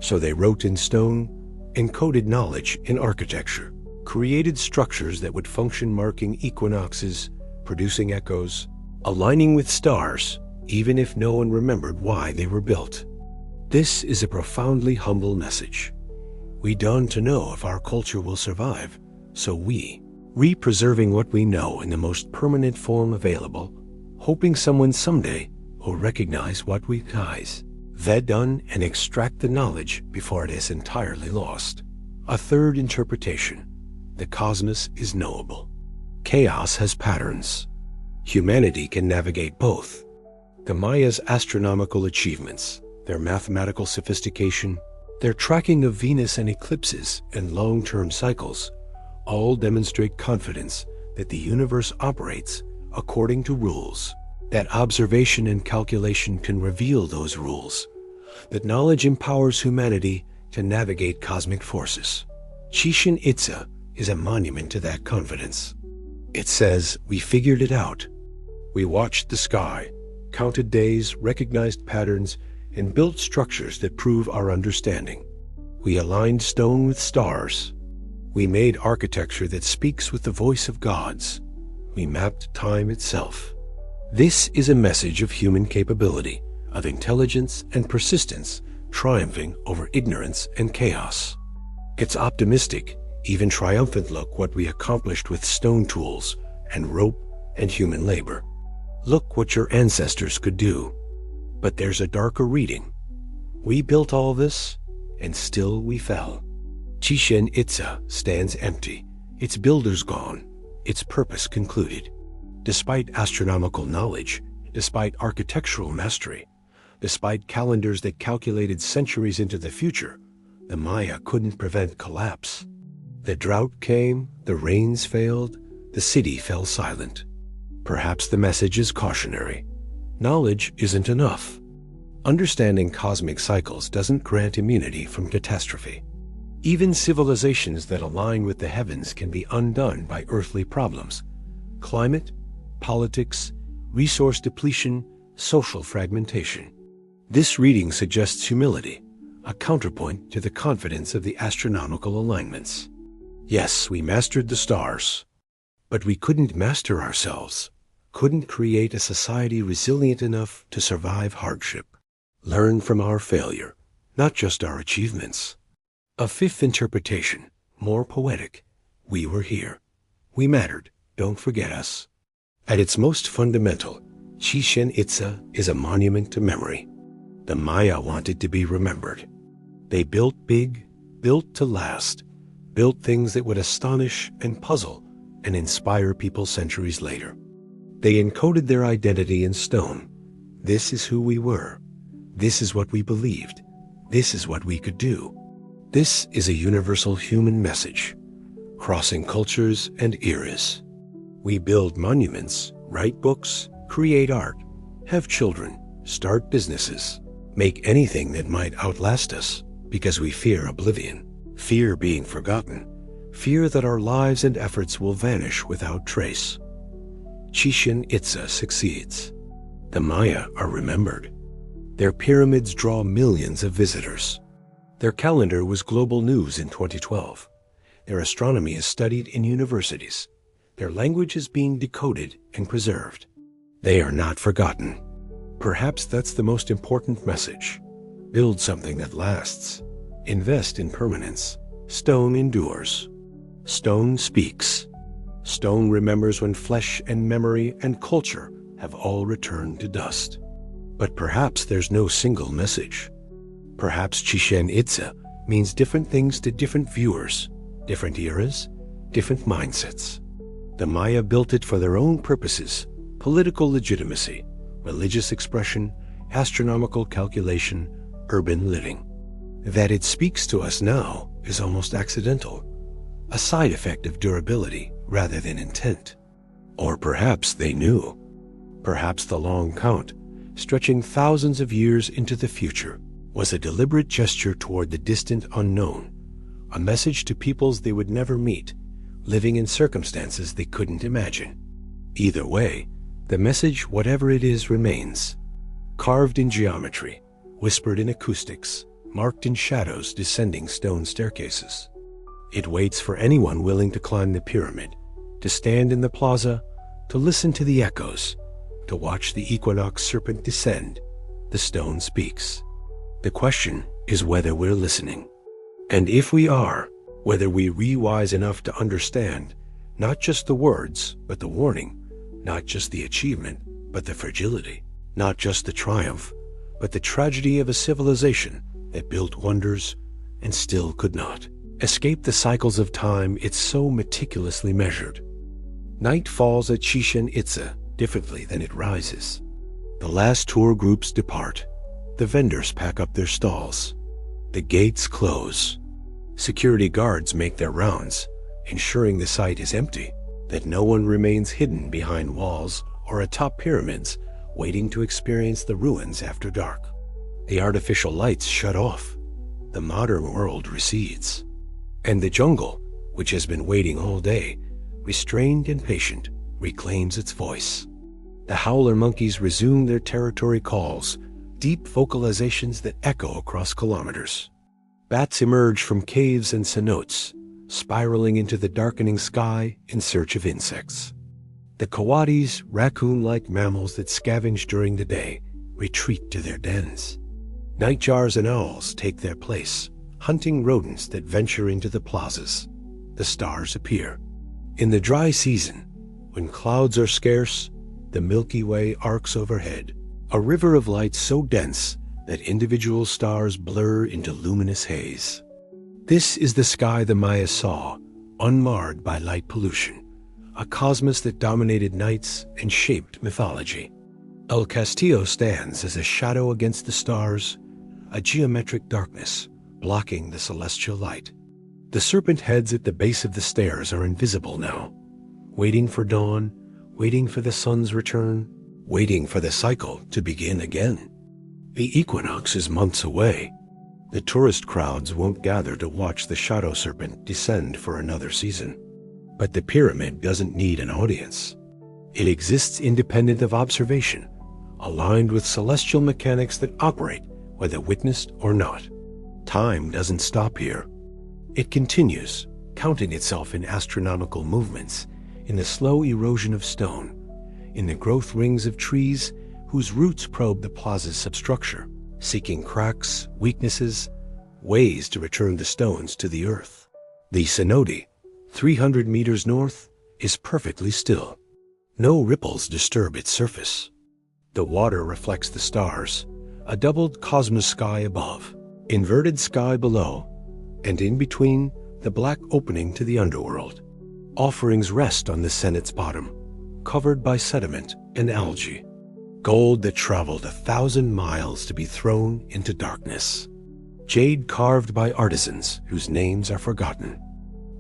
So they wrote in stone, encoded knowledge in architecture, created structures that would function marking equinoxes, producing echoes, aligning with stars, even if no one remembered why they were built. This is a profoundly humble message. We dawn to know if our culture will survive, so we, re-preserving what we know in the most permanent form available, hoping someone someday will recognize what we prize, vet done and extract the knowledge before it is entirely lost. A third interpretation: the cosmos is knowable. Chaos has patterns. Humanity can navigate both. The Maya's astronomical achievements, their mathematical sophistication, their tracking of Venus and eclipses and long-term cycles, all demonstrate confidence that the universe operates according to rules, that observation and calculation can reveal those rules, that knowledge empowers humanity to navigate cosmic forces. Chichen Itza is a monument to that confidence. It says, we figured it out. We watched the sky, counted days, recognized patterns, and built structures that prove our understanding. We aligned stone with stars. We made architecture that speaks with the voice of gods. We mapped time itself. This is a message of human capability, of intelligence and persistence triumphing over ignorance and chaos. It's optimistic, even triumphant look what we accomplished with stone tools and rope and human labor. Look what your ancestors could do. But there's a darker reading. We built all this, and still we fell. Chichen Itza stands empty, its builders gone, its purpose concluded. Despite astronomical knowledge, despite architectural mastery, despite calendars that calculated centuries into the future, the Maya couldn't prevent collapse. The drought came, the rains failed, the city fell silent. Perhaps the message is cautionary. Knowledge isn't enough. Understanding cosmic cycles doesn't grant immunity from catastrophe. Even civilizations that align with the heavens can be undone by earthly problems: climate, politics, resource depletion, social fragmentation. This reading suggests humility, a counterpoint to the confidence of the astronomical alignments. Yes, we mastered the stars, but we couldn't master ourselves, couldn't create a society resilient enough to survive hardship. Learn from our failure, not just our achievements. A fifth interpretation, more poetic: we were here. We mattered. Don't forget us. At its most fundamental, Chichen Itza is a monument to memory. The Maya wanted to be remembered. They built big, built to last, built things that would astonish and puzzle and inspire people centuries later. They encoded their identity in stone. This is who we were. This is what we believed. This is what we could do. This is a universal human message, crossing cultures and eras. We build monuments, write books, create art, have children, start businesses, make anything that might outlast us because we fear oblivion, fear being forgotten, fear that our lives and efforts will vanish without trace. Chichen Itza succeeds. The Maya are remembered. Their pyramids draw millions of visitors. Their calendar was global news in 2012. Their astronomy is studied in universities. Their language is being decoded and preserved. They are not forgotten. Perhaps that's the most important message. Build something that lasts. Invest in permanence. Stone endures. Stone speaks. Stone remembers when flesh and memory and culture have all returned to dust. But perhaps there's no single message. Perhaps Chichen Itza means different things to different viewers, different eras, different mindsets. The Maya built it for their own purposes: political legitimacy, religious expression, astronomical calculation, urban living. That it speaks to us now is almost accidental, a side effect of durability rather than intent. Or perhaps they knew. Perhaps the long count, stretching thousands of years into the future, was a deliberate gesture toward the distant unknown, a message to peoples they would never meet, living in circumstances they couldn't imagine. Either way, the message, whatever it is, remains. Carved in geometry, whispered in acoustics, marked in shadows descending stone staircases. It waits for anyone willing to climb the pyramid, to stand in the plaza, to listen to the echoes, to watch the equinox serpent descend. The stone speaks. The question is whether we're listening. And if we are, whether we re-wise enough to understand not just the words, but the warning, not just the achievement, but the fragility, not just the triumph, but the tragedy of a civilization that built wonders and still could not escape the cycles of time it so meticulously measured. Night falls at Chichen Itza differently than it rises. The last tour groups depart. The vendors pack up their stalls. The gates close. Security guards make their rounds, ensuring the site is empty, that no one remains hidden behind walls or atop pyramids waiting to experience the ruins after dark. The artificial lights shut off. The modern world recedes. And the jungle, which has been waiting all day, restrained and patient, reclaims its voice. The howler monkeys resume their territory calls, deep vocalizations that echo across kilometers. Bats emerge from caves and cenotes, spiraling into the darkening sky in search of insects. The coatis, raccoon-like mammals that scavenge during the day, retreat to their dens. Nightjars and owls take their place, hunting rodents that venture into the plazas. The stars appear. In the dry season, when clouds are scarce, the Milky Way arcs overhead, a river of light so dense that individual stars blur into luminous haze. This is the sky the Maya saw, unmarred by light pollution, a cosmos that dominated nights and shaped mythology. El Castillo stands as a shadow against the stars, a geometric darkness blocking the celestial light. The serpent heads at the base of the stairs are invisible now. waiting for dawn, waiting for the sun's return, waiting for the cycle to begin again. The equinox is months away. The tourist crowds won't gather to watch the shadow serpent descend for another season. But the pyramid doesn't need an audience. It exists independent of observation, aligned with celestial mechanics that operate whether witnessed or not. Time doesn't stop here. It continues, counting itself in astronomical movements, in the slow erosion of stone, in the growth rings of trees whose roots probe the plaza's substructure, seeking cracks, weaknesses, ways to return the stones to the earth. The cenote, 300 meters north, is perfectly still. No ripples disturb its surface. The water reflects the stars, a doubled cosmos sky above, inverted sky below, and in between, the black opening to the underworld. Offerings rest on the cenote's bottom, covered by sediment and algae, gold that traveled 1,000 miles to be thrown into darkness. Jade carved by artisans whose names are forgotten.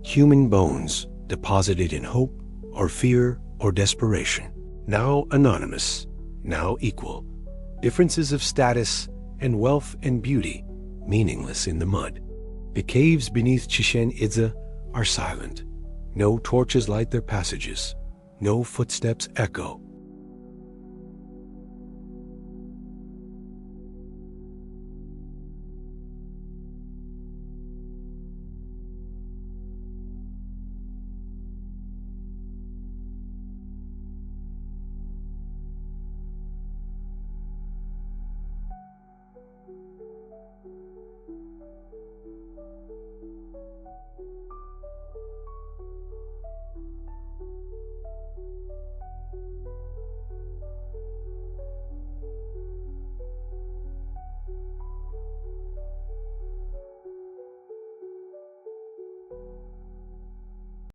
Human bones deposited in hope or fear or desperation, now anonymous, now equal. Differences of status and wealth and beauty meaningless in the mud. The caves beneath Chichen Itza are silent. No torches light their passages. No footsteps echo.